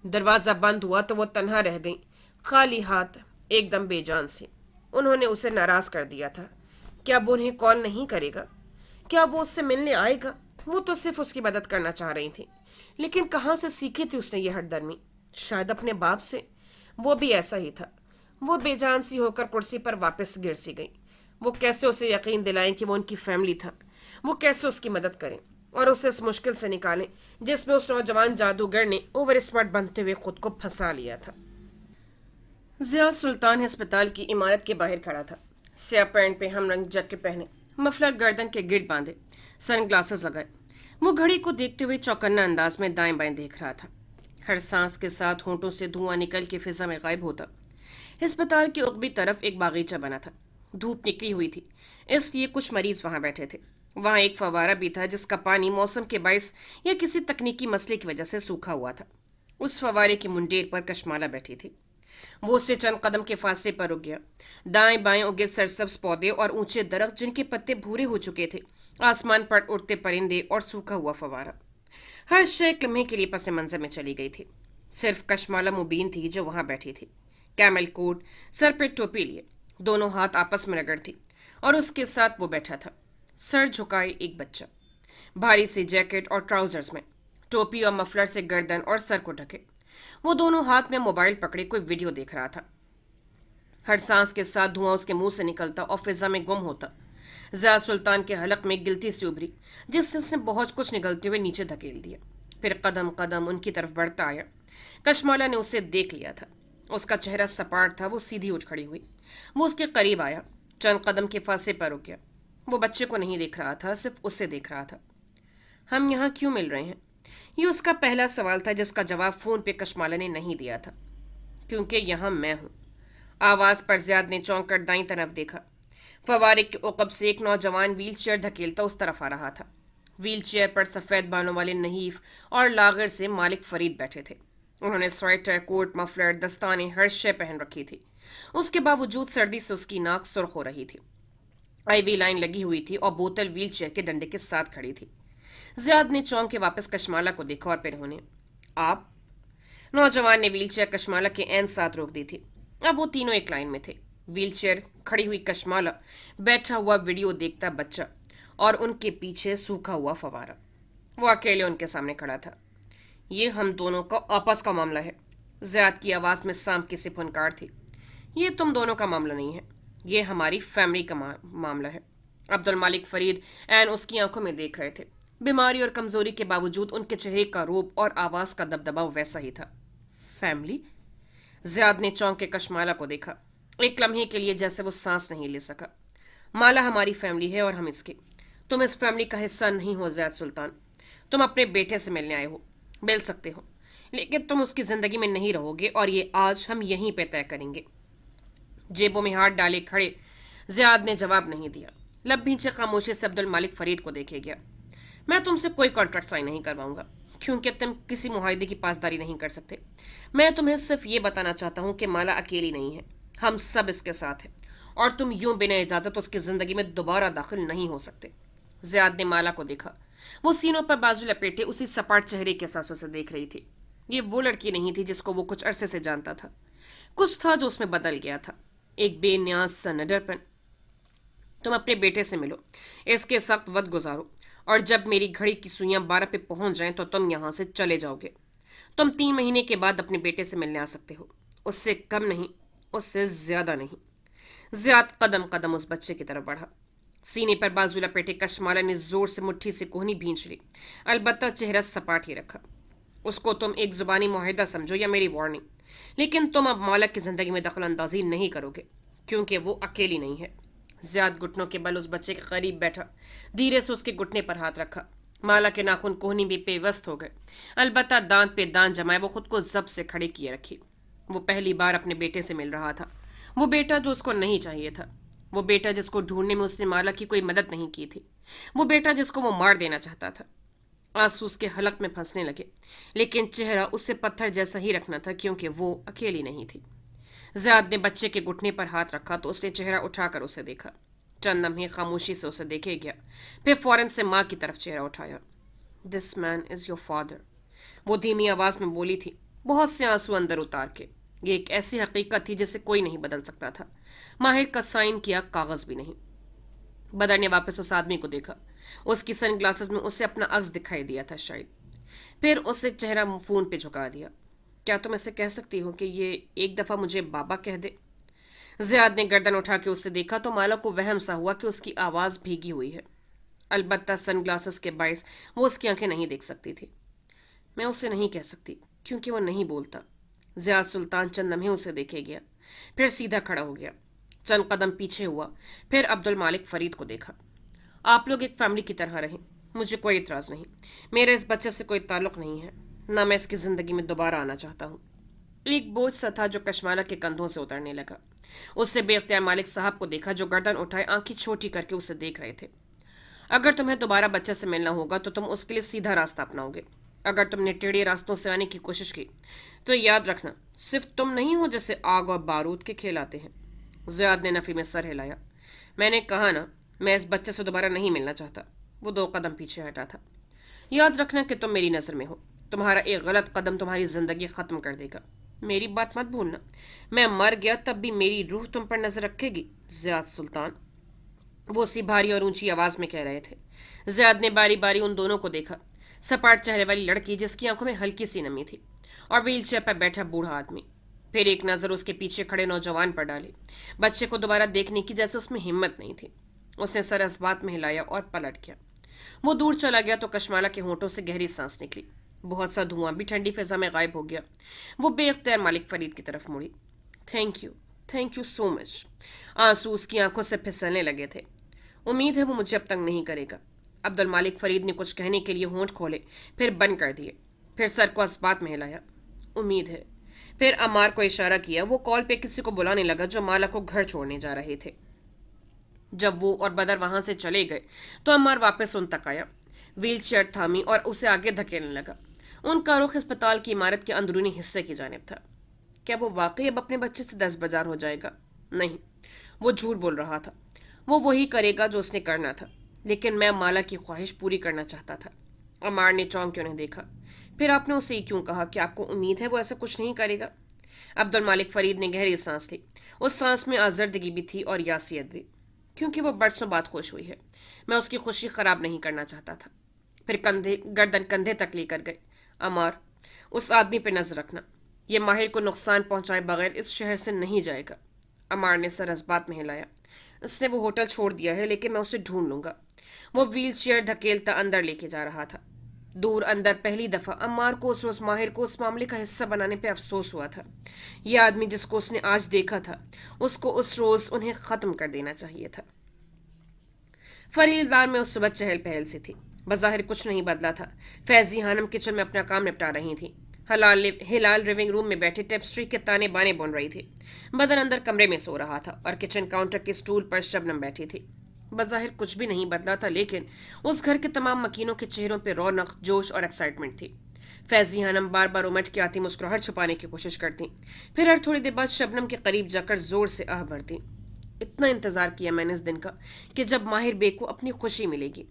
دروازہ بند ہوا تو وہ تنہا رہ گئی، خالی ہاتھ، ایک دم بے جان سی. انہوں نے اسے ناراض کر دیا تھا. کیا وہ انہیں کال نہیں کرے گا؟ کیا وہ اس سے ملنے آئے گا؟ وہ تو صرف اس کی مدد کرنا چاہ رہی تھی، لیکن کہاں سے سیکھی تھی اس نے یہ ہٹ درمی؟ شاید اپنے باپ سے. وہ بھی ایسا ہی تھا. وہ بے جان سی ہو کر کرسی پر واپس گر سی گئی. وہ کیسے اسے یقین دلائیں کہ وہ ان کی فیملی تھا؟ وہ کیسے اس کی مدد کریں اور اسے اس مشکل سے نکالیں جس میں اس نوجوان جادوگر نے اوور اسمارٹ بنتے ہوئے خود کو پھنسا لیا تھا؟ ضیاء سلطان ہسپتال کی عمارت کے باہر کھڑا تھا. سیاہ پینٹ پہ ہم رنگ جیکٹ پہنے، مفلر گردن کے گرد باندھے، سن گلاسز لگائے. وہ گھڑی کو دیکھتے ہوئے چوکنا انداز میں دائیں بائیں دیکھ رہا تھا. ہر سانس کے ساتھ ہونٹوں سے دھواں نکل کے فضا میں غائب ہوتا. ہسپتال کی عقبی طرف ایک باغیچہ بنا تھا. دھوپ نکلی ہوئی تھی، اس لیے کچھ مریض وہاں بیٹھے تھے. وہاں ایک فوارہ بھی تھا جس کا پانی موسم کے باعث یا کسی تکنیکی مسئلے کی وجہ سے سوکھا ہوا تھا. اس فوارے کی منڈیر پر کشمالہ بیٹھی تھی. वो उससे चंद कदम के फासले पर रुक गया। दाएं बाएं उगे सरसब्ज पौधे और ऊंचे दरख्त जिनके पत्ते भूरे हो चुके थे, आसमान पर उड़ते परिंदे और सूखा हुआ फवारा, हर शय एक लम्हे के लिए पस मंजर में चली गई थी। सिर्फ कशमाला मुबीन थी जो वहां बैठी थी, कैमल कोट, सर पे टोपी लिए, दोनों हाथ आपस में रगड़ थी, और उसके साथ वो बैठा था, सर झुकाए एक बच्चा, भारी सी जैकेट और ट्राउजर्स में, टोपी और मफलर से गर्दन और सर को ढके। वो दोनों हाथ में मोबाइल पकड़े कोई वीडियो देख रहा था। हर सांस के साथ धुआं उसके मुंह से निकलता और फिजा में गुम होता। ज़िया सुल्तान के हलक में गिल्टी सी उभरी, जिससे उसने बहुत कुछ निगलते हुए नीचे धकेल दिया। फिर कदम कदम उनकी तरफ बढ़ता आया। कशमाला ने उसे देख लिया था। उसका चेहरा सपाट था। वो सीधी उठ खड़ी हुई। वो उसके करीब आया, चंद कदम के फासले पर रुक गया। वो बच्चे को नहीं देख रहा था, सिर्फ उसे देख रहा था। हम यहाँ क्यों मिल रहे हैं? ये उसका पहला सवाल था जिसका जवाब फोन पे कशमाला ने नहीं दिया था। क्योंकि यहाँ मैं हूँ। आवाज पर ज़ियाद ने चौंक कर दाईं तरफ देखा। फवारे के उकब से एक नौजवान व्हील चेयर धकेलता उस तरफ आ रहा था। व्हील चेयर पर सफ़ेद बालों वाले नहीफ और लागर से मालिक फरीद बैठे थे। उन्होंने स्वेटर, कोट, मफलर, दस्ताने, हर शय पहन रखी थी। उसके बावजूद सर्दी से उसकी नाक सुर्ख हो रही थी। आईवी लाइन लगी हुई थी और बोतल व्हील चेयर के डंडे के साथ खड़ी थी। ज़ियाद ने चौंक के वापस कशमाला को देखा और फिर उन्हें, आप? नौजवान ने व्हील चेयर कशमाला के एन साथ रोक दी थी। अब वो तीनों एक लाइन में थे। व्हील चेयर, खड़ी हुई कशमाला, बैठा हुआ वीडियो देखता बच्चा, और उनके पीछे सूखा हुआ फवारा। वो अकेले उनके सामने खड़ा था। ये हम दोनों का आपस का मामला है। ज़ियाद की आवाज़ में सांप की सी फुनकार थी। ये तुम दोनों का मामला नहीं है, ये हमारी फैमिली का मामला है। अब्दुल मालिक फरीद ऐन उसकी आंखों में देख रहे थे। बीमारी और कमजोरी के बावजूद उनके चेहरे का रूप और आवाज़ का दबदबा वैसा ही था। फैमिली? ज़ियाद ने चौंक के कशमाला को देखा। एक लम्हे के लिए जैसे वो सांस नहीं ले सका। माला हमारी फैमिली है और हम इसके। तुम इस फैमिली का हिस्सा नहीं हो ज़ियाद सुल्तान। तुम अपने बेटे से मिलने आए हो, मिल सकते हो, लेकिन तुम उसकी ज़िंदगी में नहीं रहोगे, और ये आज हम यहीं पे तय करेंगे। जेबों में हाथ डाले खड़े ज़ियाद ने जवाब नहीं दिया। लब भींचे खामोशी से अब्दुल मालिक फरीद को देखे गया। मैं तुमसे कोई कॉन्ट्रैक्ट साइन नहीं करवाऊंगा, क्योंकि तुम किसी मुआहदे की पासदारी नहीं कर सकते। मैं तुम्हें सिर्फ ये बताना चाहता हूँ कि माला अकेली नहीं है, हम सब इसके साथ हैं, और तुम यूं बिना इजाज़त उसकी ज़िंदगी में दोबारा दाखिल नहीं हो सकते। ज़ियाद ने माला को देखा। वो सीनों पर बाजू लपेटे उसी सपाट चेहरे के साथ उसे देख रही थी। ये वो लड़की नहीं थी जिसको वो कुछ अरसे से जानता था। कुछ था जो उसमें बदल गया था, एक बेनियाज सा नडरपन। तुम अपने बेटे से मिलो, इसके सख्त वक्त गुजारो, और जब मेरी घड़ी की सुइयां 12 पे पहुंच जाएं तो तुम यहां से चले जाओगे। तुम 3 महीने के बाद अपने बेटे से मिलने आ सकते हो, उससे कम नहीं, उससे ज्यादा नहीं। ज़ियाद कदम कदम उस बच्चे की तरफ बढ़ा। सीने पर बाजू लपेटे कशमाला ने जोर से मुट्ठी से कोहनी भींच ली, अलबत्ता चेहरा सपाट ही रखा। उसको तुम एक जुबानी मुआहिदा समझो या मेरी वार्निंग, लेकिन तुम अब मालक की जिंदगी में दखल अंदाजी नहीं करोगे, क्योंकि वो अकेली नहीं है। ज़ियाद घुटनों के बल उस बच्चे के करीब बैठा, धीरे से उसके घुटने पर हाथ रखा। माला के नाखून कोहनी भी पेवस्त हो गए, अलबत्ता दांत पे दांत जमाए वो खुद को जब्त से खड़े किए रखी। वो पहली बार अपने बेटे से मिल रहा था, वो बेटा जो उसको नहीं चाहिए था, वो बेटा जिसको ढूंढने में उसने माला की कोई मदद नहीं की थी, वो बेटा जिसको वो मार देना चाहता था। आंसू उसके हलक में फंसने लगे, लेकिन चेहरा उससे पत्थर जैसा ही रखना था, क्योंकि वो अकेली नहीं थी। ज़ियाद ने बच्चे के घुटने पर हाथ रखा तो उसने चेहरा उठाकर उसे देखा। चंद लम्हे खामोशी से उसे देखे गया, फिर फौरन से माँ की तरफ चेहरा उठाया। This man is your father, वो धीमी आवाज़ में बोली थी, बहुत से आंसू अंदर उतार के। ये एक ऐसी हकीकत थी जिसे कोई नहीं बदल सकता था, माहिर का साइन किया कागज़ भी नहीं। बदर ने वापस उस आदमी को देखा। उसकी सन ग्लासेस में उसे अपना अक्स दिखाई दिया था शायद। फिर उसे चेहरा फोन पे झुका दिया। क्या तुम ऐसे कह सकती हो कि ये एक दफ़ा मुझे बाबा कह दे? ज़ियाद ने गर्दन उठा के उसे देखा तो माला को वहम सा हुआ कि उसकी आवाज़ भीगी हुई है, अलबत्ता सन ग्लासेस के बायस वो उसकी आंखें नहीं देख सकती थी। मैं उसे नहीं कह सकती क्योंकि वो नहीं बोलता। ज़ियाद सुल्तान चंद लम्हे उसे देखे गया, फिर सीधा खड़ा हो गया, चंद कदम पीछे हुआ, फिर अब्दुल मालिक फरीद को देखा। आप लोग एक फैमिली की तरह रहें, मुझे कोई इतराज़ नहीं। मेरा इस बच्चे से कोई ताल्लुक़ नहीं है, ना मैं इसकी ज़िंदगी में दोबारा आना चाहता हूँ। एक बोझ सा था जो कशमाला के कंधों से उतरने लगा। उससे बेख्तियार मालिक साहब को देखा जो गर्दन उठाए आंखें छोटी करके उसे देख रहे थे। अगर तुम्हें दोबारा बच्चे से मिलना होगा तो तुम उसके लिए सीधा रास्ता अपनाओगे। अगर तुमने टेढ़े रास्तों से आने की कोशिश की تو یاد رکھنا صرف تم نہیں ہو جیسے آگ اور بارود کے کھیل آتے ہیں۔ زیاد نے نفی میں سر ہلایا۔ میں نے کہا نا، میں اس بچے سے دوبارہ نہیں ملنا چاہتا۔ وہ 2 قدم پیچھے ہٹا تھا۔ یاد رکھنا کہ تم میری نظر میں ہو، تمہارا ایک غلط قدم تمہاری زندگی ختم کر دے گا۔ میری بات مت بھولنا، میں مر گیا تب بھی میری روح تم پر نظر رکھے گی، زیاد سلطان۔ وہ اسی بھاری اور اونچی آواز میں کہہ رہے تھے۔ زیاد نے باری باری ان دونوں کو دیکھا، سپاٹ چہرے والی لڑکی جس کی آنکھوں میں ہلکی سی نمی تھی، اور ویل چیئر پر بیٹھا بوڑھا آدمی۔ پھر ایک نظر اس کے پیچھے کھڑے نوجوان پر ڈالی، بچے کو دوبارہ دیکھنے کی جیسے اس میں ہمت نہیں تھی۔ اس نے سر اس بات میں ہلایا اور پلٹ گیا۔ وہ دور چلا گیا تو کشمالہ کے ہونٹوں سے گہری سانس نکلی۔ بہت سا دھواں بھی ٹھنڈی فضا میں غائب ہو گیا۔ وہ بے اختیار مالک فرید کی طرف مڑی۔ تھینک یو سو مچ۔ آنسو اس کی آنکھوں سے پھسلنے لگے تھے۔ امید ہے وہ مجھے اب تنگ نہیں کرے گا۔ عبد المالک فرید نے کچھ کہنے کے لیے ہونٹ کھولے، پھر بند کر دیے، پھر سر کو اس بات میں ہلایا۔ امید ہے۔ پھر عمار کو اشارہ کیا۔ وہ کال پہ کسی کو بلانے لگا جو مالا کو گھر چھوڑنے جا رہے تھے۔ جب وہ اور بدر وہاں سے چلے گئے تو عمار واپس ان تک آیا، ویل چیئر تھامی اور اسے آگے دھکیلنے لگا۔ ان کا رخ اسپتال کی عمارت کے اندرونی حصے کی جانب تھا۔ کیا وہ واقعی اب اپنے بچے سے 10 بجار ہو جائے گا؟ نہیں، وہ جھوٹ بول رہا تھا۔ وہ وہی کرے گا جو اس نے کرنا تھا، لیکن میں مالا کی خواہش پوری کرنا چاہتا تھا۔ عمار نے چونک کے انہیں دیکھا۔ پھر آپ نے اسے کیوں کہا کہ آپ کو امید ہے وہ ایسا کچھ نہیں کرے گا؟ عبد المالک فرید نے گہری سانس لی۔ اس سانس میں آزردگی بھی تھی اور یاسیت بھی، کیونکہ وہ برسوں بعد خوش ہوئی ہے۔ میں اس کی خوشی خراب نہیں کرنا چاہتا تھا۔ پھر گردن کندھے تک لے کر گئے۔ عمار، اس آدمی پہ نظر رکھنا، یہ ماہر کو نقصان پہنچائے بغیر اس شہر سے نہیں جائے گا۔ عمار نے سر اس بات میں ہلایا۔ اس نے وہ ہوٹل چھوڑ دیا ہے، لیکن میں اسے ڈھونڈ لوں گا۔ وہ ویل چیئر دھکیلتا اندر لے کے جا رہا تھا۔ دور اندر پہلی دفعہ عمار کو اس روز ماہر کو اس معاملے کا حصہ بنانے پہ افسوس ہوا تھا۔ یہ آدمی جس کو اس نے آج دیکھا تھا، اس کو اس روز انہیں ختم کر دینا چاہیے تھا۔ فریل دار میں اس صبح چہل پہل سے تھی۔ بظاہر کچھ نہیں بدلا تھا۔ فیضی خانم کچن میں اپنا کام نپٹا رہی تھی۔ ہلال لیونگ روم میں بیٹھے ٹیپسٹری کے تانے بانے بن رہی تھی۔ بدر اندر کمرے میں سو رہا تھا اور کچن کاؤنٹر کے سٹول پر شبنم بیٹھی تھی۔ بظاہر کچھ بھی نہیں بدلا تھا، لیکن اس گھر کے تمام مکینوں کے چہروں پہ رونق، جوش اور ایکسائٹمنٹ تھی۔ فیضی خانم بار بار امٹ کے آتی مسکراہٹ چھپانے کی کوشش کرتی، پھر ہر تھوڑی دیر بعد شبنم کے قریب جا کر زور سے آہ بھرتی۔ اتنا انتظار کیا میں نے اس دن کا کہ جب ماہر بے کو اپنی خوشی ملے گی۔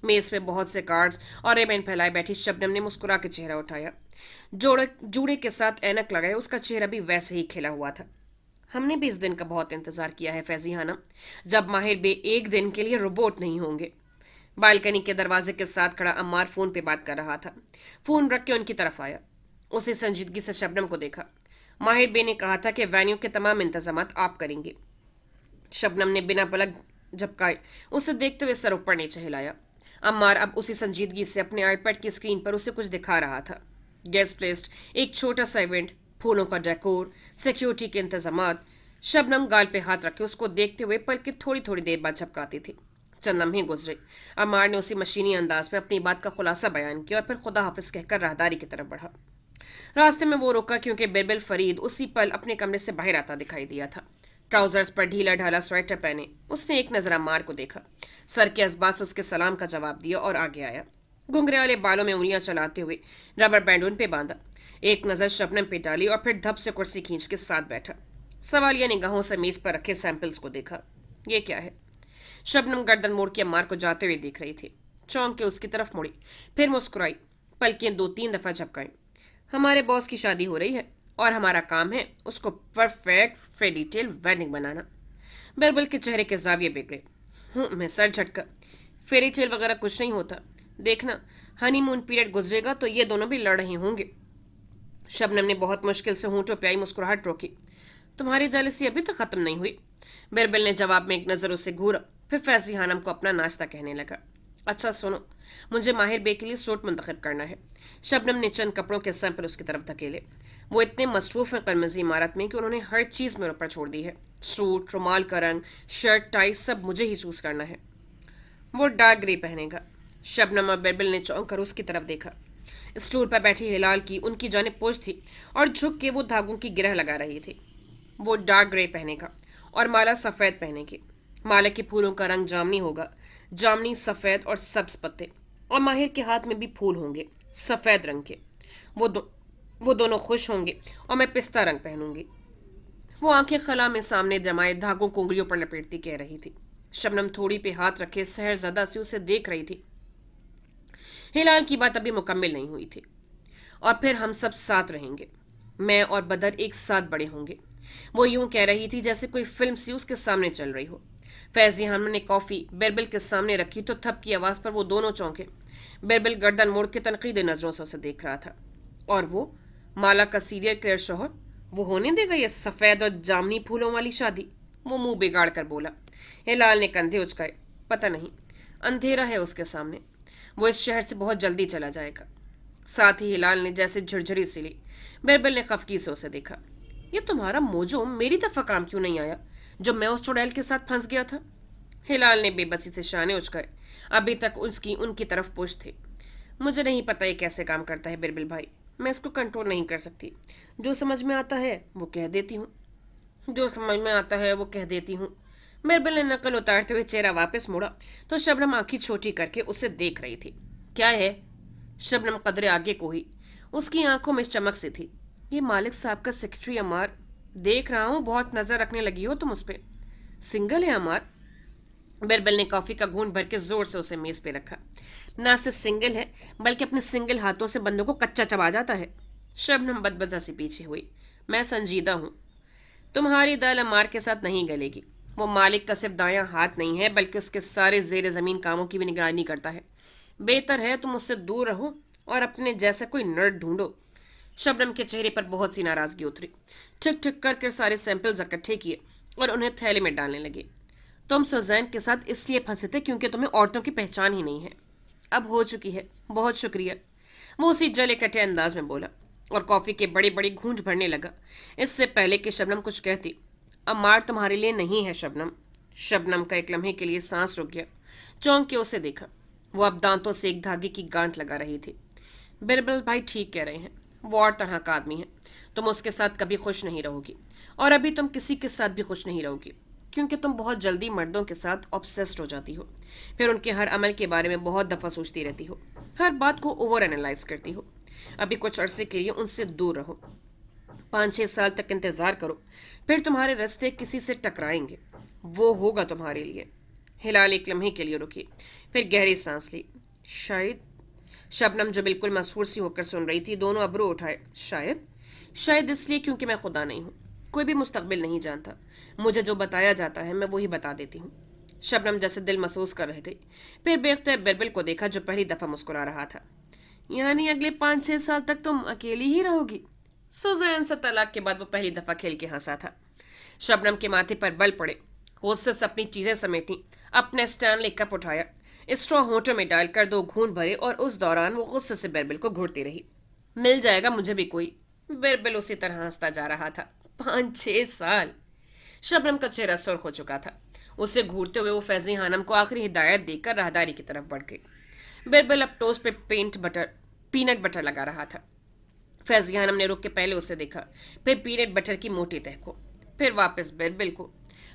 میز پہ بہت سے کارڈز اور ریبن پھیلائے بیٹھی شبنم نے مسکرا کے چہرہ اٹھایا۔ جوڑے کے ساتھ اینک لگائے اس کا چہرہ بھی ویسے ہی کھلا ہوا تھا۔ ہم نے بھی اس دن کا بہت انتظار کیا ہے فیضی خانم، جب ماہر بے ایک دن کے لیے روبوٹ نہیں ہوں گے۔ بالکنی کے دروازے کے ساتھ کھڑا عمار فون پہ بات کر رہا تھا۔ فون رکھ کے ان کی طرف آیا۔ اسے سنجیدگی سے شبنم کو دیکھا۔ ماہر بے نے کہا تھا کہ وینیو کے تمام انتظامات آپ کریں گے۔ شبنم نے بنا پلک جھپکائے اسے دیکھتے ہوئے سر اوپر نیچے ہلایا۔ عمار اب اسی سنجیدگی سے اپنے آئی پیڈ کی اسکرین پر اسے کچھ دکھا رہا تھا۔ گیسٹ لسٹ، ایک چھوٹا سا ایونٹ، پھولوں کا ڈیکور، سیکیورٹی کے انتظامات۔ شبنم گال پہ ہاتھ رکھے اس کو دیکھتے ہوئے پلکیں تھوڑی تھوڑی دیر بعد جھپکاتی تھی۔ چند لمحے گزرے۔ عمار نے اسی مشینی انداز میں اپنی بات کا خلاصہ بیان کیا اور پھر خدا حافظ کہہ کر راہداری کی طرف بڑھا۔ راستے میں وہ روکا کیونکہ بیربل فرید اسی پل اپنے کمرے سے باہر آتا دکھائی دیا تھا۔ ٹراؤزرز پر ڈھیلا ڈھالا سویٹر پہنے اس نے ایک نظر عمار کو دیکھا، سر کے اسباب سے اس کے سلام کا جواب دیا اور آگے آیا۔ گھنگرے والے بالوں میں انگلیاں چلاتے ہوئے ربر بینڈ ان پہ باندھا، ایک نظر شبنم پہ ڈالی اور پھر دھپ سے کرسی کھینچ کے ساتھ بیٹھا۔ سوالیہ نگاہوں سے میز پر رکھے سیمپلز کو دیکھا۔ یہ کیا ہے؟ شبنم گردن موڑ کے عمار کو جاتے ہوئے دیکھ رہی تھی۔ چونک کے اس کی طرف مڑی، پھر مسکرائی، پلکیں 2-3 دفعہ جھپکائیں۔ ہمارے باس کی شادی ہو رہی ہے اور ہمارا کام ہے اس کو پرفیکٹ فیری ٹیل ویڈنگ بنانا۔ بیربل کے چہرے کے زاویے بگڑے۔ میں سر جھٹکا۔ فیری ٹیل وغیرہ کچھ نہیں ہوتا، دیکھنا ہنی مون پیریڈ گزرے گا تو یہ دونوں بھی لڑ رہے ہوں گے۔ شبنم نے بہت مشکل سے ہونٹوں پہ آئی مسکراہٹ روکی۔ تمہاری جالسی ابھی تک ختم نہیں ہوئی؟ بیربل نے جواب میں ایک نظر اسے گھورا، پھر فیضی خانم کو اپنا ناشتہ کہنے لگا۔ اچھا سنو، مجھے ماہر بے کے لیے سوٹ منتخب کرنا ہے۔ شبنم نے چند کپڑوں کے سیمپل اس کی طرف دھکیلے۔ وہ اتنے مصروف ہیں قرمزی عمارت میں کہ انہوں نے ہر چیز میرے اوپر چھوڑ دی ہے۔ سوٹ، رومال کا رنگ، شرٹ، ٹائی، سب مجھے ہی چوز کرنا ہے۔ وہ ڈارک گرے پہنے گا۔ شبنم اور بیربل نے چونک کر اس کی طرف دیکھا۔ اسٹول پر بیٹھی ہلال کی ان کی جانب پوچھ تھی اور جھک کے وہ دھاگوں کی گرہ لگا رہی تھی۔ وہ ڈارک گرے پہنے گا اور مالا سفید پہنے گی۔ مالا کے پھولوں کا رنگ جامنی ہوگا، جامنی سفید اور سبز پتے، اور ماہر کے ہاتھ میں بھی پھول ہوں گے سفید رنگ کے۔ वो दोनों खुश होंगे और मैं पिस्ता रंग पहनूंगी। वो आंखें खला में सामने जमाए धागों को उंगलियों पर लपेटती कह रही थी। शबनम थोड़ी पे हाथ रखे सहरज़दा से उसे देख रही थी। हिलाल की बात अभी मुकम्मल नहीं हुई थी। और फिर हम सब साथ रहेंगे, मैं और बदर एक साथ बड़े होंगे। वो यूं कह रही थी जैसे कोई फिल्म सी उसके सामने चल रही हो। फैजियान ने कॉफ़ी बिरबल के सामने रखी तो थप की आवाज़ पर वो दोनों चौंके। बिरबल गर्दन मोड़ के तनकीदी नज़रों से उसे देख रहा था। और वो माला का सीरियल क्लियर शोहर, वो होने देगा ये सफ़ेद और जामनी फूलों वाली शादी? वो मुंह बिगाड़ कर बोला। हिलाल ने कंधे उचकाए। पता नहीं, अंधेरा है उसके सामने। वो इस शहर से बहुत जल्दी चला जाएगा। साथ ही हिलाल ने जैसे झुरझुरी सी ली। बिरबल ने खफकी से उसे देखा। ये तुम्हारा मोजो मेरी दफा काम क्यों नहीं आया जो मैं उस चुड़ैल के साथ फंस गया था? हिलाल ने बेबसी से शाने उचकाए। अभी तक उसकी उनकी तरफ पुश थे। मुझे नहीं पता ये कैसे काम करता है बिरबल भाई, मैं इसको कंट्रोल नहीं कर सकती। जो समझ में आता है वो कह देती हूँ। जो समझ में आता है वो कह देती हूँ। बिरबल ने नकल उतारते हुए चेहरा वापस मोड़ा तो शबनम आंखें छोटी करके उसे देख रही थी। क्या है? शबनम कदरे आगे को हुई। उसकी आंखों में चमक सी थी। ये मालिक साहब का सेक्रेटरी अमार। देख रहा हूँ बहुत नजर रखने लगी हो तुम उस पे। सिंगल है अमार? बिरबल ने कॉफी का घूंट भर के जोर से उसे मेज पे रखा। ना सिर्फ सिंगल है बल्कि अपने सिंगल हाथों से बंदों को कच्चा चबा जाता है। शबनम बदबजा से पीछे हुई। मैं संजीदा हूँ। तुम्हारी दाल अमार के साथ नहीं गलेगी। वो मालिक का सिर्फ दायां हाथ नहीं है बल्कि उसके सारे जेर जमीन कामों की भी निगरानी करता है। बेहतर है तुम उससे दूर रहो और अपने जैसा कोई नर्ड ढूंढो। शबनम के चेहरे पर बहुत सी नाराजगी उतरी। ठिक ठिक करके सारे सैंपल्स इकट्ठे किए और उन्हें थैले में डालने लगे। तुम सुजैन के साथ इसलिए फंसे थे क्योंकि तुम्हें औरतों की पहचान ही नहीं है। अब हो चुकी है, बहुत शुक्रिया। वो उसी जले कटे अंदाज में बोला और कॉफी के बड़े बड़े घूंट भरने लगा। इससे पहले कि शबनम कुछ कहती, अमार तुम्हारे लिए नहीं है शबनम। शबनम का एक लम्हे के लिए सांस रुक गया। चौंक के उसे देखा। वो अब दांतों से एक धागे की गांठ लगा रही थी। बिरबल भाई ठीक कह रहे हैं, वो और तरह का आदमी है। तुम उसके साथ कभी खुश नहीं रहोगी और अभी तुम किसी के साथ भी खुश नहीं रहोगी क्योंकि तुम बहुत जल्दी मर्दों के साथ ऑब्सेस्ड हो जाती हो। फिर उनके हर अमल के बारे में बहुत दफ़ा सोचती रहती हो, हर बात को ओवर एनालाइज करती हो। अभी कुछ अरसे के लिए उनसे दूर रहो। 5-6 साल तक इंतज़ार करो, फिर तुम्हारे रास्ते किसी से टकराएंगे। वो होगा तुम्हारे लिए। हिलाल एक लम्हे के लिए रुकी, फिर गहरी सांस ली। शायद। शबनम जो बिल्कुल मसहूर सी होकर सुन रही थी दोनों अबरू उठाए। शायद? शायद इसलिए क्योंकि मैं खुदा नहीं हूँ, कोई भी मुस्तकबिल नहीं जानता। मुझे जो बताया जाता है मैं वही बता देती हूँ। शबनम जैसे दिल महसूस कर रह गई। फिर बेख्तियार बिरबल को देखा जो पहली दफ़ा मुस्कुरा रहा था। यानी अगले 5-6 साल तक तुम अकेली ही रहोगी? सुजैन से तलाक के बाद वो पहली दफ़ा खेल के हंसा था। शबनम के माथे पर बल पड़े। गुस्से से अपनी चीज़ें समेटी, अपने स्टैनली कप उठाया, स्ट्रॉ होंठों में डालकर 2 घूंट भरे और उस दौरान वो गुस्से से बिरबल को घूरती रही। मिल जाएगा मुझे भी कोई। बिरबल उसी तरह हंसता जा रहा था। 5-6 साल। शबनम का चेहरा सुर्ख हो चुका था। उसे घूरते हुए वो फैजी हानम को आखिरी हिदायत देकर राहदारी की तरफ बढ़ गई। बिरबल अब टोस्ट पे पीनट बटर लगा रहा था। फैजी हानम ने रुक के पहले उसे देखा, फिर पीनट बटर की मोटी तह को, फिर वापस बिरबल को।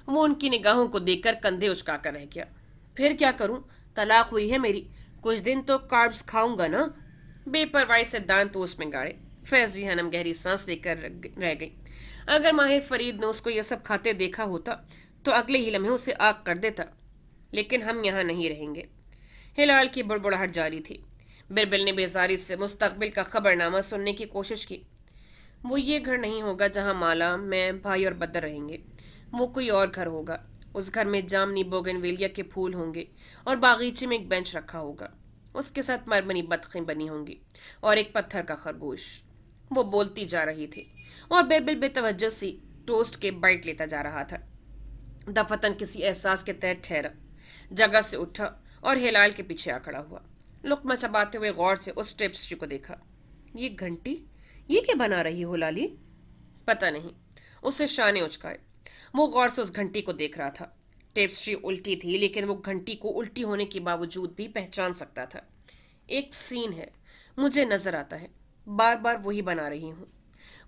वो उनकी निगाहों को देखकर कंधे उचका कर रह गया। फिर क्या करूं? तलाक हुई है मेरी, कुछ दिन तो कार्ब्स खाऊंगा ना। बेपरवाही से दांत टोस्ट में गाड़े। फैजी हनम गहरी सांस लेकर रह गई। अगर माहिर फरीद ने उसको यह सब खाते देखा होता तो अगले ही लम्हे उसे आग कर देता। लेकिन हम यहाँ नहीं रहेंगे। हिलाल की बुड़बुड़ाहट जारी थी। बिरबल ने बेजारी से मुस्तकबिल का खबरनामा सुनने की कोशिश की। वो ये घर नहीं होगा जहाँ माला, मैं, भाई और बदर रहेंगे। वो कोई और घर होगा। उस घर में जामनी बोगनवेलिया के फूल होंगे और बागीचे में एक बेंच रखा होगा। उसके साथ मरमरी बतखें बनी होंगी और एक पत्थर का खरगोश। वो बोलती जा रही थी और बिरबल बेतवज्जो सी टोस्ट के बाइट लेता जा रहा था। दफतन किसी एहसास के तहत ठहरा, जगह से उठा और हिलाल के पीछे आ खड़ा हुआ। लुक्मा चबाते हुए गौर से उस टेप्स्ट्री को देखा। ये घंटी, ये क्या बना रही हो लाली? पता नहीं। उसे शाने उचकाए। वो गौर से उस घंटी को देख रहा था। टेप्स्ट्री उल्टी थी लेकिन वो घंटी को उल्टी होने के बावजूद भी पहचान सकता था। एक सीन है, मुझे नजर आता है, बार बार वही बना रही हूँ।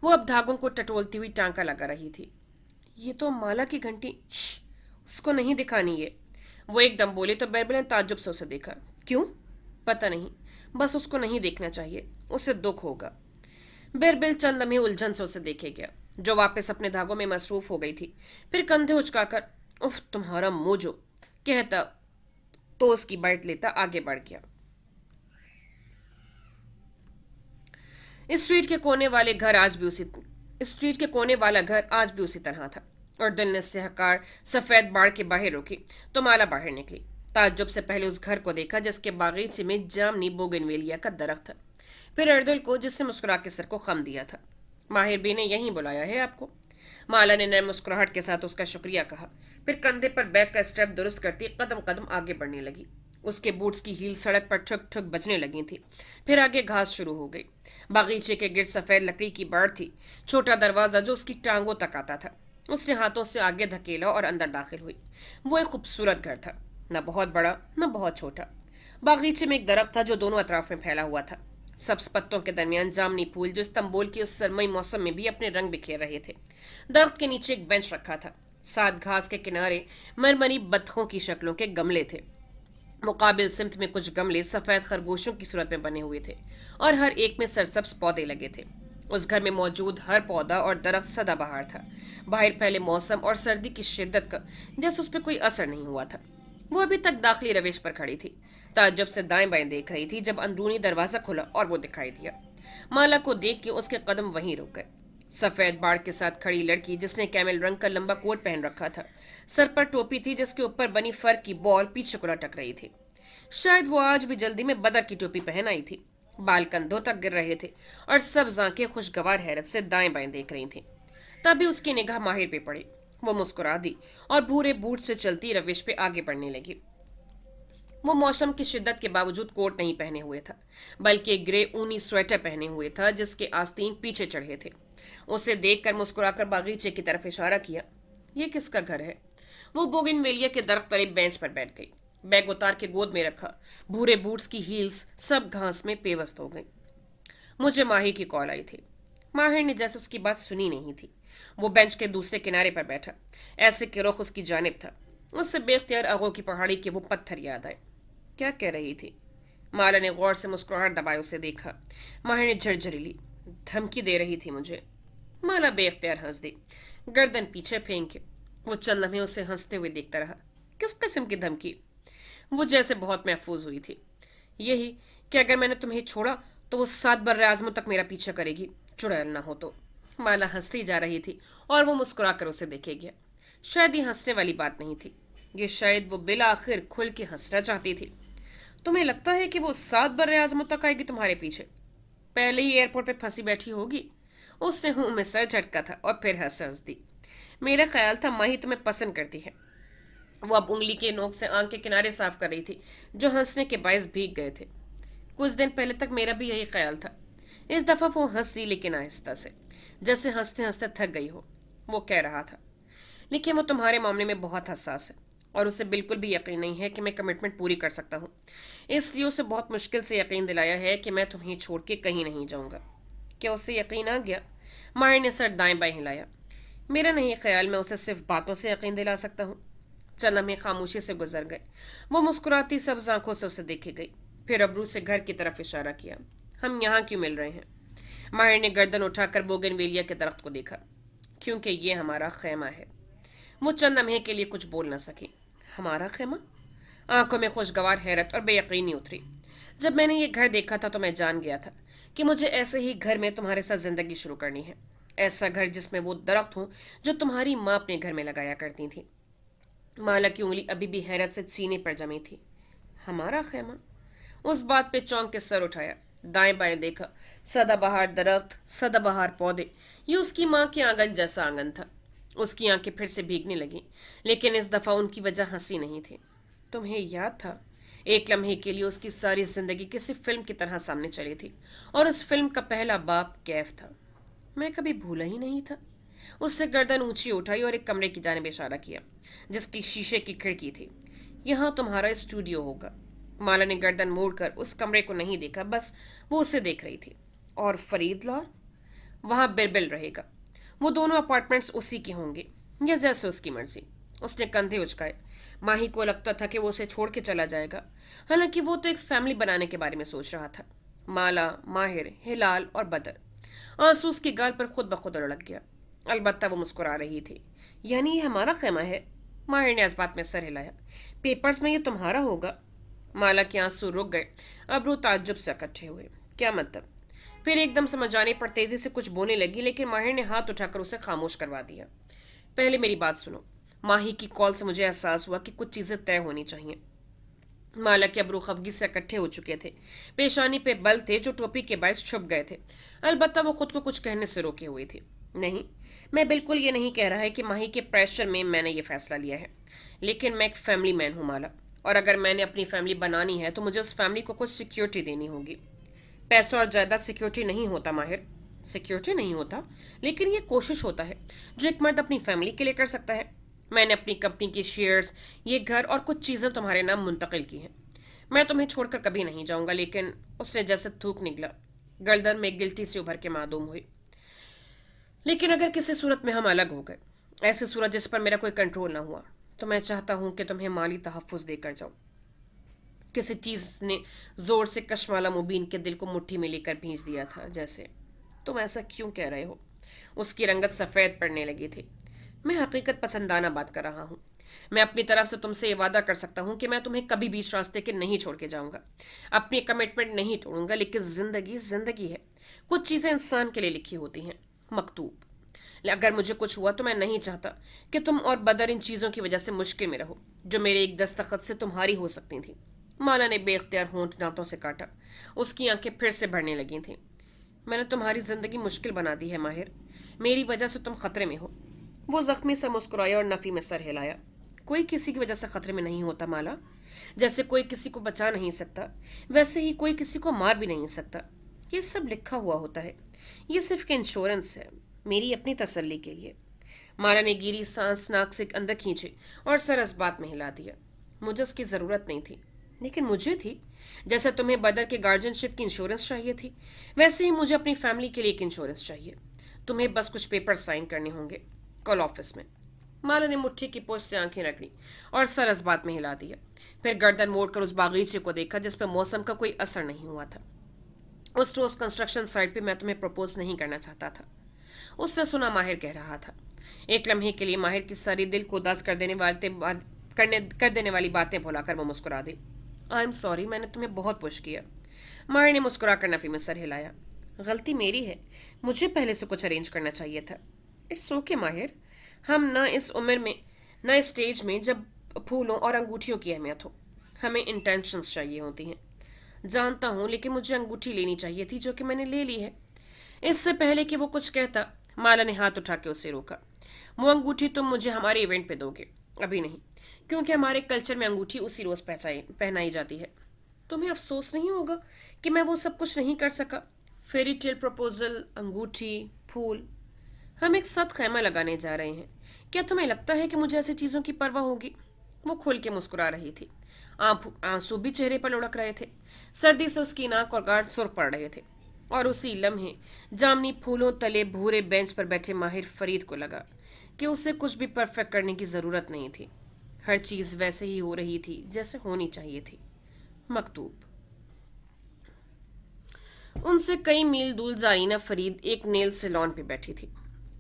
वो अब धागों को टटोलती हुई टांका लगा रही थी। ये तो माला की घंटी। उसको नहीं दिखानी ये। वो एकदम बोले तो बिरबल ने ताज्जुब से उसे देखा। क्यों? पता नहीं, बस उसको नहीं देखना चाहिए, उसे दुख होगा। बिरबिल चंद लम्हे उलझन से उसे देखे गया, जो वापस अपने धागों में मसरूफ हो गई थी। फिर कंधे उचकाकर उफ तुम्हारा मोजो कहता तो उसकी बाइट लेता आगे बढ़ गया। स्ट्रीट के कोने वाले घर आज भी उसी स्ट्रीट के कोने वाला घर आज भी उसी तरह था, और दिल ने सहकार सफेद बाड़ के बाहर रोकी तो माला बाहर निकली। ताज्जुब से पहले उस घर को देखा जिसके बागीचे में जामनी बोगनवेलिया का दरख्त था, फिर अर्दुल को जिसने मुस्कुरा के सर को खम दिया था। माहिर बी ने यहीं बुलाया है आपको। माला ने नए मुस्कुराहट के साथ उसका शुक्रिया कहा, फिर कंधे पर बैग का स्ट्रैप दुरुस्त करती कदम कदम आगे बढ़ने लगी। उसके बूट्स की हील सड़क पर ठुक ठुक बजने लगी थी। फिर आगे घास शुरू हो गई। बागीचे के गिर्द सफेद लकड़ी की बाड़ थी, छोटा दरवाजा जो उसकी टांगों तक आता था। उसने हाथों से आगे धकेला और अंदर दाखिल हुई। वो एक खूबसूरत घर था, न बहुत बड़ा न बहुत छोटा। बागीचे में एक दरख्त था जो दोनों अतराफ में फैला हुआ था। सब्ज पत्तों के दरमियान जामनी फूल जो इस्तांबुल के उस सरमई मौसम में भी अपने रंग बिखेर रहे थे। दरख्त के नीचे एक बेंच रखा था, साथ घास के किनारे मरमरी बत्तखों की शक्लों के गमले थे। मुकाबिल सिमत में कुछ गमले सफेद खरगोशों की सूरत में बने हुए थे, और हर एक में सरसब्ज पौधे लगे थे। उस घर में मौजूद हर पौधा और दरख्त सदाबहार था। बाहर फैले मौसम और सर्दी की शिद्दत का जैसे उस पर कोई असर नहीं हुआ था। वो अभी तक दाखिली रवेश पर खड़ी थी, ताज्जुब से दाएं बाएं देख रही थी जब अंदरूनी दरवाजा खुला और वो दिखाई दिया। माला को देख के उसके कदम वहीं रुक गए। सफेद बाड़ के साथ खड़ी लड़की जिसने कैमल रंग का लंबा कोट पहन रखा था, सर पर टोपी थी जिसके ऊपर बनी फर की बॉल पीछे को लटक रही थी। शायद वो आज भी जल्दी में बदर की टोपी पहन आई थी। बाल कंधों तक गिर रहे थे और सब आंखें खुशगवार हैरत से दाएं बाएं देख रही थीं। तभी उसकी निगाह माहिर पे पड़ी। वो मुस्कुरा दी और भूरे बूट से चलती रविश पे आगे बढ़ने लगी। वो मौसम की शिद्दत के बावजूद कोट नहीं पहने हुए था, बल्कि एक ग्रे ऊनी स्वेटर पहने हुए था जिसके आस्तीन पीछे चढ़े थे। उसे देखकर मुस्कुराकर बागीचे की तरफ इशारा किया। ये किसका घर है? वो बोगिनवेलिया के दरख्त तले बेंच पर बैठ गई, बैग उतार के गोद में रखा। भूरे बूट्स की हील्स सब घास में पेवस्त हो गई। मुझे माहिर की कॉल आई थी। माहिर ने जैसे उसकी बात सुनी नहीं थी। वो बेंच के दूसरे किनारे पर बैठा, ऐसे कि रुख उसकी जानिब था। उससे बेख्तियार आगों की पहाड़ी के वो पत्थर याद आए। क्या कह रही थी? माला ने गौर से मुस्कुराहट दबाए उसे देखा। माहिर ने झरझरी ली। धमकी दे रही थी मुझे। माला बेख्तियार हंस दी, गर्दन पीछे फेंक के। वो चंद लम्हे उसे हंसते हुए देखता रहा। किस किस्म की धमकी? वो जैसे बहुत महफूज हुई थी। यही कि अगर मैंने तुम्हें छोड़ा तो वो 7 बर्रे आज़मों तक मेरा पीछा करेगी, चुड़ैल ना हो तो। माला हंसती जा रही थी और वो मुस्कुरा कर उसे देखे गया। शायद ये हंसने वाली बात नहीं थी, ये शायद वो बिल आखिर खुल के हंसना चाहती थी। तुम्हें लगता है कि वो 7 बर्रे आज़मों तक आएगी तुम्हारे पीछे? पहले ही एयरपोर्ट पे फंसी बैठी होगी। उसने मुंह में सर झटका था और फिर हंस दी। मेरा ख्याल था माही तुम्हें पसंद करती है। वो अब उंगली के नोक से आंख के किनारे साफ कर रही थी जो हंसने के बायस भीग गए थे। कुछ दिन पहले तक मेरा भी यही ख्याल था। इस दफा वो हंसी, लेकिन आहिस्ता से, जैसे हंसते हंसते थक गई हो। वो कह रहा था, लेकिन वो तुम्हारे मामले में बहुत हसास है और उसे बिल्कुल भी यकीन नहीं है कि मैं कमिटमेंट पूरी कर सकता हूँ। इसलिए उसे बहुत मुश्किल से यकीन दिलाया है कि मैं तुम्हें छोड़ के कहीं नहीं जाऊँगा। क्या उसे यकीन आ गया? मायर ने सर दाएं बाएं हिलाया। मेरा नहीं ख्याल मैं उसे सिर्फ बातों से यकीन दिला सकता हूँ। चंद लम्हे खामोशी से गुजर गए। वो मुस्कुराती सब्ज आंखों से उसे देखे गई, फिर अबरू से घर की तरफ इशारा किया। हम यहाँ क्यों मिल रहे हैं? माहिर ने गर्दन उठाकर बोगनवेलिया के दरख्त को देखा। क्योंकि ये हमारा खैमा है। वो चंद लम्हे के लिए कुछ बोल न सकी। हमारा खैमा? आंखों में खुशगवार हैरत और बेयकीनी उतरी। जब मैंने ये घर देखा था तो मैं जान गया था कि मुझे ऐसे ही घर में तुम्हारे साथ जिंदगी शुरू करनी है। ऐसा घर जिसमें वो दरख्त हो जो तुम्हारी माँ अपने घर में लगाया करती थी। माला की उंगली अभी भी हैरत से सीने पर जमी थी। हमारा खैमा? उस बात पे चौंक के सर उठाया, दाएं बाएं देखा। सदाबहार दरख्त, सदाबहार पौधे, ये उसकी माँ के आंगन जैसा आंगन था। उसकी आंखें फिर से भीगने लगी, लेकिन इस दफा उनकी वजह हंसी नहीं थी। तुम्हें याद था? एक लम्हे के लिए उसकी सारी जिंदगी किसी फिल्म की तरह सामने चली थी, और उस फिल्म का पहला बाप कैफ था। मैं कभी भूला ही नहीं था। उसने गर्दन ऊंची उठाई और एक कमरे की जानिब इशारा किया जिसकी शीशे की खिड़की थी। यहाँ तुम्हारा स्टूडियो होगा। माला ने गर्दन मोड़कर उस कमरे को नहीं देखा, बस वो उसे देख रही थी। और फरीद लाल? वहाँ बिरबिल रहेगा। वो दोनों अपार्टमेंट्स उसी के होंगे, या जैसे उसकी मर्जी। उसने कंधे उचकाए। माही को लगता था कि वो उसे छोड़ के चला जाएगा, हालांकि वो तो एक फैमिली बनाने के बारे में सोच रहा था। माला, माहिर, हिलाल और बदर। आंसू उसके गाल पर खुद ब खुद लुढ़क गया। अलबत्ता वो मुस्कुरा रही थी। यानी ये हमारा खेमा है? माहिर ने इस बात में सर हिलाया। पेपर्स में ये तुम्हारा होगा। माला के आंसू रुक गए। अब्रू ताज्जुब से इकट्ठे हुए। क्या मतलब? फिर एकदम समझ आने पर तेजी से कुछ बोलने लगी, लेकिन माहिर ने हाथ उठाकर उसे खामोश करवा दिया। पहले मेरी बात सुनो। माही की कॉल से मुझे एहसास हुआ कि कुछ चीजें तय होनी चाहिए। माला के अब्रू खफगी से इकट्ठे हो चुके थे। पेशानी पे बल थे जो टोपी के बायस छुप गए थे। अलबत्ता वो खुद को कुछ कहने से रोके हुई थी। नहीं, मैं बिल्कुल ये नहीं कह रहा है कि माही के प्रेशर में मैंने ये फैसला लिया है, लेकिन मैं एक फैमिली मैन हूँ माला, और अगर मैंने अपनी फैमिली बनानी है तो मुझे उस फैमिली को कुछ सिक्योरिटी देनी होगी। पैसा और जायदाद सिक्योरिटी नहीं होता माहिर, सिक्योरिटी नहीं होता, लेकिन ये कोशिश होता है जो एक मर्द अपनी फैमिली के लिए कर सकता है। मैंने अपनी कंपनी के शेयर्स, ये घर और कुछ चीज़ें तुम्हारे नाम मुंतकिल की हैं। मैं तुम्हें छोड़कर कभी नहीं जाऊंगा। लेकिन उसने जैसे थूक निकला, गर्दन में गिल्टी से उभर के मासूम हुई। लेकिन अगर किसी सूरत में हम अलग हो गए, ऐसी सूरत जिस पर मेरा कोई कंट्रोल ना हुआ, तो मैं चाहता हूं कि तुम्हें माली तहफ़्फ़ुज़ देकर जाऊं। किसी चीज़ ने ज़ोर से कशमाला मुबीन के दिल को मुट्ठी में लेकर भींच दिया था। जैसे, तुम ऐसा क्यों कह रहे हो? उसकी रंगत सफ़ेद पड़ने लगी थी। मैं हकीकत पसंदाना बात कर रहा हूँ। मैं अपनी तरफ से तुमसे ये वादा कर सकता हूँ कि मैं तुम्हें कभी बीच रास्ते के नहीं छोड़ के जाऊंगा। अपनी कमिटमेंट नहीं तोड़ूंगा, लेकिन जिंदगी जिंदगी है। कुछ चीज़ें इंसान के लिए लिखी होती हैं, मकतूब। अगर मुझे कुछ हुआ तो मैं नहीं चाहता कि तुम और बदर इन चीज़ों की वजह से मुश्किल में रहो, जो मेरे एक दस्तखत से तुम्हारी हो सकती थी। माला ने बेख्तियार होंठ दांतों से काटा। उसकी आंखें फिर से भरने लगी थीं। मैंने तुम्हारी जिंदगी मुश्किल बना दी है माहिर। मेरी वजह से तुम खतरे में हो। वो जख्मी सा मुस्कुराया और नफी में सर हिलाया। कोई किसी की वजह से खतरे में नहीं होता माला। जैसे कोई किसी को बचा नहीं सकता, वैसे ही कोई किसी को मार भी नहीं सकता। ये सब लिखा हुआ होता है। ये सिर्फ इंश्योरेंस है, मेरी अपनी तसल्ली के लिए। माला ने गीली सांस नाक से अंदर खींची और सर इस बात में हिला दिया। मुझे उसकी ज़रूरत नहीं थी, लेकिन मुझे थी। जैसे तुम्हें बदर के गार्जियनशिप की इंश्योरेंस चाहिए थी, वैसे ही मुझे अपनी फैमिली के लिए एक इंश्योरेंस चाहिए। तुम्हें बस कुछ पेपर साइन करने होंगे कल ऑफिस में। माला ने मुट्ठी की पोस्ट से आंखें रगड़ी और सर इस बात में हिला दिया। फिर गर्दन मोड़कर उस बागीचे को देखा जिस पर मौसम का कोई असर नहीं हुआ था। उस रोज कंस्ट्रक्शन साइट पे मैं तुम्हें प्रपोज नहीं करना चाहता था, उसने सुना माहिर कह रहा था। एक लम्हे के लिए माहिर की सारी दिल को उदास कर देने वाली बातें भुलाकर वो मुस्कुरा दी। आई एम सॉरी, मैंने तुम्हें बहुत पुश किया। माहिर ने मुस्कुरा कर नफी में सर हिलाया। गलती मेरी है, मुझे पहले से कुछ अरेंज करना चाहिए था। इट्स ओके माहिर, हम ना इस उम्र में, ना इस स्टेज में जब फूलों और अंगूठियों की अहमियत हो। हमें इंटेंशंस चाहिए होती हैं। जानता हूँ, लेकिन मुझे अंगूठी लेनी चाहिए थी, जो कि मैंने ले ली है। इससे पहले कि वो कुछ कहता, माला ने हाथ उठा के उसे रोका। वो अंगूठी तुम मुझे हमारे इवेंट पे दोगे, अभी नहीं, क्योंकि हमारे कल्चर में अंगूठी उसी रोज पहनाई जाती है। तुम्हें अफसोस नहीं होगा कि मैं वो सब कुछ नहीं कर सका? फेरी टेल प्रपोजल, अंगूठी, फूल। हम एक साथ खैमा लगाने जा रहे हैं। क्या तुम्हें लगता है कि मुझे ऐसी चीज़ों की परवाह होगी? वो खुल के मुस्कुरा रही थी। आंसू भी चेहरे पर लुढ़क रहे थे। सर्दी से उसकी नाक और गाढ़ सुर्ख पड़ रहे थे। और उसी लम्हे जामनी फूलों तले भूरे बेंच पर बैठे माहिर फरीद को लगा कि उसे कुछ भी परफेक्ट करने की ज़रूरत नहीं थी। हर चीज़ वैसे ही हो रही थी जैसे होनी चाहिए थी, मकतूब। उनसे कई मील दूर जारीना फरीद एक नेल सैलून पे बैठी थी।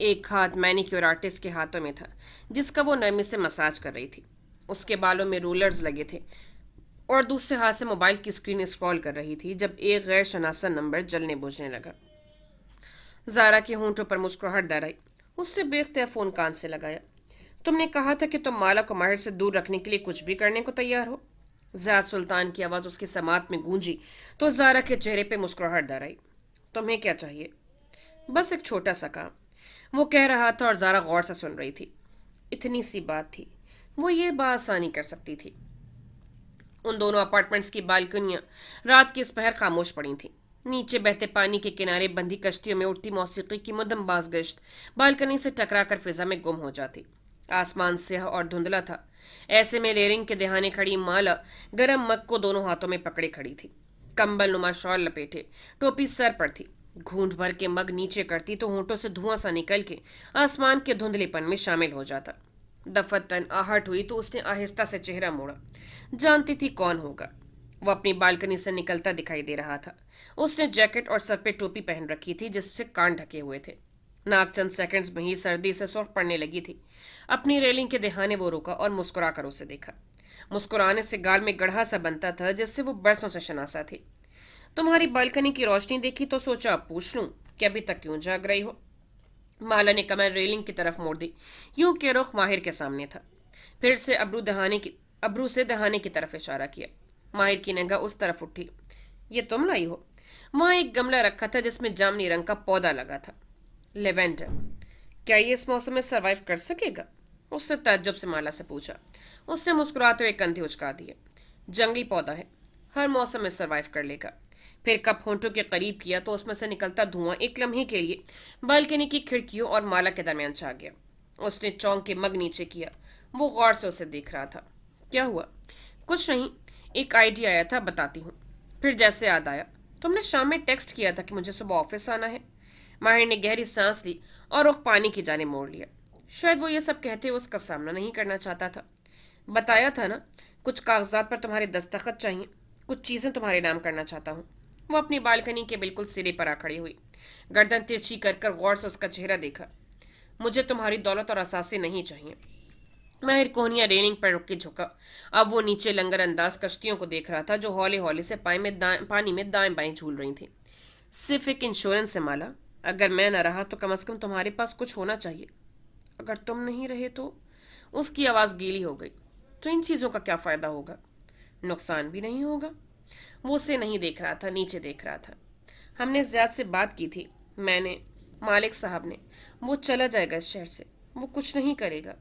एक हाथ मैनिक्योर आर्टिस्ट के हाथों में था, जिसका वो नरमी से मसाज कर रही थी। उसके बालों में रोलर्स लगे थे और दूसरे हाथ से मोबाइल की स्क्रीन स्क्रॉल कर रही थी जब एक गैर शनासा नंबर जलने बुझने लगा। जारा के होंठों पर मुस्कुराहट दर आई। उससे बेख्तियार फोन कान से लगाया। तुमने कहा था कि तुम माला को माहिर से दूर रखने के लिए कुछ भी करने को तैयार हो। ज़िया सुल्तान की आवाज़ उसकी समात में गूंजी तो जारा के चेहरे पे मुस्कुराहट दर आई। तुम्हें क्या चाहिए? बस एक छोटा सा काम, वो कह रहा था और जारा गौर से सुन रही थी। इतनी सी बात थी, वो ये बासानी कर सकती थी। उन दोनों अपार्टमेंट्स की बालकनियां रात की इस पहर खामोश पड़ी थीं। नीचे बहते पानी के किनारे बंधी कश्तियों में उठती मौसीकी की मुदम्बाज गश्त बालकनी से टकराकर फिजा में गुम हो जाती। आसमान स्याह और धुंधला था। ऐसे में लेरिंग के दहाने खड़ी माला गरम मग को दोनों हाथों में पकड़े खड़ी थी। कंबल नुमा शॉल लपेटे, टोपी सर पर थी। घूंट भर के मग नीचे करती तो होंठों से धुआं सा निकल के आसमान के धुंधलेपन में शामिल हो जाता। दफतन आहट हुई तो उसने आहिस्ता से चेहरा मोड़ा। जानती थी कौन होगा। وہ اپنی بالکنی سے نکلتا دکھائی دے رہا تھا۔ اس نے جیکٹ اور سر پہ ٹوپی پہن رکھی تھی جس سے کان ڈھکے ہوئے تھے۔ ناک چند سیکنڈز میں ہی سردی سے سرخ پڑنے لگی تھی۔ اپنی ریلنگ کے دہانے وہ رکا اور مسکرا کر اسے دیکھا۔ مسکرانے سے گال میں گڑھا سا بنتا تھا جس سے وہ برسوں سے شناسا تھی۔ تمہاری بالکنی کی روشنی دیکھی تو سوچا اب پوچھ لوں کہ ابھی تک کیوں جاگ رہی ہو؟ مالا نے کمر ریلنگ کی طرف موڑ دی، یوں کہ رخ ماہر کے سامنے تھا۔ پھر سے ابرو سے دہانے کی طرف اشارہ کیا۔ ماہر کی نگاہ اس طرف اٹھی۔ یہ تم لائی ہو؟ وہاں ایک گملہ رکھا تھا جس میں جامنی رنگ کا پودا لگا تھا، لیوینڈر۔ کیا یہ اس موسم میں سروائیو کر سکے گا؟ اس نے تعجب سے مالا سے پوچھا۔ اس نے مسکراتے ہوئے کندھے اچکا دیے۔ جنگلی پودا ہے، ہر موسم میں سروائیو کر لے گا۔ پھر کپ ہونٹوں کے قریب کیا تو اس میں سے نکلتا دھواں ایک لمحے کے لیے بالکنی کی کھڑکیوں اور مالا کے درمیان چھا گیا۔ اس نے چونک کے مگ نیچے کیا۔ وہ غور سے اسے دیکھ رہا تھا۔ کیا ہوا؟ کچھ نہیں، ایک آئیڈیا آیا تھا، بتاتی ہوں۔ پھر جیسے یاد آیا، تم نے شام میں ٹیکسٹ کیا تھا کہ مجھے صبح آفس آنا ہے۔ ماہر نے گہری سانس لی اور رخ پانی کی جانب موڑ لیا۔ شاید وہ یہ سب کہتے ہوئے اس کا سامنا نہیں کرنا چاہتا تھا۔ بتایا تھا نا، کچھ کاغذات پر تمہارے دستخط چاہیے، کچھ چیزیں تمہارے نام کرنا چاہتا ہوں۔ وہ اپنی بالکنی کے بالکل سرے پر آ کھڑی ہوئی، گردن ترچھی کر غور سے اس کا چہرہ دیکھا۔ مجھے تمہاری دولت اور اثاثے نہیں چاہیے۔ ماہر کوہنیاں ریلنگ پر رک کے جھکا۔ اب وہ نیچے لنگر انداز کشتیوں کو دیکھ رہا تھا جو ہولے ہولے سے پانی میں دائیں بائیں جھول رہی تھیں۔ صرف ایک انشورنس ہے مالا، اگر میں نہ رہا تو کم از کم تمہارے پاس کچھ ہونا چاہیے۔ اگر تم نہیں رہے تو؟ اس کی آواز گیلی ہو گئی۔ تو ان چیزوں کا کیا فائدہ ہوگا؟ نقصان بھی نہیں ہوگا۔ وہ اسے نہیں دیکھ رہا تھا، نیچے دیکھ رہا تھا۔ ہم نے زیاد سے بات کی تھی، میں نے، مالک صاحب نے۔ وہ چلا جائے گا اس شہر سے، وہ کچھ نہیں کرے گا۔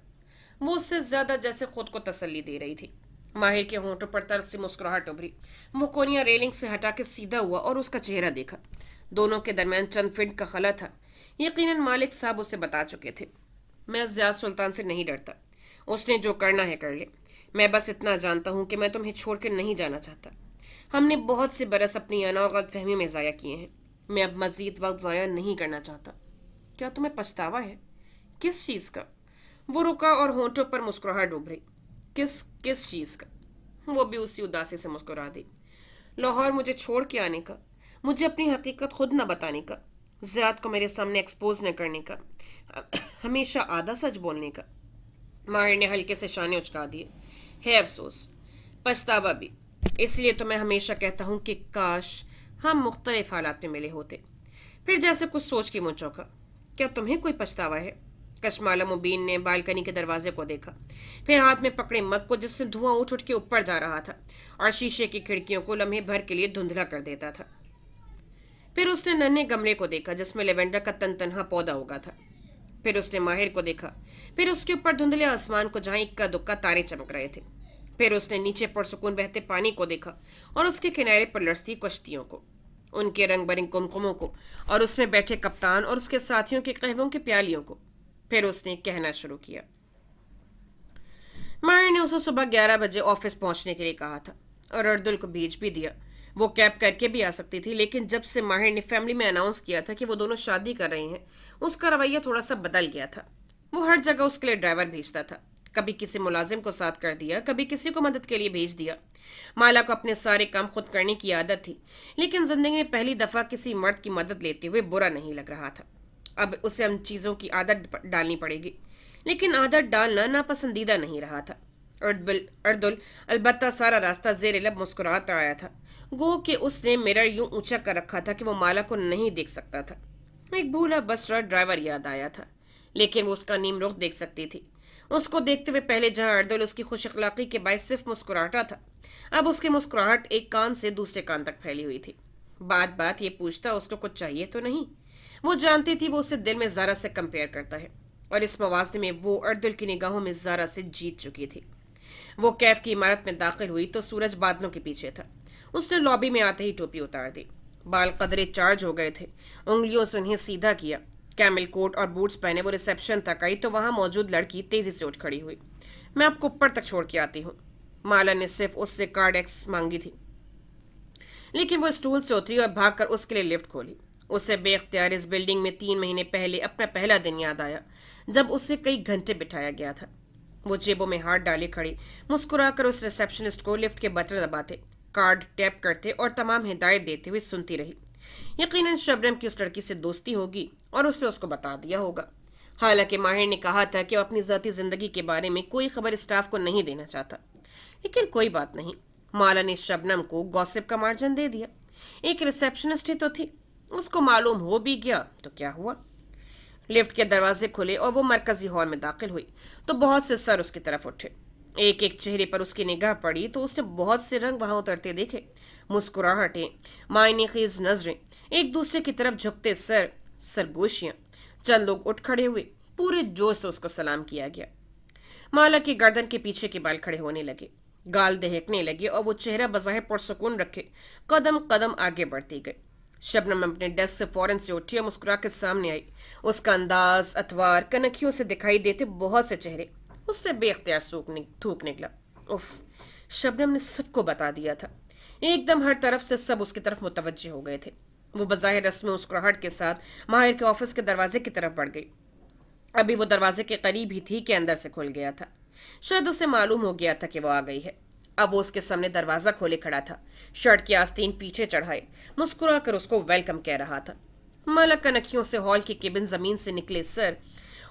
وہ اس سے زیادہ جیسے خود کو تسلی دے رہی تھی۔ ماہر کے ہونٹوں پر طرز سے مسکراہٹ ابھری۔ وہ کونیاں ریلنگ سے ہٹا کے سیدھا ہوا اور اس کا چہرہ دیکھا۔ دونوں کے درمیان چند فٹ کا خلا تھا۔ یقیناً مالک صاحب اسے بتا چکے تھے۔ میں زیاد سلطان سے نہیں ڈرتا، اس نے جو کرنا ہے کر لے۔ میں بس اتنا جانتا ہوں کہ میں تمہیں چھوڑ کے نہیں جانا چاہتا۔ ہم نے بہت سے برس اپنی انا اور غلط فہمیوں میں ضائع کیے ہیں۔ میں اب مزید وقت ضائع نہیں کرنا چاہتا۔ کیا تمہیں پچھتاوا ہے؟ کس چیز کا؟ وہ رکا اور ہونٹوں پر مسکراہٹ ابھری۔ کس چیز کا؟ وہ بھی اسی اداسی سے مسکرا دی۔ لاہور مجھے چھوڑ کے آنے کا، مجھے اپنی حقیقت خود نہ بتانے کا، زیاد کو میرے سامنے ایکسپوز نہ کرنے کا، ہمیشہ آدھا سچ بولنے کا۔ ماہر نے ہلکے سے شانے اچکا دیے۔ ہے افسوس، پچھتاوا بھی۔ اس لیے تو میں ہمیشہ کہتا ہوں کہ کاش ہم مختلف حالات میں ملے ہوتے۔ پھر جیسے کچھ سوچ کے منہ چوکا۔ کیا تمہیں کوئی پچھتاوا ہے؟ کشمالہ مبین نے بالکنی کے دروازے کو دیکھا، پھر ہاتھ میں پکڑے مگ کو جس سے دھواں اٹھ کے اوپر جا رہا تھا اور شیشے کی کھڑکیوں کو لمحے بھر کے لیے دھندلا کر دیتا تھا۔ پھر اس نے ننھے گملے کو دیکھا جس میں لیونڈر کا تنہا پودا ہوگا تھا۔ پھر اس نے ماہر کو دیکھا، پھر اس کے اوپر دھندلے آسمان کو جہاں اکا دکا تارے چمک رہے تھے۔ پھر اس نے نیچے پرسکون بہتے پانی کو دیکھا اور اس کے کنارے پر لڑزتی کشتیوں کو، ان کے رنگ برنگ کمکموں کو، اور اس میں بیٹھے کپتان اور اس کے ساتھیوں کے قہووں کے پیالیوں کو۔ پھر اس نے کہنا شروع کیا۔ ماہر نے اسے صبح 11 بجے آفس پہنچنے کے لیے کہا تھا اور اردل کو بھیج بھی دیا۔ وہ کیب کر کے بھی آ سکتی تھی، لیکن جب سے ماہر نے فیملی میں اناؤنس کیا تھا کہ وہ دونوں شادی کر رہے ہیں، اس کا رویہ تھوڑا سا بدل گیا تھا۔ وہ ہر جگہ اس کے لیے ڈرائیور بھیجتا تھا، کبھی کسی ملازم کو ساتھ کر دیا، کبھی کسی کو مدد کے لیے بھیج دیا۔ مالا کو اپنے سارے کام خود کرنے کی عادت تھی، لیکن زندگی میں پہلی دفعہ کسی مرد کی مدد لیتے ہوئے برا نہیں لگ رہا تھا۔ اب اسے ان چیزوں کی عادت ڈالنی پڑے گی، لیکن عادت ڈالنا ناپسندیدہ نہیں رہا تھا۔ اردل البتہ سارا راستہ زیر لب مسکراتا آیا تھا، گو کہ اس نے مرر یوں اونچا کر رکھا تھا کہ وہ مالا کو نہیں دیکھ سکتا تھا۔ ایک بھولا بسرا ڈرائیور یاد آیا تھا، لیکن وہ اس کا نیم رخ دیکھ سکتی تھی۔ اس کو دیکھتے ہوئے پہلے جہاں اردل اس کی خوش اخلاقی کے باعث صرف مسکراتا تھا، اب اس کی مسکراہٹ ایک کان سے دوسرے کان تک پھیلی ہوئی تھی۔ بات یہ پوچھتا اس کو کچھ چاہیے تو نہیں؟ وہ جانتی تھی وہ اسے دل میں زارا سے کمپیئر کرتا ہے، اور اس موازنے میں وہ اردل کی نگاہوں میں زارا سے جیت چکی تھی۔ وہ کیف کی عمارت میں داخل ہوئی تو سورج بادلوں کے پیچھے تھا۔ اس نے لابی میں آتے ہی ٹوپی اتار دی، بال قدرے چارج ہو گئے تھے، انگلیوں سے انہیں سیدھا کیا۔ کیمل کوٹ اور بوٹس پہنے وہ ریسیپشن تک آئی تو وہاں موجود لڑکی تیزی سے اٹھ کھڑی ہوئی۔ میں آپ کو اوپر تک چھوڑ کے آتی ہوں۔ مالا نے صرف اس سے کارڈ ایکس مانگی تھی، لیکن وہ اسٹول سے اتری اور بھاگ کر اس کے لیے لفٹ کھولی۔ اسے بے اختیار اس بلڈنگ میں 3 مہینے پہلے اپنا پہلا دن یاد آیا جب اسے کئی گھنٹے بٹھایا گیا تھا۔ وہ جیبوں میں ہاتھ ڈالے کھڑی مسکرا کر اس ریسیپشنسٹ کو لفٹ کے بٹن دباتے، कार्ड टैप करते और तमाम हिदायत देते हुए सुनती रही। यकीनन शबनम की उस लड़की से दोस्ती होगी और उसने उसको बता दिया होगा। हालांकि माहिर ने कहा था कि वो अपनी ज़ाती ज़िंदगी के बारे में कोई खबर स्टाफ को नहीं देना चाहता, लेकिन कोई बात नहीं, माला ने शबनम को गॉसिप का मार्जिन दे दिया। एक रिसेप्शनिस्ट ही तो थी, उसको मालूम हो भी गया तो क्या हुआ। लिफ्ट के दरवाजे खुले और वो मरकजी हॉल में दाखिल हुई तो बहुत से सर उसकी तरफ उठे। एक एक चेहरे पर उसकी निगाह पड़ी तो उसने बहुत से रंग वहां उतरते देखे। मुस्कुराहटें, मायने खेज नजरें, एक दूसरे की तरफ झुकते सर, सरगोशियां। चंद लोग उठ खड़े हुए, पूरे जोश से उसको सलाम किया गया। माला की गर्दन के पीछे के बाल खड़े होने लगे, गाल दहकने लगे और वो चेहरा बज़ाहिर पुरसुकून रखे कदम कदम आगे बढ़ती गई। शबनम अपने डेस्क से फौरन से उठी और मुस्कुरा के सामने आई। उसका अंदाज, अतवार, कनखियों से दिखाई देते बहुत से चेहरे उससे बेख्तियार थूक निकला। उफ, शबनम ने सबको बता दिया था। एकदम हर तरफ से सब उसकी तरफ मुतवज्जे हो गए थे। वो बज़ाहिर रस्म मुस्कुराहट के साथ माहिर के ऑफिस के दरवाजे की तरफ बढ़ गई। अभी वो दरवाजे के करीब ही थी कि अंदर से खुल गया था। शायद उसे मालूम हो गया था कि वो आ गई है। अब वो उसके सामने दरवाजा खोले खड़ा था, शर्ट की आस्तीन पीछे चढ़ाए, मुस्कुरा कर उसको वेलकम कह रहा था। मलक कनखियों से हॉल की केबिन जमीन से निकले सर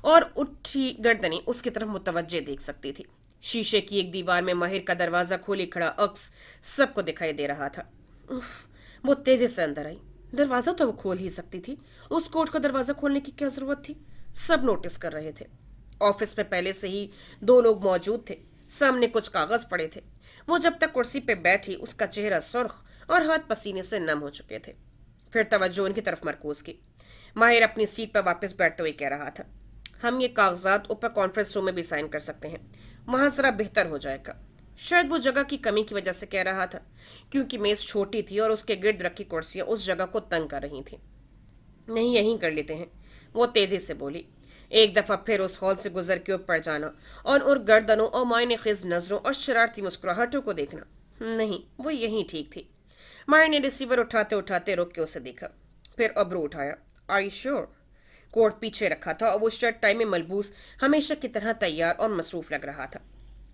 और उठी गर्दनें उसकी तरफ मुतवज्जे देख सकती थी। शीशे की एक दीवार में माहिर का दरवाजा खोले खड़ा अक्स सबको दिखाई दे रहा था। उफ, वो तेजी से अंदर आई। दरवाजा तो वो खोल ही सकती थी, उस कोर्ट का दरवाजा खोलने की क्या जरूरत थी। सब नोटिस कर रहे थे। ऑफिस में पहले से ही दो लोग मौजूद थे, सामने कुछ कागज पड़े थे। वो जब तक कुर्सी पे बैठी उसका चेहरा सुर्ख और हाथ पसीने से नम हो चुके थे। फिर तवज्जो उनकी तरफ मरकूज की। माहिर अपनी सीट पर वापस बैठते हुए कह रहा था, हम ये कागजात ऊपर कॉन्फ्रेंस रूम में भी साइन कर सकते हैं, वहां जरा बेहतर हो जाएगा। शायद वो जगह की कमी की वजह से कह रहा था, क्योंकि मेज छोटी थी और उसके गिर्द रखी कुर्सियां उस जगह को तंग कर रही थी। नहीं, यहीं कर लेते हैं, वो तेजी से बोली। एक दफा फिर उस हॉल से गुजर के ऊपर जाना और उन गर्दनों और मायने खेज नजरों और शरारती मुस्कुराहटों को देखना, नहीं, वो यहीं ठीक थी। मायर ने रिसीवर उठाते उठाते रुक के उसे देखा, फिर अब्रू उठाया। Are you sure? कोट पीछे रखा था और वो शर्ट टाई में मलबूस हमेशा की तरह तैयार और मसरूफ लग रहा था।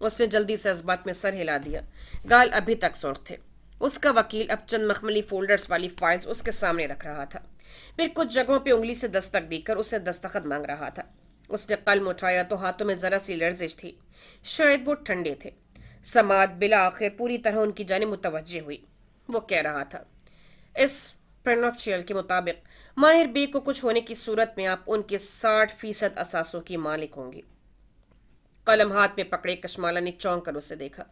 उसने जल्दी से इस बात में सर हिला दिया। गाल अभी तक सुर्ख थे। उसका वकील अब चंद मखमली फोल्डर्स वाली फाइल्स उसके सामने रख रहा था। फिर कुछ जगहों पे उंगली से दस्तक देकर उससे दस्तखत मांग रहा था। उसने कलम उठाया तो हाथों में जरा सी लर्जिश थी। शायद वो ठंडे थे। समात बिला आखिर पूरी तरह उनकी जाने मुतवज्जे हुई। वो कह रहा था, इस प्रेनोप्शियल के मुताबिक माहिर बे को कुछ होने की सूरत में आप उनके 60% असासों की मालिक होंगी। कलम हाथ में पकड़े कशमाला ने चौंक कर उसे देखा।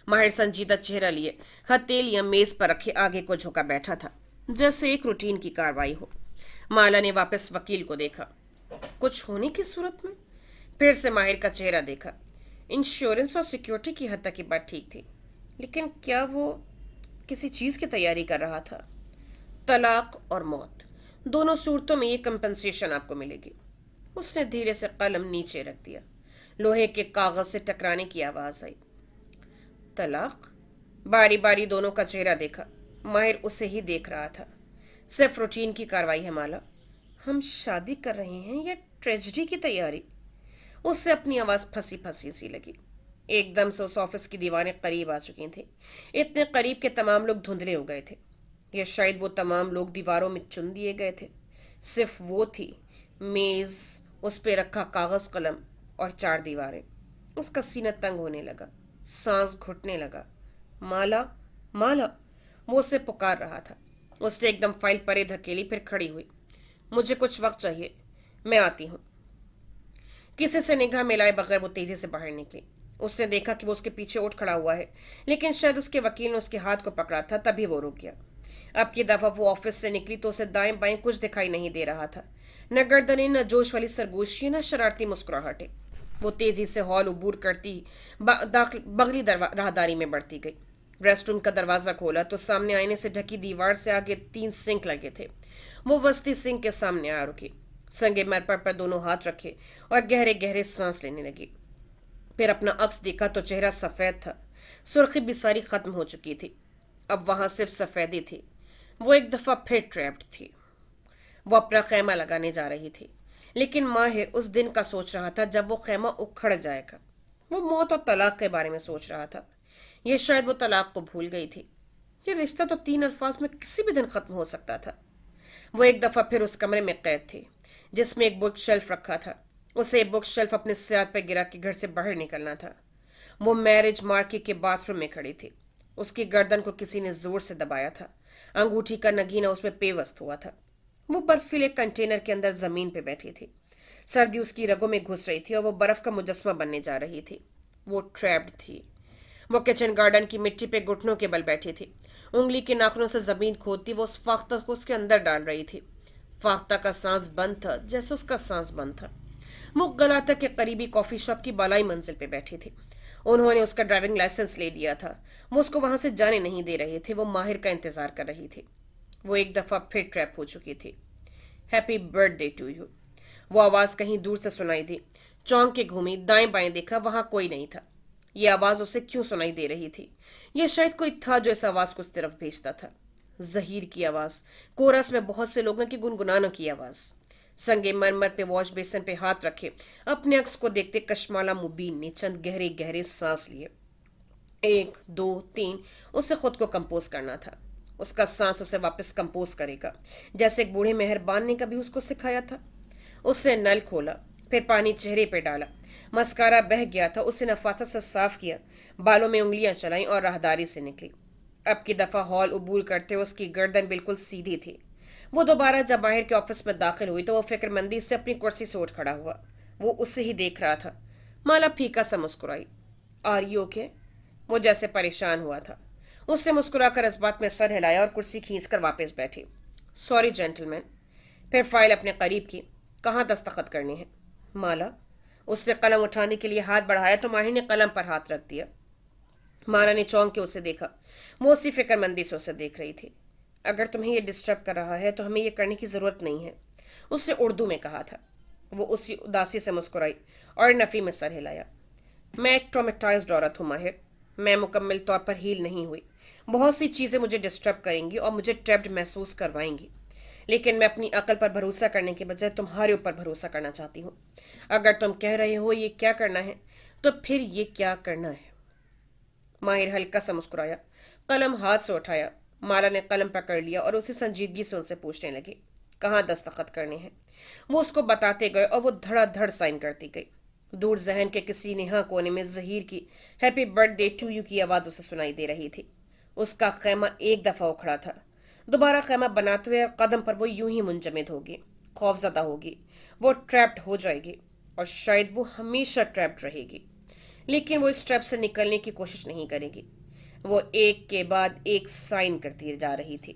माहिर संजीदा चेहरा लिए हथेलियां मेज पर रखे आगे को झुका बैठा था, जैसे एक रूटीन की कार्रवाई हो। माला ने वापस वकील को देखा। कुछ होने की सूरत में? फिर से माहिर का चेहरा देखा। इंश्योरेंस और सिक्योरिटी की हद तक की बात ठीक थी, लेकिन क्या वो किसी चीज की तैयारी कर रहा था? तलाक और मौत, दोनों सूरतों में ये कंपनसेशन आपको मिलेगी। उसने धीरे से कलम नीचे रख दिया। लोहे के कागज से टकराने की आवाज आई। तलाक? बारी बारी दोनों का चेहरा देखा। माहिर उसे ही देख रहा था। सिर्फ रूटीन की कार्रवाई है माला। हम शादी कर रहे हैं या ट्रेजेडी की तैयारी? उससे अपनी आवाज फंसी फंसी सी लगी। एकदम से उस ऑफिस की दीवारें करीब आ चुकी थी, इतने करीब के तमाम लोग धुंधले हो गए थे। या शायद वो तमाम लोग दीवारों में चुन दिए गए थे। सिर्फ वो थी, मेज, उस पे रखा कागज कलम और चार दीवारें। उसका सीना तंग होने लगा, सांस घुटने लगा। माला, माला, वो उसे पुकार रहा था। उसने एकदम फाइल परे धकेली, फिर खड़ी हुई। मुझे कुछ वक्त चाहिए, मैं आती हूँ। किसी से निगाह मिलाए बगैर वो तेजी से बाहर निकली। उसने देखा कि वो उसके पीछे उठ खड़ा हुआ है, लेकिन शायद उसके वकील ने उसके हाथ को पकड़ा था, तभी वो रुक गया। अब की दफा वो ऑफिस से निकली तो उसे दाएं बाएं कुछ दिखाई नहीं दे रहा था। न गर्दनें, न जोश वाली सरगोशियां, न शरारती मुस्कुराहटें। वो तेजी से हॉल उबूर करती बगली राहदारी में बढ़ती गई। रेस्ट रूम का दरवाजा खोला तो सामने आईने से ढकी दीवार से आगे 3 सिंक लगे थे। वो वस्ती सिंक के सामने आ रुकी, संगे मरपर पर दोनों हाथ रखे और गहरे गहरे सांस लेने लगी। फिर अपना अक्स देखा तो चेहरा सफेद था, सुर्खी भी सारी खत्म हो चुकी थी। अब वहां सिर्फ सफेदी थी। वो एक दफा फिर ट्रैप्ड थी। वो अपना खैमा लगाने जा रही थी, लेकिन माहिर उस दिन का सोच रहा था जब वो खैमा उखड़ जाएगा। वो मौत और तलाक के बारे में सोच रहा था। यह शायद वो तलाक को भूल गई थी। یہ رشتہ تو 3 الفاظ میں کسی بھی دن ختم ہو سکتا تھا۔ وہ ایک دفعہ پھر اس کمرے میں قید تھے جس میں ایک بک شیلف رکھا تھا۔ اسے بک شیلف اپنے سیاہ پہ گرا کے گھر سے باہر نکلنا تھا۔ وہ میرج مارکیٹ کے باتھ روم میں کھڑی تھی۔ اس کی گردن کو کسی نے زور سے دبایا تھا۔ انگوٹھی کا نگینہ اس میں پیوست ہوا تھا۔ وہ برفیلے کنٹینر کے اندر زمین پہ بیٹھی تھی۔ سردی اس کی رگوں میں گھس رہی تھی اور وہ برف کا مجسمہ بننے جا رہی تھی۔ وہ ٹریپڈ تھی۔ وہ کچن گارڈن کی مٹی پہ گھٹنوں کے بل بیٹھی تھی۔ انگلی کے ناخنوں سے زمین کھودتی وہ اس فاختہ کو اس کے اندر ڈال رہی تھی۔ فاختہ کا سانس بند تھا جیسے اس کا سانس بند تھا۔ وہ غلاطہ کے قریبی کافی شاپ کی بالائی منزل پہ بیٹھی تھی۔ انہوں نے اس کا ڈرائیونگ لائسنس لے دیا تھا۔ وہ اس کو وہاں سے جانے نہیں دے رہے تھے۔ وہ ماہر کا انتظار کر رہی تھی۔ وہ ایک دفعہ پھر ٹریپ ہو چکی تھی۔ Happy birthday to you, وہ آواز کہیں دور سے سنائی دی۔ چونک کے گھومی، دائیں بائیں دیکھا، وہاں کوئی نہیں تھا۔ یہ آواز اسے کیوں سنائی دے رہی تھی؟ یہ شاید کوئی تھا جو اس آواز کو اس طرف بھیجتا تھا۔ زہیر کی آواز، کورس میں بہت سے لوگوں کی گنگنانوں کی آواز۔ سنگے مرمر پہ واش بیسن پہ ہاتھ رکھے اپنے عکس کو دیکھتے کشمالہ مبین نے چند گہرے گہرے سانس لیے۔ 1 2 3، اسے خود کو کمپوز کرنا تھا۔ اس کا سانس اسے واپس کمپوز کرے گا، جیسے ایک بوڑھے مہربان نے کبھی اس کو سکھایا تھا۔ اس نے نل کھولا، پھر پانی چہرے پہ ڈالا۔ مسکارا بہہ گیا تھا، اسے نفاست سے صاف کیا، بالوں میں انگلیاں چلائیں اور راہداری سے نکلی۔ اب کی دفعہ ہال عبور کرتے اس کی گردن بالکل سیدھی تھی۔ وہ دوبارہ جب ماہر کے آفس میں داخل ہوئی تو وہ فکر مندی سے اپنی کرسی سے اٹھ کھڑا ہوا۔ وہ اسے ہی دیکھ رہا تھا۔ مالا پھیکا سا مسکرائی۔ Are you okay? وہ جیسے پریشان ہوا تھا۔ اس نے مسکرا کر اس بات میں سر ہلایا اور کرسی کھینچ کر واپس بیٹھی۔ سوری جینٹل مین۔ پھر فائل اپنے قریب کی۔ کہاں دستخط کرنے ہیں؟ مالا۔ اس نے قلم اٹھانے کے لیے ہاتھ بڑھایا تو ماہر نے قلم پر ہاتھ رکھ دیا۔ مالا نے چونک کے اسے دیکھا۔ وہ اسی فکر مندی سے اسے دیکھ رہی تھی۔ اگر تمہیں یہ ڈسٹرب کر رہا ہے تو ہمیں یہ کرنے کی ضرورت نہیں ہے، اس نے اردو میں کہا تھا۔ وہ اسی اداسی سے مسکرائی اور نفی میں سر ہلایا۔ میں ایک ٹرامیٹائزڈ عورت ہوں ماہر۔ میں مکمل طور پر ہیل نہیں ہوئی۔ بہت سی چیزیں مجھے ڈسٹرب کریں گی اور مجھے ٹریپڈ محسوس کروائیں گی، لیکن میں اپنی عقل پر بھروسہ کرنے کے بجائے تمہارے اوپر بھروسہ کرنا چاہتی ہوں۔ اگر تم کہہ رہے ہو یہ کیا کرنا ہے تو پھر یہ کیا کرنا ہے؟ ماہر ہلکا سا مسکرایا، قلم ہاتھ سے اٹھایا۔ مالا نے قلم پکڑ لیا اور اسی سنجیدگی سے ان سے پوچھنے لگی، کہاں دستخط کرنے ہیں؟ وہ اس کو بتاتے گئے اور وہ دھڑا دھڑ سائن کرتی گئی۔ دور ذہن کے کسی نہا کونے میں زہیر کی happy birthday to you کی آواز اسے سنائی دے رہی تھی۔ اس کا خیمہ ایک دفعہ اکھڑا تھا۔ دوبارہ خیمہ بناتے ہوئے قدم پر وہ یوں ہی منجمد ہوگی، خوفزدہ ہوگی۔ وہ ٹریپڈ ہو جائے گی اور شاید وہ ہمیشہ ٹریپڈ رہے گی، لیکن وہ اس ٹریپ سے نکلنے کی کوشش نہیں کرے گی۔ وہ ایک کے بعد ایک سائن کرتی جا رہی تھی۔